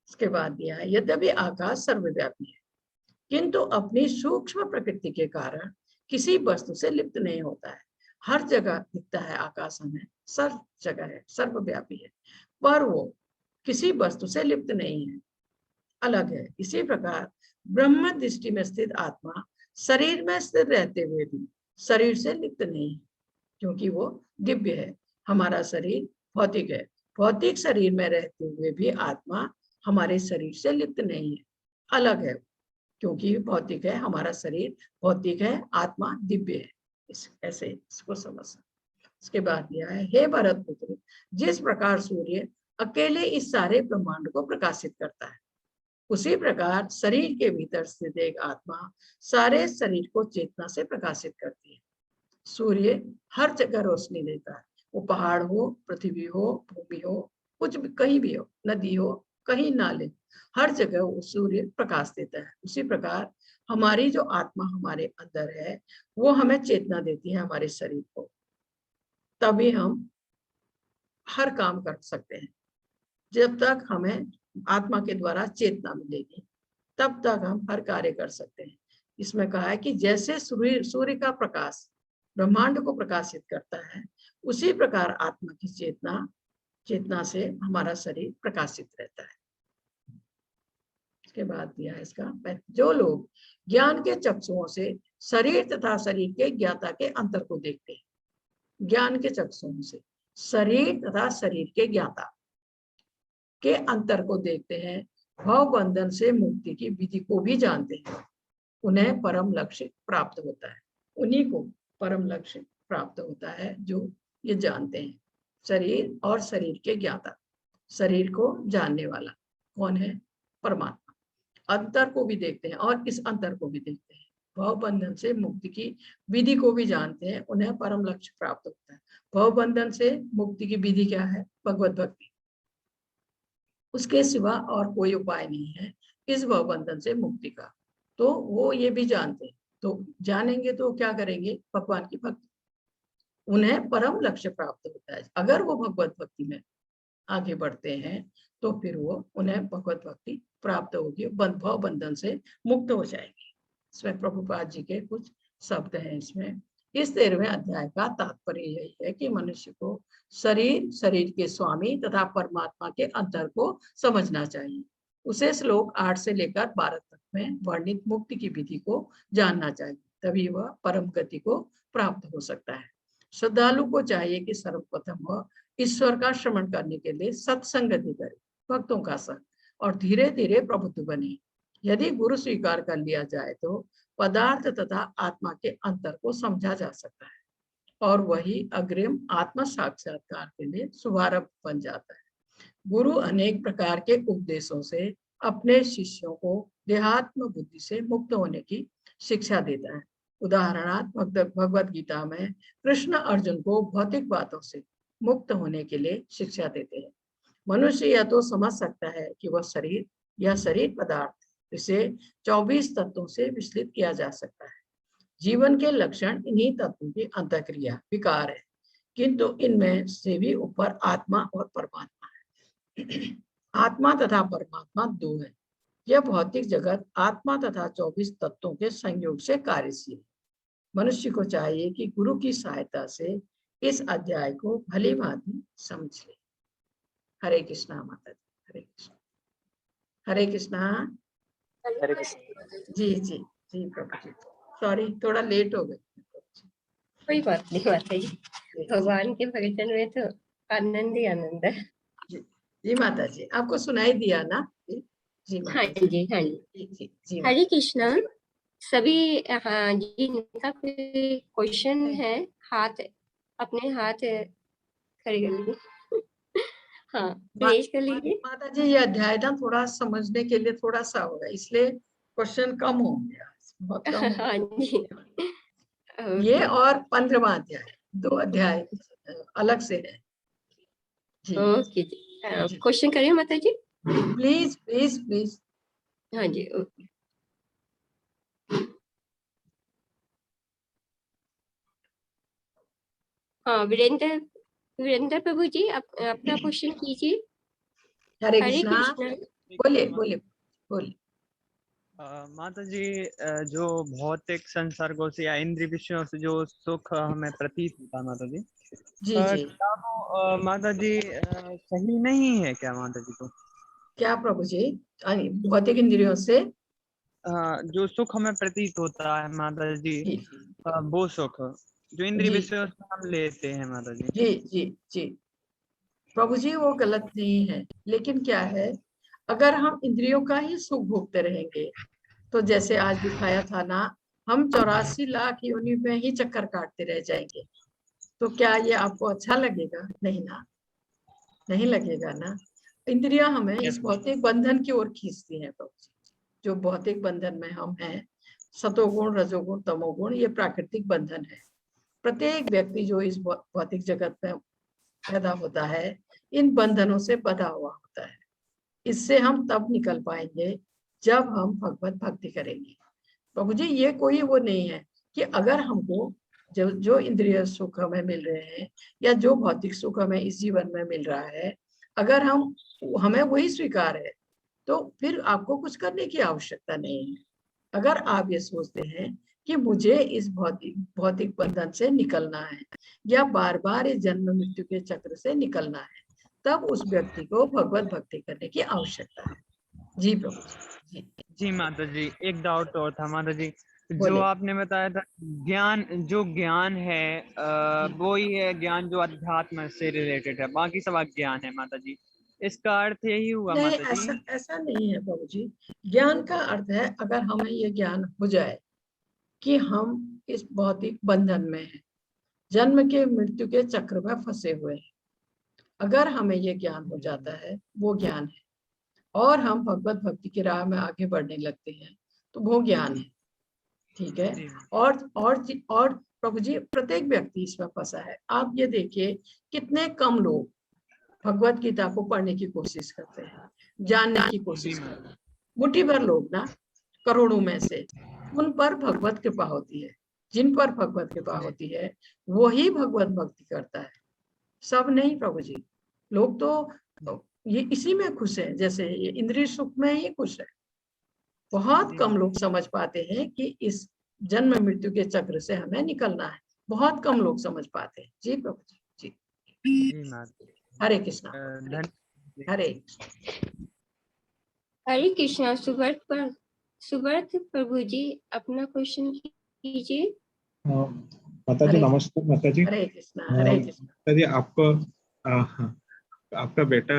इसके बाद दिया है, यद्यपि आकाश सर्वव्यापी है, किंतु अपनी सूक्ष्म प्रकृति के कारण किसी वस्तु से लिप्त नहीं होता है। हर जगह दिखता है आकाश हमें, सर्व जगह है, सर्वव्यापी है, पर वो किसी वस्तु से लिप्त नहीं है, अलग है। इसी प्रकार ब्रह्म दृष्टि में स्थित आत्मा शरीर में स्थित रहते हुए भी शरीर से लिप्त नहीं है, क्योंकि वो दिव्य है। हमारा शरीर भौतिक है, भौतिक शरीर में रहते हुए भी आत्मा हमारे शरीर से लिप्त नहीं है, अलग है, क्योंकि भौतिक है, हमारा शरीर भौतिक है, आत्मा दिव्य है। ऐसे इसको समझना। इसके बाद दिया है, हे भरत पुत्र, जिस प्रकार सूर्य अकेले इस सारे ब्रह्मांड को प्रकाशित करता है, उसी प्रकार शरीर के भीतर स्थित एक आत्मा सारे शरीर को चेतना से प्रकाशित करती है। सूर्य हर जगह रोशनी देता है, वो पहाड़ हो, पृथ्वी हो, भूमि हो, कुछ भी, कहीं भी हो, नदी हो, कहीं नाले, हर जगह वो सूर्य प्रकाश देता है। उसी प्रकार हमारी जो आत्मा हमारे अंदर है वो हमें चेतना देती है हमारे शरीर को, तभी हम हर काम कर सकते हैं। जब तक हमें आत्मा के द्वारा चेतना मिलेगी तब तक हम हर कार्य कर सकते हैं। इसमें कहा है कि जैसे सूर्य का प्रकाश ब्रह्मांड को प्रकाशित करता है, उसी प्रकार आत्मा की चेतना से हमारा शरीर प्रकाशित रहता है। इसके बाद दिया है इसका, जो लोग ज्ञान के चक्षुओं से शरीर तथा शरीर के ज्ञाता के अंतर को देखते हैं, ज्ञान के चक्षुओं से शरीर तथा शरीर के ज्ञाता के अंतर को देखते हैं, भव बंधन से मुक्ति की विधि को भी जानते हैं, उन्हें परम लक्ष्य प्राप्त होता है। उन्हीं को परम लक्ष्य प्राप्त होता है जो ये जानते हैं। शरीर और शरीर के ज्ञाता, शरीर को जानने वाला कौन है? परमात्मा, अंतर को भी देखते हैं और इस अंतर को भी देखते हैं। भव बंधन से मुक्ति की विधि को भी जानते हैं, उन्हें परम लक्ष्य प्राप्त होता है। भव बंधन से मुक्ति की विधि क्या है? भगवत भक्ति, उसके सिवा और कोई उपाय नहीं है इस भव बंधन से मुक्ति का। तो वो ये भी जानते हैं, तो जानेंगे तो क्या करेंगे? भगवान की भक्ति, उन्हें परम लक्ष्य प्राप्त होता है। अगर वो भगवत भक्ति में आगे बढ़ते हैं तो फिर वो उन्हें भगवत भक्ति प्राप्त होगी, भव बंधन से मुक्त हो जाएंगे। इसमें प्रभुपाद जी के कुछ शब्द हैं इसमें। इस 13वें अध्याय का तात्पर्य यही है कि मनुष्य को शरीर के स्वामी तथा परमात्मा के अंतर को समझना चाहिए। उसे श्लोक 8 से लेकर 12 तक में वर्णित मुक्ति की विधि को जानना चाहिए, तभी वह परम गति को प्राप्त हो सकता है। श्रद्धालु को चाहिए कि सर्वप्रथम वह ईश्वर का श्रवण करने के लिए सत्संगति करे, भक्तों का संग, और धीरे धीरे प्रबुद्ध बने। यदि गुरु स्वीकार कर लिया जाए तो पदार्थ तथा आत्मा के अंतर को समझा जा सकता है और वही अग्रिम आत्म साक्षात्कार के लिए शुभारंभ बन जाता है। गुरु अनेक प्रकार के उपदेशों से अपने शिष्यों को देहात्म बुद्धि से मुक्त होने की शिक्षा देता है। उदाहरणार्थ भगवद गीता में कृष्ण अर्जुन को भौतिक बातों से मुक्त होने के लिए शिक्षा देते हैं। मनुष्य यह तो समझ सकता है कि वह शरीर या शरीर पदार्थ, इसे 24 तत्वों से विश्लेषित किया जा सकता है। जीवन के लक्षण इन्हीं तत्वों की अंतःक्रिया विकार है, किंतु इनमें से भी ऊपर आत्मा और परमात्मा है। आत्मा तथा परमात्मा दो है। यह भौतिक जगत आत्मा तथा 24 तत्वों के संयोग से कार्यशील है। मनुष्य को चाहिए कि गुरु की सहायता से इस अध्याय को भली भांति समझ ले। हरे कृष्णा माता जी, हरे कृष्णा, हरे कृष्णा। हरे कृष्ण। जी जी जी प्रभु जी, सॉरी थोड़ा लेट हो गए। कोई बात नहीं माता जी, भगवान के भजन में तो आनंद ही आनंद है। जी माता जी, आपको सुनाई दिया ना? जी हाँ जी, हाँ जी, जी जी। हरे कृष्णा सभी। हाँ जी, इनका कोई क्वेश्चन है, हाथ अपने हाथ खड़े कर लीजिए। हाँ, रेज कर लीजिए। माता जी, ये अध्याय ना थोड़ा समझने के लिए थोड़ा सा होगा, इसलिए क्वेश्चन कम हो गया, बहुत कम हो हाँ जी, गया। ये और 15वां अध्याय, 2 अध्याय अलग से है जी। ओके जी, क्वेश्चन करिए माता जी। Please please please. हाँ जी, ओके। हाँ, वीरेंद्र प्रभु जी, अपना क्वेश्चन कीजिए। हरे हरे कृष्णा, कृष्णा। बोलिए बोलिए बोलिए। माता जी, जो भौतिक संसर्गों से या इंद्रिय विषयों से जो सुख हमें प्रतीत होता है माता जी, जी जी। क्या वो माता जी सही नहीं है क्या माता जी? को क्या प्रभु जी? भौतिक इंद्रियों से जो सुख हमें प्रतीत होता है माता जी, जी वो सुख जो इंद्रिय जी विषयों से हम लेते हैं माता जी। जी जी जी प्रभु जी, वो गलत नहीं है, लेकिन क्या है, अगर हम इंद्रियों का ही सुख भोगते रहेंगे तो जैसे आज दिखाया था ना, हम 84 लाख योनि में ही चक्कर काटते रह जाएंगे। तो क्या ये आपको अच्छा लगेगा? नहीं ना, नहीं लगेगा ना। इंद्रियां हमें इस भौतिक बंधन की ओर खींचती हैं प्रभु जी। जो भौतिक बंधन में हम हैं, सतोगुण रजोगुण तमोगुण, ये प्राकृतिक बंधन है। प्रत्येक व्यक्ति जो इस भौतिक जगत में पैदा होता है, इन बंधनों से बंधा हुआ होता है। इससे हम तब निकल पाएंगे जब हम भगवत भक्ति करेंगे। प्रभु जी, ये कोई वो नहीं है कि अगर हमको जो इंद्रिय सुख हमें मिल रहे हैं या जो भौतिक सुख हमें इस जीवन में मिल रहा है, अगर हमें वही स्वीकार है तो फिर आपको कुछ करने की आवश्यकता नहीं है। अगर आप ये सोचते हैं कि मुझे इस भौतिक बंधन से निकलना है या बार बार इस जन्म मृत्यु के चक्र से निकलना है, तब उस व्यक्ति को भगवत भक्ति करने की आवश्यकता है। जी प्रभु जी। जी माता जी, एक डाउट और था माता जी, जो बोले। आपने बताया था ज्ञान, जो ज्ञान है वो ही है ज्ञान जो अध्यात्म से रिलेटेड है, बाकी सब अज्ञान है माता जी, इसका अर्थ यही हुआ नहीं, माता जी? ऐसा नहीं है प्रभु जी। ज्ञान का अर्थ है, अगर हमें ये ज्ञान हो जाए कि हम इस भौतिक बंधन में हैं, जन्म के मृत्यु के चक्र में फंसे हुए हैं, अगर हमें ये ज्ञान हो जाता है, वो ज्ञान है। और हम भगवत भक्ति की राह में आगे बढ़ने लगते हैं, तो वो ज्ञान है। ठीक है। जी और प्रभु जी प्रत्येक व्यक्ति इसमें फंसा है। आप ये देखिए कितने कम लोग भगवत गीता को पढ़ने की कोशिश करते हैं, जानने की कोशिश करते हैं। मुट्ठी भर लोग ना, करोड़ों में से उन पर भगवत कृपा होती है। जिन पर भगवत कृपा होती है वही भगवत भक्ति करता है, सब नहीं प्रभु जी। लोग तो ये इसी में खुश है, जैसे ये इंद्रिय सुख में ही खुश है। बहुत कम लोग समझ पाते हैं कि इस जन्म मृत्यु के चक्र से हमें निकलना है। बहुत कम लोग समझ पाते हैं। जी प्रभु जी। जी जी माता। हरे कृष्णा। हरे हरे कृष्णा। सुब्रत प्रभु जी अपना क्वेश्चन कीजिए। माता जी हरे नमस्ते। माता जी हरे कृष्णा। हरे कृष्णा। माता जी आपको आपका बेटा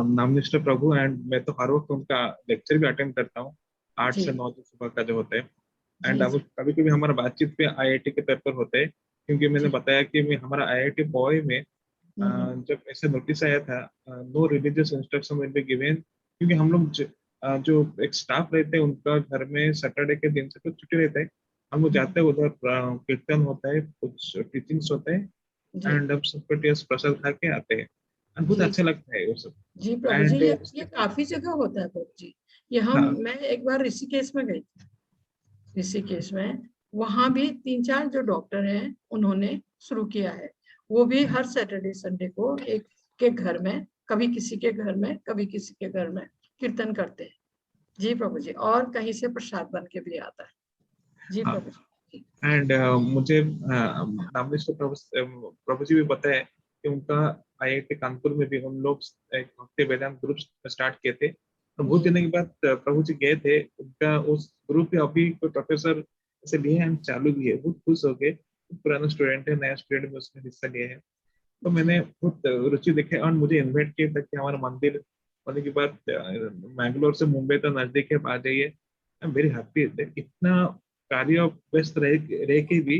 नामनिष्ठ प्रभु एंड मैं तो हर वक्त उनका लेक्चर भी अटेंड करता हूँ 8 जी से 9 सुबह का जो होता है। एंड जी अब कभी कभी हमारा बातचीत पे आईआईटी के तौर पर होता है, क्योंकि मैंने जी। बताया कि मैं हमारा आईआईटी बॉय में जब ऐसे नोटिस आया था no religious instruction will be given, क्योंकि हम लोग जो एक स्टाफ रहते हैं उनका घर में सैटरडे के दिन से तो छुट्टी रहता है। हम लोग जाते हैं उधर, कीर्तन होता है, कुछ टीचिंग्स होते हैं जी एंड अब सबको टेस्ट प्रसाद खा के आते हैं and बहुत जी अच्छा लगता है वो सब। जी प्रभु जी। एंड ये काफी जगह होता है प्रभु जी। ये मैं एक बार ऋषिकेश में गई थी। ऋषिकेश में वहां भी 3-4 जो डॉक्टर हैं उन्होंने शुरू किया है। वो भी हर सैटरडे संडे को एक के घर में, कभी किसी के घर में, कभी किसी के घर में कीर्तन करते हैं। जी प्रभु जी। और कहीं से प्रसाद बन के भी आता है। जी प्रभु जी। एंड मुझे नामनिष्ठ प्रभु जी भी पता है कि उनका आईआईटी कानपुर में भी उन लोग एक भक्ति वेदांत ग्रुप स्टार्ट किए थे। तो बहुत दिनों के बाद प्रभु जी गए थे, उनका उस ग्रुप में अभी कोई प्रोफेसर ऐसे लिए हैं, चालू भी है। बहुत खुश हो गए। पुराना स्टूडेंट है, नया स्टूडेंट में उसने हिस्सा लिया है। तो मैंने बहुत रुचि दिखाई और मुझे इन्वाइट किया था कि हमारा मंदिर होने के बाद मैंगलोर से मुंबई तो नजदीक है, आ जाइए। I am very happy. इतना कार्य व्यस्त रह के भी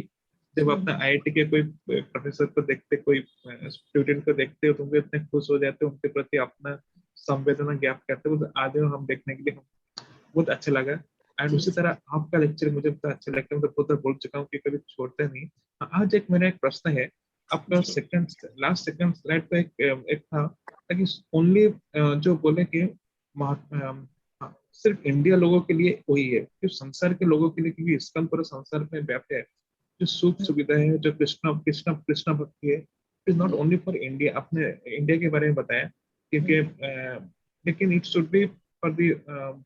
जब अपना आईआईटी के कोई प्रोफेसर को देखते, कोई स्टूडेंट को देखते हो, तुम इतने खुश हो जाते हो, उनके प्रति अपना संवेदना ज्ञात करते हो। आज हम देखने के लिए बहुत अच्छा लगा। एंड उसी तरह आपका लेक्चर मुझे बहुत अच्छा लगता है। मैं तो बहुत बार बोल चुका हूँ कि कभी छोड़ते नहीं। आज एक मेरा एक प्रश्न है। आपका लास्ट सेकंड स्लाइड पे एक था कि ओनली जो बोले कि सिर्फ इंडिया लोगों के लिए वही है, जो संसार के लोगों के लिए, क्योंकि इस्कॉन पूरे संसार में व्याप्त है। जो सुख सुविधा है, जो कृष्णा कृष्णा कृष्णा भक्ति है, is not only for India. आपने इंडिया के बारे में बताया, क्योंकि लेकिन it should be for the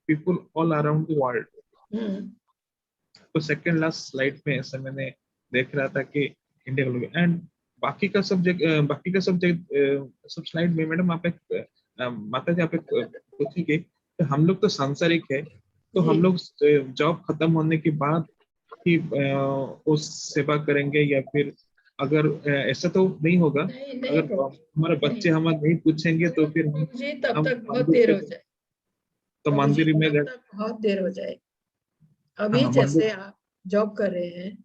people all around the world. तो सेकंड लास्ट स्लाइड में ऐसा मैंने देख रहा था कि इंडिया के लोग एंड बाकी का सब्जेक्ट सब स्लाइड में मैडम आप एक माता जी आप एक पूछिए कि हम लोग तो सांसारिक है, तो हम लोग जॉब खत्म होने के बाद ही उस सेवा करेंगे, या फिर अगर ऐसा तो नहीं होगा। अगर हमारे बच्चे हमें नहीं पूछेंगे तो फिर तब हम तक बहुत देर हो जाए। तो मंदिर में तब तक बहुत देर हो जाए। अभी हाँ, जैसे आप जॉब कर रहे हैं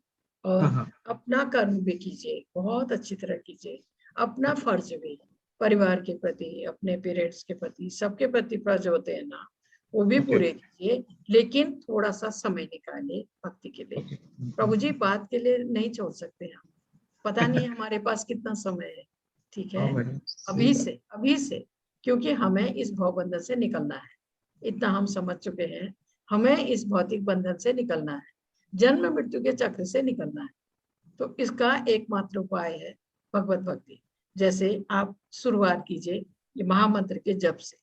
और हाँ, अपना कर्म भी कीजिए, बहुत अच्छी तरह कीजिए। अपना फर्ज भी परिवार के प्रति, अपने पेरेंट्स के प्रति, सबके प्रति फर्ज होते हैं ना, वो भी पूरे कीजिए। लेकिन थोड़ा सा समय निकालिए भक्ति के लिए। प्रभु जी बात के लिए नहीं छोड़ सकते हम, पता नहीं हमारे पास कितना समय है। ठीक है, अभी से क्योंकि हमें इस भवबंधन से निकलना है। इतना हम समझ चुके हैं, हमें इस भौतिक बंधन से निकलना है, जन्म मृत्यु के चक्र से निकलना है। तो इसका एकमात्र उपाय है भगवत भक्ति। जैसे आप शुरुआत कीजिए ये महामंत्र के जप से।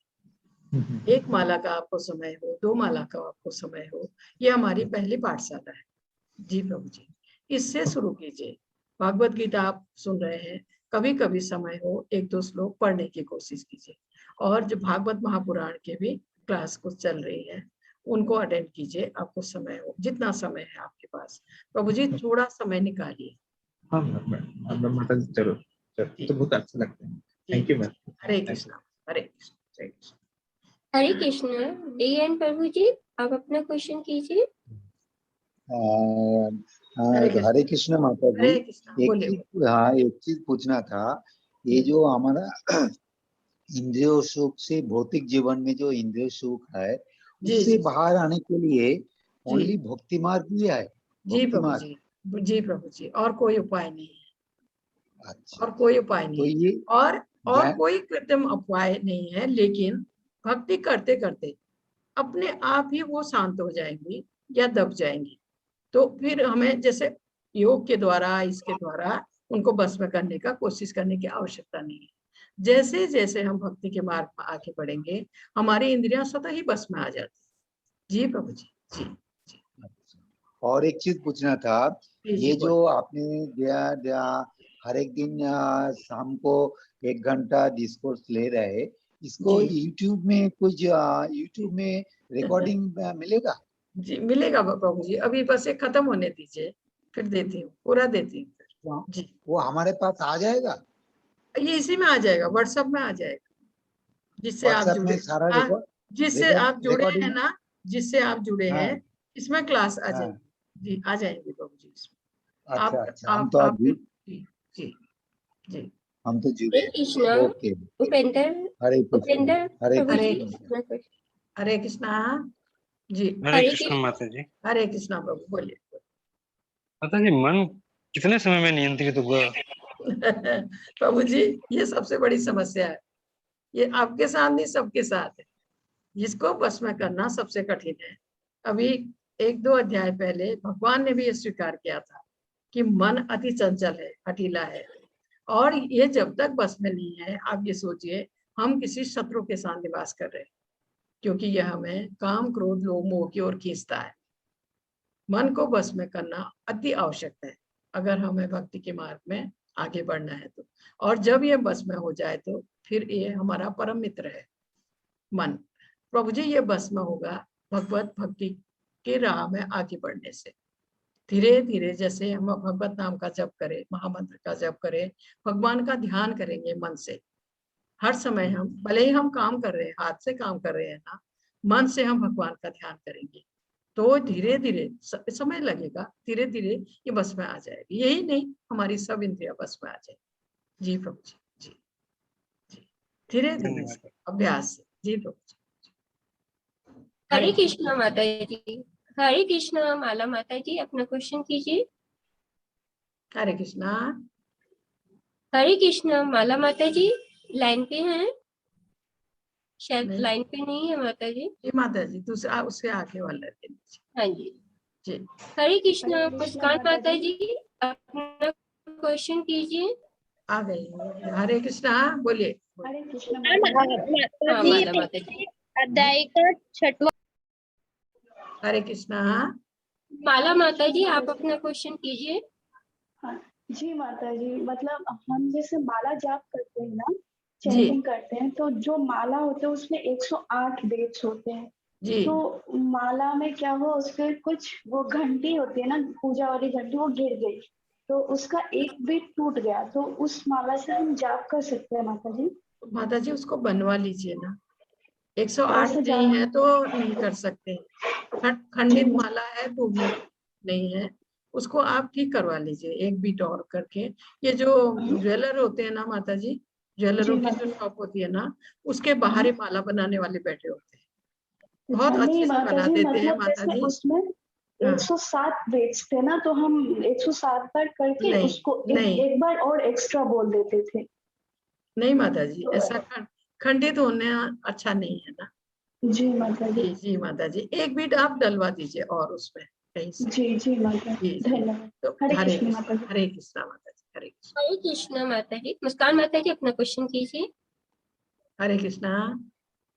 1 माला का आपको समय हो, 2 माला का आपको समय हो, ये हमारी पहली पाठशाला है। जी प्रभु जी, इससे शुरू कीजिए। भागवत गीता आप सुन रहे हैं, कभी कभी समय हो 1-2 श्लोक पढ़ने की कोशिश कीजिए। और जो भागवत महापुराण के भी क्लास कुछ चल रही है, उनको अटेंड कीजिए। आपको समय हो, जितना समय है आपके पास, प्रभु जी थोड़ा समय निकालिए। हाँ माता जी जरूर, तो बहुत अच्छा लगता है। Thank you ma'am. Hare Krishna. Hare Krishna. जय कृष्ण। हरे कृष्णा। डीएन प्रभु जी आप अपना क्वेश्चन कीजिए। हरे कृष्ण माता जी। बोलिए। एक चीज पूछना था। ये जो हमारा इंद्रियों सुख से भौतिक जीवन में जो इंद्रिय सुख है जी उससे जी बाहर आने के लिए जी ओनली भक्ति मार्ग ही है। जी भक्ति प्रभु मार्ग। जी, जी प्रभु जी, और कोई उपाय नहीं है, अच्छा, और कोई उपाय तो नहीं है, ये और कोई कृत्रिम उपाय नहीं है। लेकिन भक्ति करते करते अपने आप ही वो शांत हो जाएंगी या दब जाएंगी। तो फिर हमें जैसे योग के द्वारा, इसके द्वारा उनको बस में करने का कोशिश करने की आवश्यकता नहीं है। जैसे जैसे हम भक्ति के मार्ग में आगे बढ़ेंगे हमारी इंद्रियां स्वतः ही बस में आ जाती। जी प्रभु जी। जी जी और एक चीज पूछना था, जी ये जी जो आपने दिया हर एक दिन शाम को 1 घंटा डिस्कोर्स ले रहे, इसको जी यूट्यूब में कुछ यूट्यूब में रिकॉर्डिंग मिलेगा? जी मिलेगा प्रभु जी, अभी बस ये खत्म होने दीजिए, फिर देती हूँ, पूरा देती हूँ फिर। जी वो हमारे पास आ जाएगा? ये इसी में आ जाएगा, व्हाट्सएप में आ जाएगा, जिससे आप व्हाट्सएप जुड़े। में सारा हाँ, जिससे आप जुड़े हैं रिकॉर्डिंग? ना, जिससे आप जुड़े हाँ हैं, इसमें क्लास आ हाँ। जाएगी। जी आ जाएंगे प्रभु जी इसमें। अच्छा आप अच्छा, हम तो आज फिर जी जी जी। हम तो जुड़े। हरे कृष्णा। ओके, उपेंद्र, हरे कृष्ण, उपेंद्र हरे प्रभु हरे जी कृष्ण। अपना क्वेश्चन। हरे कृष्णा जी। हरे हरे कृष्ण कृष्ण। माता जी। हरे कृष्णा प्रभु, बोलिए। माता जी, मन कितने समय में नियंत्रित होगा? प्रभु जी, ये सबसे बड़ी समस्या है। ये आपके साथ नहीं, सबके साथ है। जिसको बस में करना सबसे कठिन है। अभी 1-2 अध्याय पहले भगवान ने भी ये स्वीकार किया था कि मन अति चंचल है, हठीला है, और ये जब तक बस में नहीं है, आप ये सोचिए हम किसी शत्रु के साथ निवास कर रहे हैं, क्योंकि यह हमें काम क्रोध लोभ मोह की ओर खींचता है। मन को बस में करना अति आवश्यक है अगर हमें भक्ति के मार्ग में आगे बढ़ना है तो। और जब ये बस में हो जाए तो फिर ये हमारा परम मित्र है मन। प्रभु जी, ये बस में होगा भगवत भक्ति की राह में आगे बढ़ने से। धीरे धीरे जैसे हम भगवत नाम का जप करें, महामंत्र का जप करें, भगवान का ध्यान करेंगे मन से, हर समय हम, भले ही हम काम कर रहे हैं, हाथ से काम कर रहे हैं ना, मन से हम भगवान का ध्यान करेंगे तो धीरे धीरे, समय लगेगा, धीरे धीरे ये बस में आ जाएगी। यही नहीं, हमारी सब इंद्रियां बस में आ जाएगी। जी प्रभु जी। जी जी, धीरे धीरे से, अभ्यास से। जी प्रभु जी। हरे कृष्णा माता जी। हरे कृष्णा माला माता जी, अपना क्वेश्चन कीजिए। हरे कृष्णा। हरे कृष्णा माला माता जी, लाइन पे हैं? शायद नहीं। लाइन पे नहीं है माता जी। जी माता जी, दूसरा उससे आगे वाला दे दीजिए। हाँ जी। जी। हरे कृष्णा मुस्कान माता जी, अपना क्वेश्चन कीजिए। आ गई। हरे कृष्णा, बोलिए। हरे कृष्ण हाँ माला माता जी। अध्याय का 6वां। हरे कृष्णा। माला माता जी, आप अपना क्वेश्चन कीजिए। जी माता जी, मतलब हम जैसे माला जाप करते हैं ना, जी चैंटिंग करते हैं, तो जो माला होते हैं उसमें 108 बेट्स होते हैं। जी तो माला में क्या हुआ, उसपे कुछ वो घंटी होती है ना, पूजा वाली घंटी, वो गिर गई, तो उसका एक बीट टूट गया। तो उस माला से हम जाप कर सकते हैं माता जी? माता जी, उसको बनवा लीजिए ना। 108 कैसे नहीं जाप? है तो नहीं कर सकते। खंडित माला है तो भी नहीं है, उसको आप ठीक करवा लीजिए एक बीट और करके। ये जो ज्वेलर होते हैं ना माता जी, ज्वेलरों की जो शॉप होती है ना, उसके बाहर ही माला बनाने वाले बैठे होते हैं, बहुत नहीं अच्छे से माता बना जी, देते हैं मतलब माता जैसे जी। उसमें हाँ। 107 वेट्स थे ना, तो हम 107 बार करके नहीं उसको नहीं एक बार और एक्स्ट्रा बोल देते थे। नहीं माता जी, तो ऐसा खंडित होने अच्छा नहीं है ना। जी माता जी। जी जी माता जी, एक बीट आप डलवा दीजिए और उसमें कहीं से। जी जी माता जी जी, जी। धन्यवाद। तो हरे हरे कृष्ण कृष्ण, माता जी। हरे कृष्णा माता जी, हरे कृष्ण। हरे कृष्णा माता जी। मुस्कान माता जी, अपना क्वेश्चन कीजिए। हरे कृष्णा।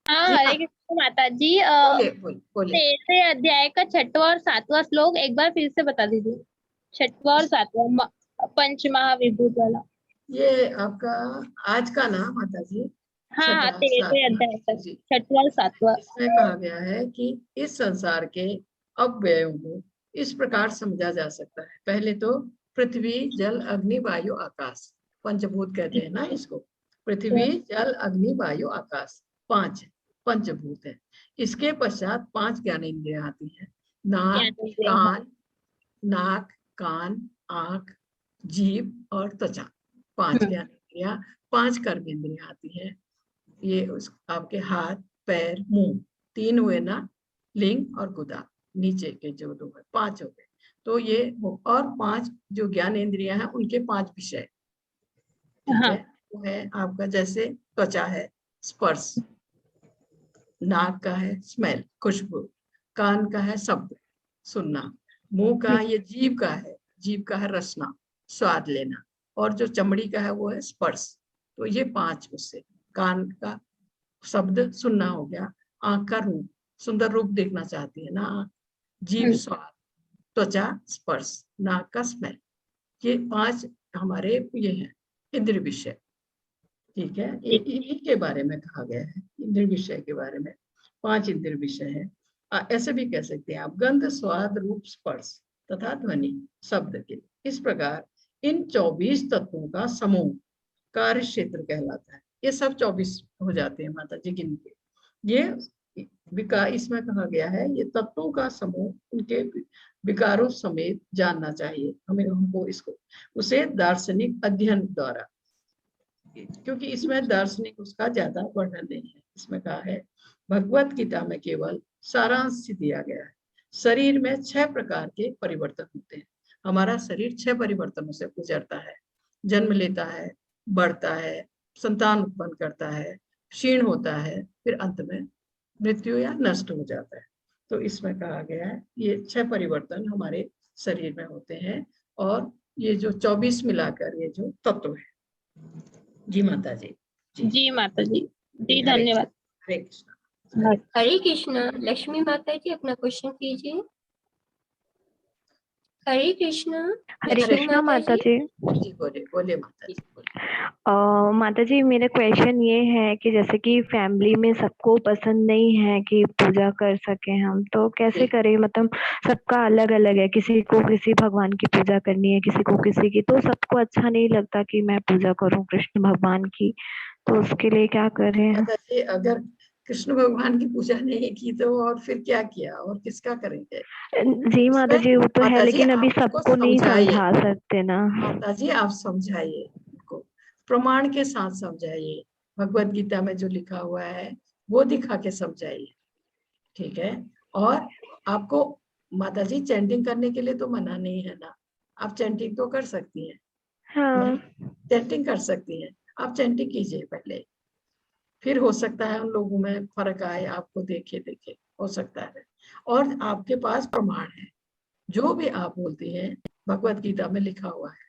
हाँ, जी हरे कृष्ण माता जी। बोलिए बोलिए। 13वें अध्याय का 6वां और 7वां श्लोक एक बार फिर से बता दीजिए। 6वां और 7वां पंच महाविभूत वाला। ये आपका आज का ना माता जी, हाँ हाँ, 13वें 7वां। अध्याय तक जी, 6वां और 7वां। इसमें कहा गया है कि इस संसार के अव्ययों को इस प्रकार समझा जा सकता है। पहले तो पृथ्वी जल अग्नि वायु आकाश, पंचभूत कहते हैं ना इसको। पृथ्वी जल अग्नि वायु आकाश, 5 पंचभूत है। इसके पश्चात 5 ज्ञानेंद्रियां आती है। नाक, कान, आंख, जीभ और त्वचा, 5 ज्ञानेंद्रियां, 5 कर्मेंद्रियां आती है। ये आपके हाथ, पैर, मुंह, 3 हुए ना, लिंग और गुदा, नीचे के जो 2 है, 5 हो गए। तो ये और 5 जो ज्ञान इंद्रियां हैं उनके 5 विषय, ठीक है। वो है आपका जैसे त्वचा है स्पर्श, नाक का है स्मेल खुशबू, कान का है शब्द सुनना, मुंह का ये जीभ का है, जीभ का है रसना स्वाद लेना, और जो चमड़ी का है वो है स्पर्श। तो ये 5 उससे, कान का शब्द सुनना हो गया, आंख का रूप सुंदर रूप देखना चाहती है ना आंख, जीभ स्वाद, त्वचा स्पर्श, नाक का स्मेल, ये 5 हमारे ये हैं इंद्रिय विषय, ठीक है। इनके बारे में कहा गया है, इंद्रिय विषय के बारे में 5 इंद्रिय विषय है। ऐसे भी कह सकते हैं आप, गंध स्वाद रूप स्पर्श तथा ध्वनि शब्द के, इस प्रकार इन 24 तत्वों का समूह कार्य क्षेत्र कहलाता है। ये सब 24 हो जाते हैं माता जी गिन के। ये विकार इसमें कहा गया है, ये तत्वों का समूह उनके विकारों समेत जानना चाहिए हमें, हमको इसको उसे दार्शनिक अध्ययन द्वारा, क्योंकि इसमें दार्शनिक उसका ज्यादा वर्णन नहीं है। इसमें कहा है भगवत गीता में केवल सारांश दिया गया है। शरीर में 6 प्रकार के परिवर्तन होते हैं। हमारा शरीर 6 परिवर्तनों से गुजरता है, जन्म लेता है, बढ़ता है, संतान उत्पन्न करता है, क्षीण होता है, फिर अंत में मृत्यु या नष्ट हो जाता है। तो इसमें कहा गया है ये 6 परिवर्तन हमारे शरीर में होते हैं, और ये जो 24 मिलाकर ये जो तत्व है। जी माता जी। जी माता जी, जी धन्यवाद। हरे कृष्णा। हरे कृष्णा। लक्ष्मी माता जी अपना क्वेश्चन कीजिए। हरे कृष्णा। हरे कृष्णा माता जी। जी बोले माता जी माता जी मेरा क्वेश्चन ये है कि जैसे कि फैमिली में सबको पसंद नहीं है कि पूजा कर सके हम, तो कैसे करें? मतलब सबका अलग अलग है, किसी को किसी भगवान की पूजा करनी है, किसी को किसी की, तो सबको अच्छा नहीं लगता कि मैं पूजा करूं कृष्ण भगवान की, तो उसके लिए क्या करें? माता जी अगर कृष्ण भगवान की पूजा नहीं की तो और फिर क्या किया, और किसका करेंगे? जी माता जी वो तो है, लेकिन अभी सबको नहीं समझा सकते ना। माता जी आप समझाइए उनको, प्रमाण के साथ समझाइए, भगवत गीता में जो लिखा हुआ है वो दिखा के समझाइए, ठीक है। और आपको माता जी चैंटिंग करने के लिए तो मना नहीं है ना, आप चैंटिंग तो कर सकती हैं। हाँ। चैंटिंग कर सकती हैं, आप चैंटिंग कीजिए पहले, फिर हो सकता है उन लोगों में फर्क आए, आपको देखे हो सकता है। और आपके पास प्रमाण है, जो भी आप बोलते हैं भगवत गीता में लिखा हुआ है,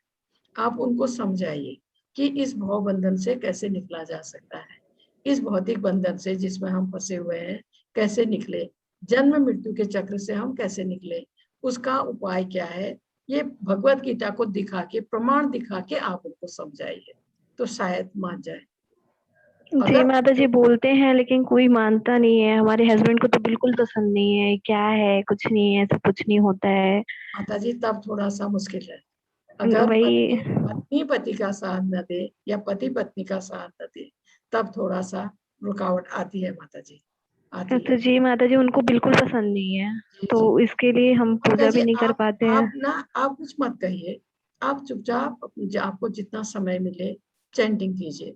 आप उनको समझाइए कि इस भव बंधन से कैसे निकला जा सकता है, इस भौतिक बंधन से जिसमें हम फंसे हुए हैं कैसे निकले, जन्म मृत्यु के चक्र से हम कैसे निकले, उसका उपाय क्या है, ये भगवत गीता को दिखा के, प्रमाण दिखा के आप उनको समझाइए, तो शायद मान जाए। जी माता जी बोलते हैं लेकिन कोई मानता नहीं है, हमारे हस्बैंड को तो बिल्कुल पसंद नहीं है, क्या है कुछ नहीं है, ऐसा कुछ नहीं होता है। माता जी तब थोड़ा सा मुश्किल है, अगर पत्नी पति का साथ न दे या पति पत्नी का साथ न दे तब थोड़ा सा रुकावट आती है माता जी, आती तो जी माता जी उनको बिल्कुल पसंद नहीं है, तो इसके लिए हम पूजा भी नहीं कर पाते हैं। आप ना आप कुछ मत कहिए, आप चुपचाप आपको जितना समय मिले चैंटिंग कीजिए।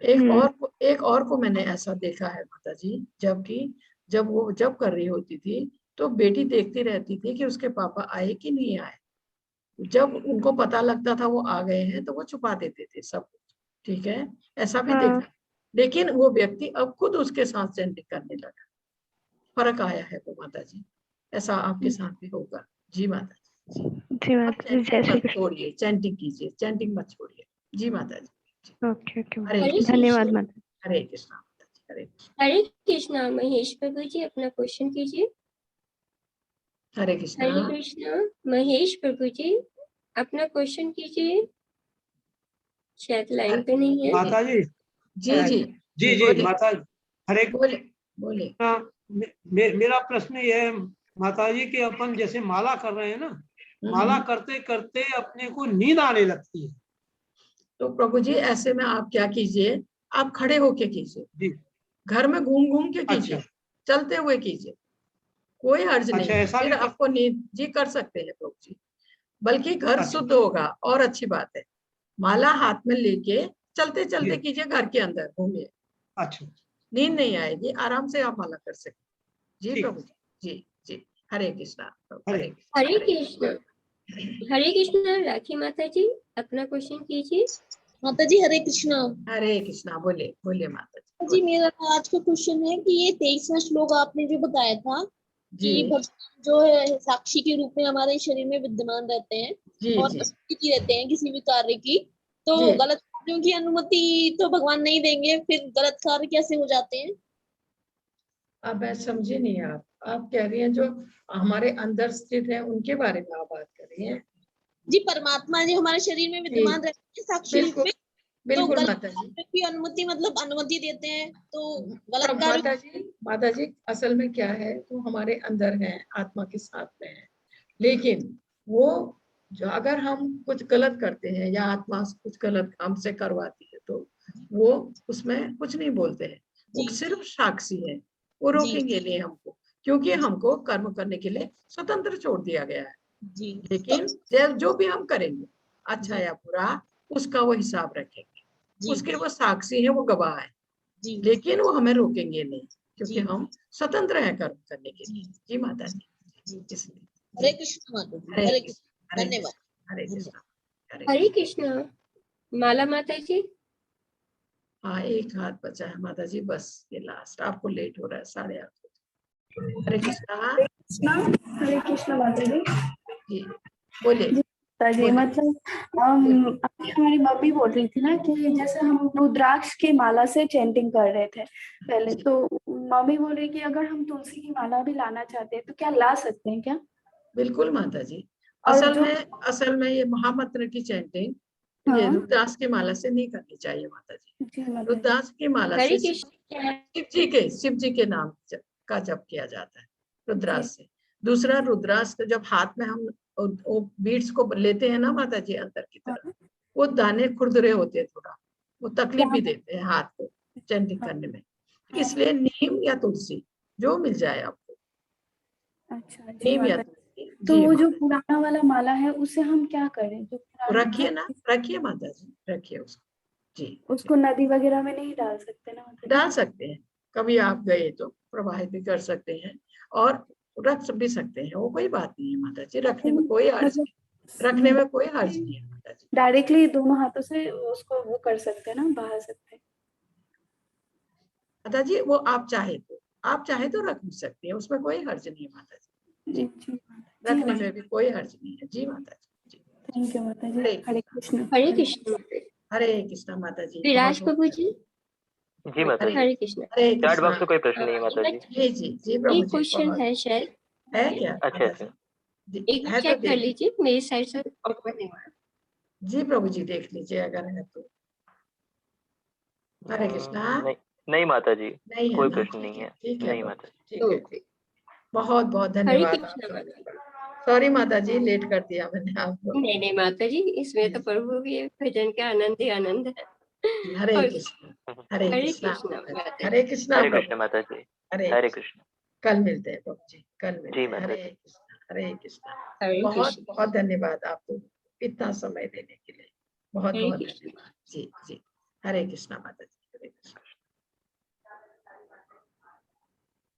एक और को मैंने ऐसा देखा है माता जी, जब कर रही होती थी तो बेटी देखती रहती थी कि उसके पापा आए कि नहीं आए, जब उनको पता लगता था वो आ गए हैं तो वो छुपा देते थे सब कुछ, ठीक है, ऐसा भी देखा। लेकिन वो व्यक्ति अब खुद उसके साथ चैंटिंग करने लगा, फर्क आया है वो माता जी, ऐसा आपके साथ भी होगा। जी माता जी। चैंटिंग मत छोड़िए, चैंटिंग कीजिए, चैंटिंग मत छोड़िए। जी माता जी। ओके धन्यवाद माता जी। हरे कृष्णा माता जी। हरे कृष्णा। महेश प्रभु जी अपना क्वेश्चन कीजिए। हरे कृष्णा। हरे कृष्णा। महेश प्रभु जी अपना क्वेश्चन कीजिए, शायद लाइन पे नहीं है। माता जी। जी जी जी जी माता हरे बोले। मेरा प्रश्न ये है माता जी कि अपन जैसे माला कर रहे हैं ना, माला करते करते अपने को नींद आने लगती है, तो प्रभु जी ऐसे में आप क्या कीजिए, आप खड़े होके कीजिए, घर में घूम घूम के कीजिए, चलते हुए कीजिए, कोई हर्ज नहीं है, फिर आपको नींद जी कर सकते हैं प्रभु जी, बल्कि घर शुद्ध होगा और अच्छी बात है। माला हाथ में लेके चलते चलते कीजिए, घर के अंदर घूमिए, अच्छा, नींद नहीं आएगी, आराम से आप माला कर सकते। जी ठीक। प्रभु जी, जी जी, हरे कृष्णा प्रभु, हरे हरे कृष्ण। हरे कृष्ण। राखी माता जी अपना क्वेश्चन कीजिए। माता जी हरे कृष्णा। हरे कृष्णा, बोले बोले माता जी। जी मेरा आज का क्वेश्चन है कि ये 23वां श्लोक आपने जो बताया था जी कि भगवान जो है साक्षी के रूप में हमारे शरीर में विद्यमान रहते हैं जी और जी स्थिति रहते हैं किसी भी कार्य की, तो जी। गलत कार्यों की अनुमति तो भगवान नहीं देंगे, फिर गलत कार्य कैसे हो जाते हैं? अब मैं समझी नहीं, आप कह रही हैं जो हमारे अंदर स्थित है उनके बारे में आप बात कर रही हैं? जी परमात्मा जी हमारे शरीर में विद्यमान रहते हैं साक्षी रूप बिल्कुल में, तो बिल्कुल गलत माता जी। कार्यों की अनुमति मतलब अनुमति देते हैं, तो गलत कार्य। माता जी असल में क्या है, तो हमारे अंदर है, आत्मा के साथ में है, लेकिन वो जो अगर हम कुछ गलत करते हैं या आत्मा कुछ गलत हमसे करवाती है, तो वो उसमें कुछ नहीं बोलते हैं, वो सिर्फ साक्षी है, वो रोकेंगे नहीं हमको, क्योंकि हमको कर्म करने के लिए स्वतंत्र छोड़ दिया गया है। लेकिन जो भी हम करेंगे अच्छा या बुरा, उसका वो हिसाब रखेंगे, उसके वो साक्षी है, वो गवाह है, लेकिन वो हमें रोकेंगे नहीं, क्योंकि हम स्वतंत्र हैं कर्म करने के लिए। जी माता जी, इसलिए हरे कृष्ण माता जी, हरे कृष्ण, धन्यवाद। हरे कृष्णा। हरे कृष्ण। माला माता जी। हाँ, एक हाथ बचा है माता जी, बस ये लास्ट, आपको लेट हो रहा है 8:30। हरे कृष्णा। हरे कृष्ण माता जी। जी बोले जी मतलब अभी हमारी मम्मी बोल रही थी ना कि जैसे हम रुद्राक्ष की माला से चैंटिंग कर रहे थे पहले, तो मम्मी बोल रही कि अगर हम तुलसी की माला भी लाना चाहते हैं तो क्या ला सकते हैं क्या? बिल्कुल माता जी। और असल में ये महामंत्र की चैंटिंग ये रुद्राक्ष की माला से नहीं करनी चाहिए माता जी। रुद्राक्ष की माला से शिव जी के नाम का जप किया जाता है रुद्राक्ष से। दूसरा, रुद्राक्ष जब हाथ में हम बीड्स को लेते हैं ना माता जी अंदर की तरफ, वो दाने खुरदरे होते हैं, थोड़ा वो तकलीफ भी देते हैं हाथ को चैंटिंग करने में, इसलिए नीम या तुलसी जो मिल जाए आपको। अच्छा जी नीम या माता। तो वो जो पुराना वाला माला है उसे हम क्या करें? जो रखिए ना, रखिए माता जी, रखिए उसको। जी, उसको नदी वगैरह में नहीं डाल सकते ना? डाल सकते हैं, कभी आप गए तो प्रवाहित भी कर सकते हैं और रख भी सकते हैं, वो कोई बात नहीं है माता जी, रखने में कोई हर्ज नहीं, रखने में कोई हर्ज नहीं है माता जी। डायरेक्टली दोनों हाथों से उसको वो कर सकते हैं ना, बहा सकते हैं माता जी। वो आप चाहे तो रख भी सकते हैं, उसमें कोई हर्ज नहीं है माता जी। रखने में भी कोई हर्ज नहीं है। जी माता जी। थैंक यू माता जी। हरे कृष्ण। हरे कृष्ण। हरे कृष्णा माता जी। विराज प्रभु जी। जी माता जी। हरे कृष्ण। चैट बॉक्स में कोई प्रश्न नहीं है माता जी। जी जी जी प्रभु जी। एक क्वेश्चन है शायद, है क्या? अच्छा अच्छा। एक बार चेक कर लीजिए मेरी साइड से। जी प्रभु जी देख लीजिए अगर है तो। हरे कृष्णा। नहीं माता जी, नहीं है कोई ना? प्रश्न नहीं है। ठीक है नहीं माता जी। ठीक है। बहुत बहुत धन्यवाद। सॉरी माता जी, लेट कर दिया मैंने आपको। नहीं माता जी, इसमें तो प्रभु के भजन का आनंद ही आनंद है। हरे कृष्ण। हरे कृष्णा। हरे कृष्णा। हरे कृष्ण माता जी। हरे कृष्ण। कल मिलते हैं प्रभु जी, कल मिलते हैं। हरे कृष्णा। हरे कृष्णा। बहुत बहुत धन्यवाद आपको इतना समय देने के लिए, बहुत बहुत धन्यवाद। जी जी। हरे कृष्णा माता जी। हरे कृष्णा।